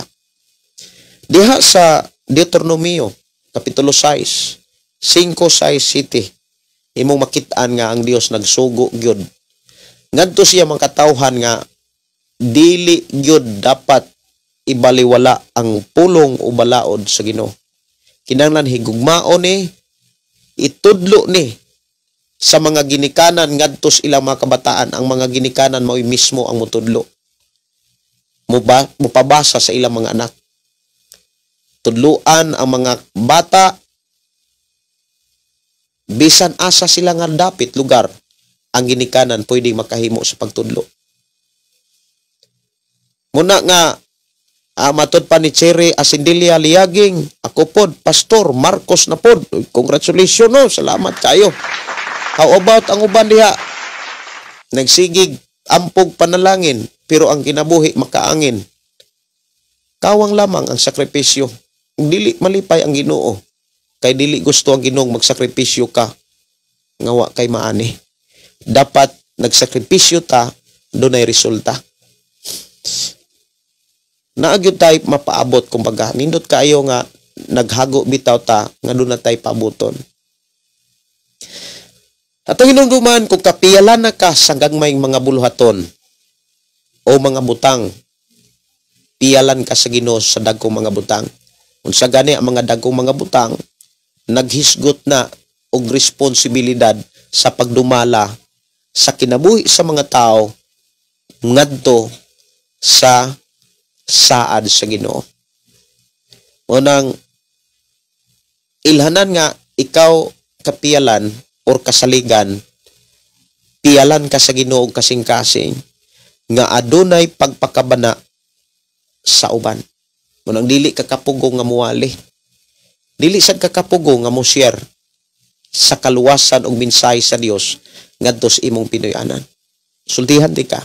Diha sa Deuteronomio kapitulo 6, 5-6 imong makit-an nga ang Dios nagsugo gyud. Ngadto siya makatawhan nga dili gyud dapat ibaliwala ang pulong o balaod sa Ginoo. Kinahanglan higugmaon ni, itudlo ni sa mga ginikanan ngadtos ilang mga kabataan. Ang mga ginikanan mao mismo ang mutudlo. Mupabasa sa ilang mga anak. Tudluan ang mga bata bisan asa sila nga dapit lugar, ang ginikanan pwede makahimo sa pagtudlo. Muna nga matod pa ni Cherry Asindilia Liaging, ako pod, Pastor Marcos na pod. Congratulations, no? Salamat kayo. How about ang uban diha? Nagsigig, ampog panalangin, pero ang kinabuhi makaangin. Kawang lamang ang sakripisyo. Dili malipay ang Ginoo. Kay dili gusto ang Ginoo magsakripisyo ka. Ngawa kay maani. Dapat nagsakripisyo ta, dunay resulta. Naagyo tayo mapaabot, kumbaga. Nindot kayo nga naghago bitaw ta, nga doon na tayo pabuton. At ang hinungduman, kung kapiyalan na ka sa gagmayng mga buluhaton o mga butang, piyalan ka sa Ginoo sa dagkong mga butang. Kung sa gani ang mga dagkong mga butang, naghisgot na og responsibilidad sa pagdumala sa kinabuhi sa mga tao ngadto sa saad sa Ginoo. Unang ilhanan nga ikaw kapiyalan or kasaligan, piyalan ka sa Ginoo kasing-kasing nga adunay pagpakabana sa uban. Unang dili ka kapugo nga muwali. Dili sad ka kapugo nga mo share sa kaluwasan og mensahe sa Dios ngadto sa imong Pinoy-anan. Sultihan di ka.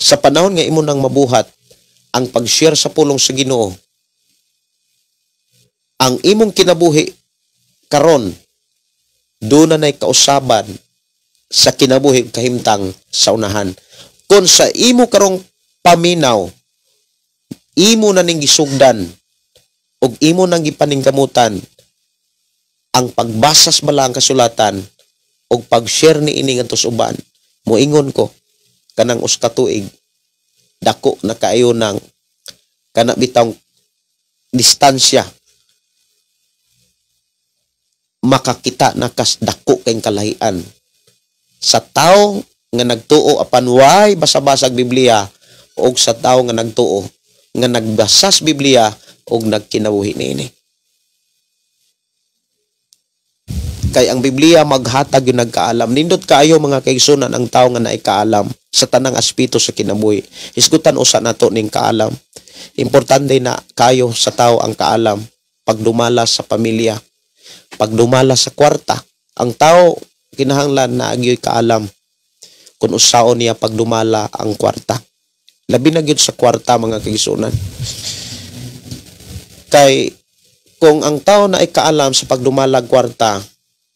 Sa panahon nga imo nang mabuhat ang pag-share sa pulong sa Ginoo, ang imong kinabuhi karon doon na kausaban sa kinabuhi kahimtang sa unahan. Kung sa imo karong paminaw, imo na ning gisugdan ug imo nang gipaningkamutan ang pagbasas bala ang kasulatan ug pag-share ni ini ngadto sa uban, moingon ko kanang usa ka tuig dako na kaayo nang kana bitang distansya makakita na kas dako kay kalahian sa tawo nga nagtuo apan way basa-basag Biblia og sa tawo nga nagtuo nga nagbasas Biblia og nagkinabuhi niini. Kay ang Biblia maghatag yung nagkaalam. Nindot kaayo mga kaigsunan ang tao nga naikaalam sa tanang aspeto sa kinabuhi. Hisgutan usa nato ning kaalam. Importante na kayo sa tao ang kaalam pagdumala sa pamilya, pagdumala sa kwarta. Ang tao kinahanglan na agyoy kaalam kung usaon niya pagdumala ang kwarta. Labi na gyud sa kwarta mga kaigsunan. Kay kung ang tao na ay kaalam sa pagdumala kwarta,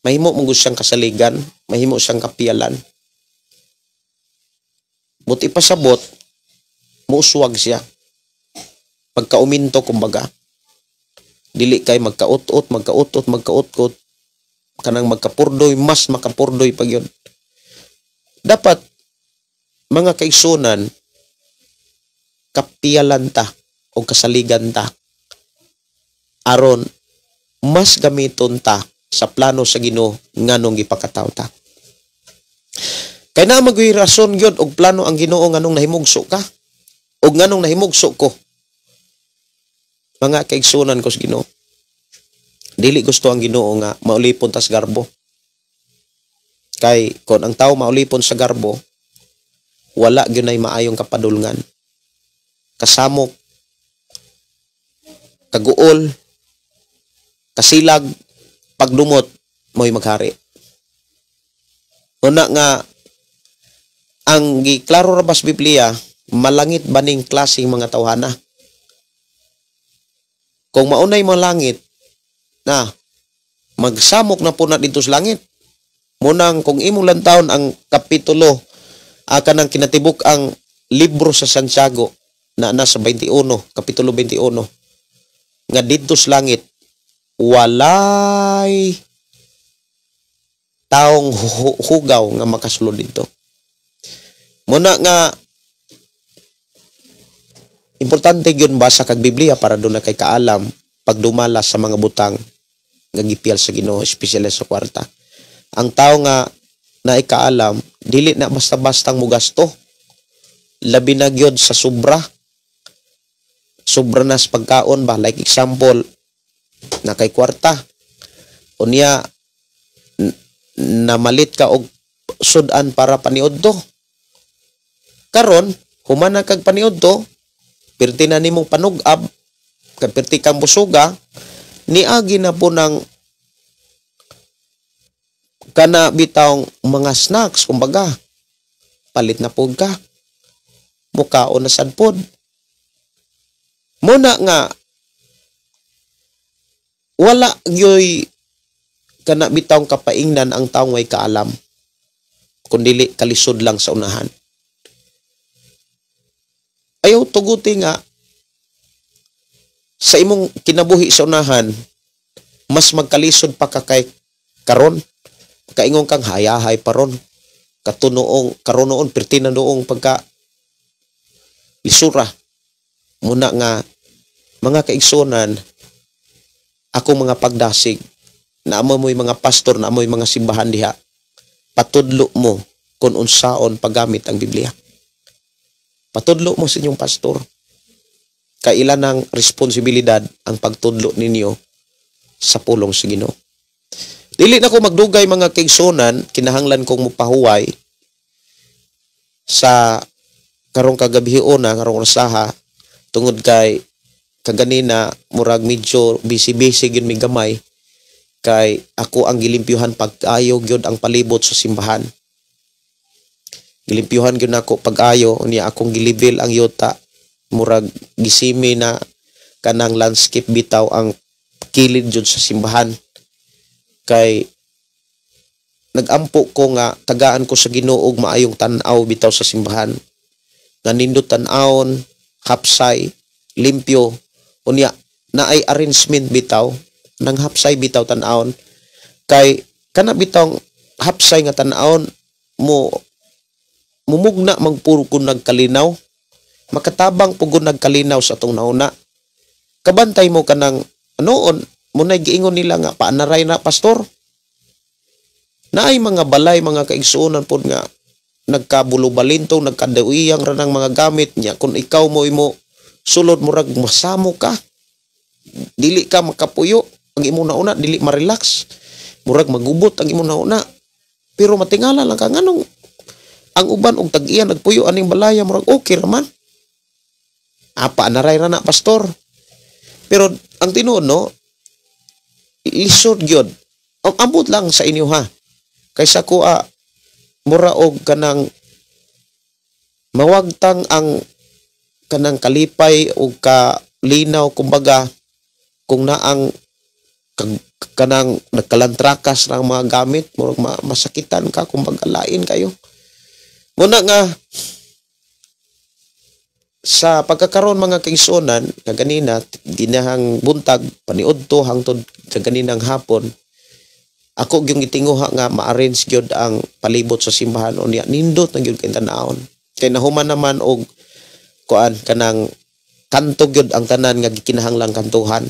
mahimo mong siyang kasaligan, mahimo siyang kapiyalan. Buti pasabot, muuswag siya. Pagkauminto, kumbaga. Dili kay magkautot, kanang magkapurdoy, mas makapurdoy pag yun. Dapat, mga kaigsunan, kapiyalan ta o kasaligan ta. Aron, mas gamiton ta sa plano sa Ginoo nganong gipakataw ta. Kay na magoy rason gyud og plano ang Ginoo nganong nahimugso ka og nganong nahimugso ko. Mga kaigsunan ko sa Ginoo. Dili gusto ang Ginoo nga maulipon ta sa garbo. Kay kon ang tawo maulipon sa garbo, wala gyud nay maayong kapadulngan. Kasamok, kaguol, kasilag, pagdumot, mo'y maghari. Una nga, ang giklaro rabas Biblia, malangit baning klaseng mga tawhana. Kung maunay malangit, na, magsamok na po na dito sa langit. Munang kung imong lantawon ang kapitulo, kanang kinatibuk ang libro sa Santiago, na nasa 21, kapitulo 21, nga dito sa langit, walay taong hugaw nga makasulod dito. Muna nga Importante gyud basa kag Biblia para doon na kay kaalam pagdumala sa mga butang nga gipiyal sa Ginoo, espesyal sa kwarta. Ang tao nga naay kaalam dili na basta-bastang mugasto. Labi na gyud sa sobra. Sobra na sa pagkaon ba, like example na kay kwarta. Unya namalit ka og sudan para paniudto. Karon humana kag paniudto, pirti na nimong panugab, kapirti kang busuga, niagi na po ng kana bitawng mga snacks, kumbaga, palit na po ka, mukaon na sad pod. Muna nga, wala gyoy kana bitawng kapaingnan ang taong way kaalam, kundili kalisod lang sa unahan. Ayaw tuguti nga sa imong kinabuhi sa unahan, mas magkalisod pa ka kay karon. Kaingon kang hayahay paron. Katunoong karonoon perti na noong pagka lisura. Muna nga mga kaigsunan, ako mga pagdasig na amo mo'y mga pastor, na amo'y mga simbahan diha, patudlo mo kung unsaon paggamit ang Biblia. Patudlo mo sa inyong pastor. Kailan ng responsibilidad ang pagtudlo ninyo sa pulong sa Ginoo. Dili na ko magdugay mga kaigsunan, kinahanglan kong mupahuway sa karong kagabihion na karong rasaha tungod kay kaganina murag medyo busy-busy gyud mi gamay kay ako ang gilimpyuhan pag-ayo gyud ang palibot sa simbahan. Gilimpyuhan gyud nako pag-ayo unya akong gilibil ang yuta, murag gisimi na kanang landscape bitaw ang kilid jud sa simbahan. Kay nagampo ko nga tagaan ko sa Ginoo og maayong tan-aw bitaw sa simbahan. Nga nindot tan-awon, hapsay, limpyo, unya naay arrangement bitaw nang hapsay bitaw tan-awon. Kay kana bitaw hapsay nga tan-awon mo mumugna magpuro kun nagkalinaw, makatabang pugod nagkalinaw sa atong nauna. Kabantay mo kanang anoon munay giingon nila nga paanaray na pastor. Naay mga balay, mga kaigsuonan pod nga nagkabulo-balintong, nagkadauyang ra ng mga gamit niya. Kung ikaw mo imo sulod murag masamo ka, dili ka makapuyo, ang imo nauna dili ma-relax, murag magubot ang imo nauna. Pero matingala lang ka nganong ang uban og tag-iya nagpuyo aning balaya murag okay ra man. Apa naray ra na pastor. Pero ang tinuod no, lisod gyud. Ambot lang sa inyo ha. Kaysa ko mura og kanang mawagtang ang kanang kalipay o kalinaw, kumbaga kung naang kanang nagkalantrakas ng mga gamit, murag masakitan ka, kumbaga lain kayo. Muna nga sa pagkakaroon mga kaigsuonan kaganina dinahang buntag paniudto hangtod kaganinang hapon, ako gyung gitinguha nga ma-arrange gyud ang palibot sa simbahan unya nindot na gyud kay tan-awon. Kay nahuman naman og kuan kanang kanto gyud ang tanan nga gikinahanglang kantuhan.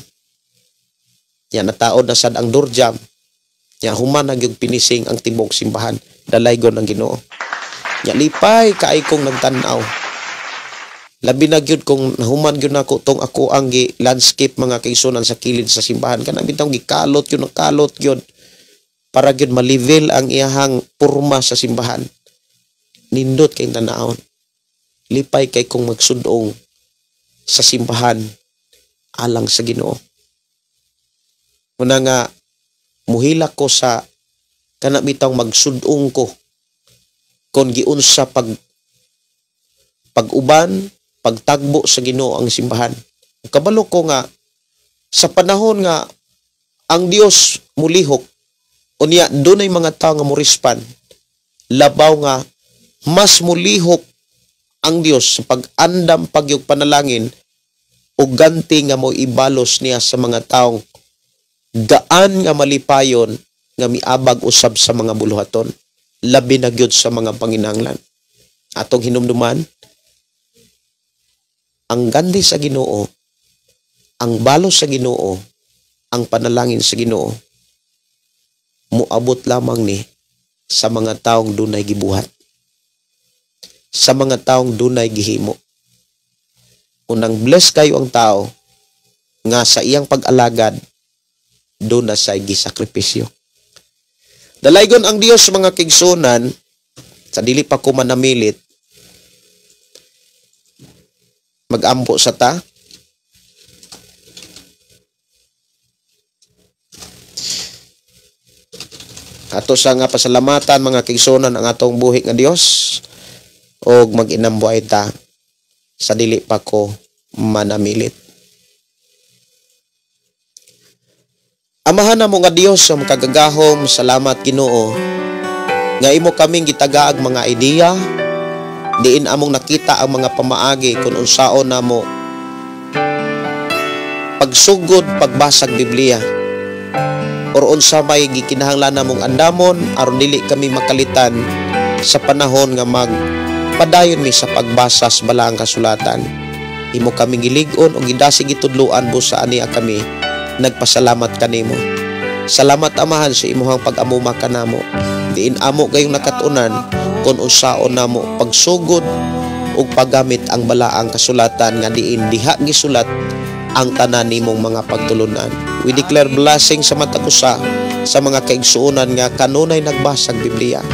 Ya nataod na sad ang durjam. Ya human na gyud pinising ang tibok simbahan. Dalay gyud ang Ginoo. Ya lipay kaay kong nagtan-aw. Labi na gyud kung nahuman gyud nako tong ako ang gi landscape mga kaigsuonan sa kilid sa simbahan kana bitong gikalot gyud nakalot gyud para gyud ma-level ang iyahang porma sa simbahan. Nindot kay tan-awon. Lipay kay kung magsudong sa simbahan alang sa Ginoo. Muna nga muhilak ko sa kana bitong magsudong ko kon giunsa pag-uban, pagtagbo sa Ginoo ang simbahan. Kabalo ko nga sa panahon nga ang Dios mulihok unya dunay mga tawo nga morispan, labaw nga mas mulihok ang Dios sa pag-andam pagyog panalangin ug ganti nga mo ibalos niya sa mga taong gaan nga malipayon nga miabag usab sa mga buluhaton, labi na gyud sa mga panginahanglan. Atong hinumduman ang gandi sa Ginoo, ang balo sa Ginoo, ang panalangin sa Ginoo, muabot lamang ni sa mga taong dunay gibuhat, sa mga taong dunay gihimo. Unang bless kayo ang tao nga sa iyang pag-alagad doon na sa gisakripisyo. Dalaygon ang Dios mga kigsunan, sa dili pa ko manamilit, mag-ampo sa ta. Ato sa nga pasalamatan mga kigsunan ang atong buhi nga Dios, o mag-inambuay ta sa dili pa ko manamilit. Amahan na mo nga Dios sa makagagahom, salamat Ginoo nga imo kaming gitagaag mga ideya, diin among nakita ang mga pamaagi kung unsaon namo pagsugod pagbasag Biblia, or unsa may gikinahanglan namong andamon aron dili kami makalitan sa panahon nga magpadayon mi sa pagbasa sa balaang kasulatan. Imo kaming gilig-on o gidasig gitudloan busa aniya kami nagpasalamat kanimo. Salamat Amahan sa imuhang pag-amuma kanamo. Diin amo gayong nakatunan kung unsaon namo pagsugod ug paggamit ang balaang kasulatan nga diin diha gisulat ang tanan nimong mga pagtulunan. We declare blessing sa matakusa sa mga kaigsuonan nga kanunay nagbasag Biblia,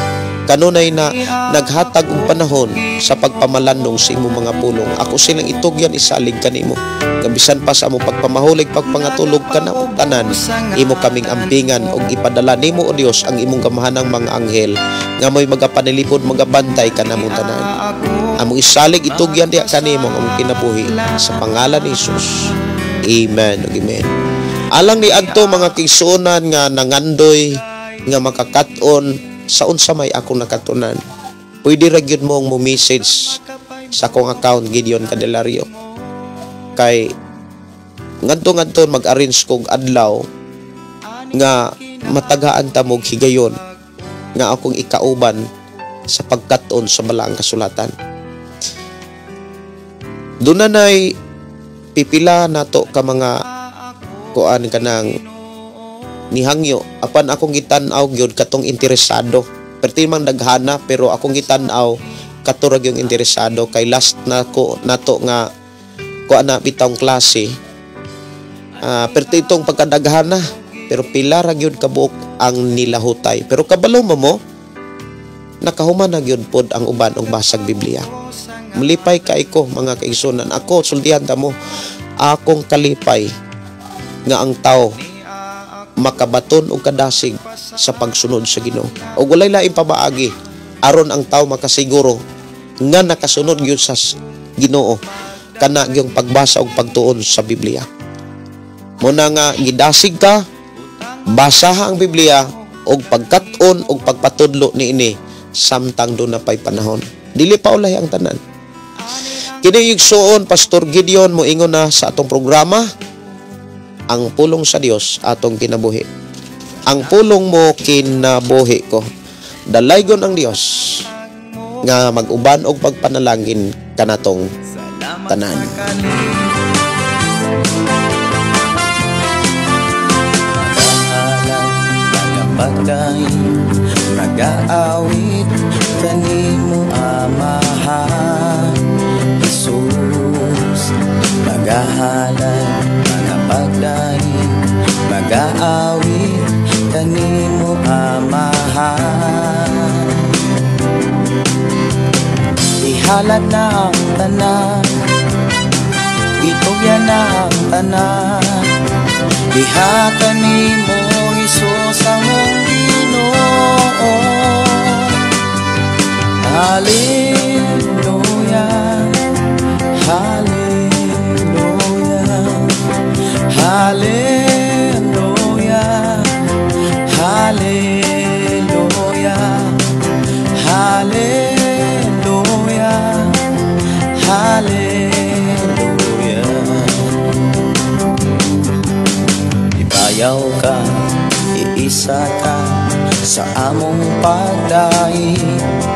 kanunay na naghatag og panahon sa pagpamalandong sa imong mga pulong. Ako silang itugyan isalig kanimo. Gabisan pa sa among pagpamahulig pagpangatulog kanamo tanan, imo kaming ampingan og ipadala nimo o Dios ang imong gamahanang mga anghel nga mo'y magapanilipod magabantay kanamong tanan. Among isalig itugyan diha kanimo ang among kinabuhi sa pangalan ni Jesus. Amen ug amen. Alang ni adto mga kigsuonan nga nangandoy nga makakat-on sa unsa may akong nakatunan, pwede ra gyud mo mo message sa akong account Gideon Candelario. Kay ngadto mag-arrange kog adlaw nga matagaan ta mog higayon nga akong ikauban sa pagkat-on sa balaang kasulatan. Dunay pipila nato ka mga kuan kanang nihangyo apan akong gitan-aw gyud katong interesado. Perti man daghana pero akong gitan-aw katurag yung interesado kay last na ko nato nga kuan na bitawng klase. Perti itong pagkadaghana pero pila ra gyud kabuok ang nilahutay. Pero kabalo mo nakahuman na gyud pod ang uban og basag Biblia. Mulipay kay ko mga kaigsunan. Ako sultihan ta mo akong kalipay nga ang tao makabaton og kadasig sa pagsunod sa Ginoo. Og walay laing pabaagi aron ang tao makasiguro nga nakasunod gyud sa Ginoo kana gyung pagbasa og pagtuon sa Biblia. Muna nga gidasig ka, basaha ang Biblia og pagkat-on og pagpatudlo niini samtang do na pay panahon. Dili pa ulay ang tanan. Kini igsuon Pastor Gideon mo ingon na sa atong programa, ang pulong sa Dios atong kinabuhi. Ang pulong mo kinabuhi ko. Dalaygon ang Dios nga mag-uban og pagpanalangin kanatong tanan. Pagday nag-aawit kanimo Amahan Jesus, magahalan mga pagday mag-aawit kanimo Amahan. Ihalad na ang tanan, itugyan na ang tanan, ihatan nimo Jesus ang Ginoo. Hallelujah, hallelujah, hallelujah, hallelujah, hallelujah, hallelujah. Ibayaw ka, iisa ka sa among pagdaig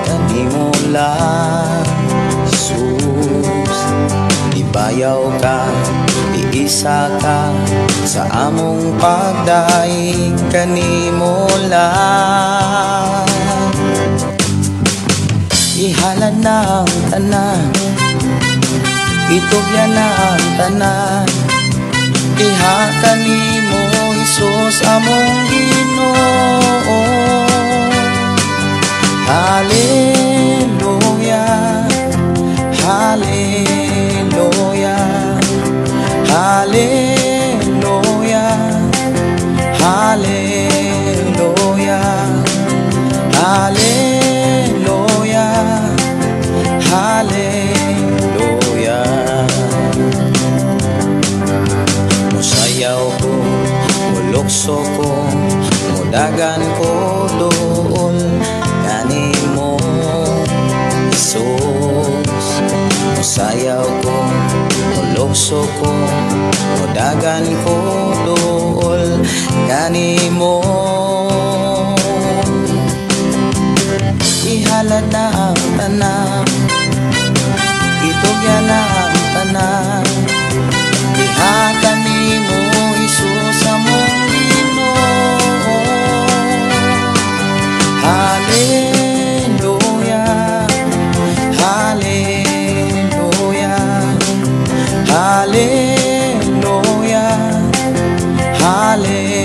kanimo lang Jesus. Ibayaw ka, iisa ka sa among pagdaig kanimo lang. Ihalad na ang tanan, itugyan na ang tanan, diha kanimo Hesus among Ginoo. Hallelujah, hallelujah, hallelujah, hallelujah, hallelujah, hallelujah. Musayaw ko, mulukso ko, mudagan ko doon kanimo Hesus. Musayaw ko, mulukso ko, mudagan ko doon kanimo. Ihalad na ang tanan, itugyan na ang tanan, diha kanimo Hesus among Ginoo. Hallelujah, hallelujah, hallelujah, hallelujah.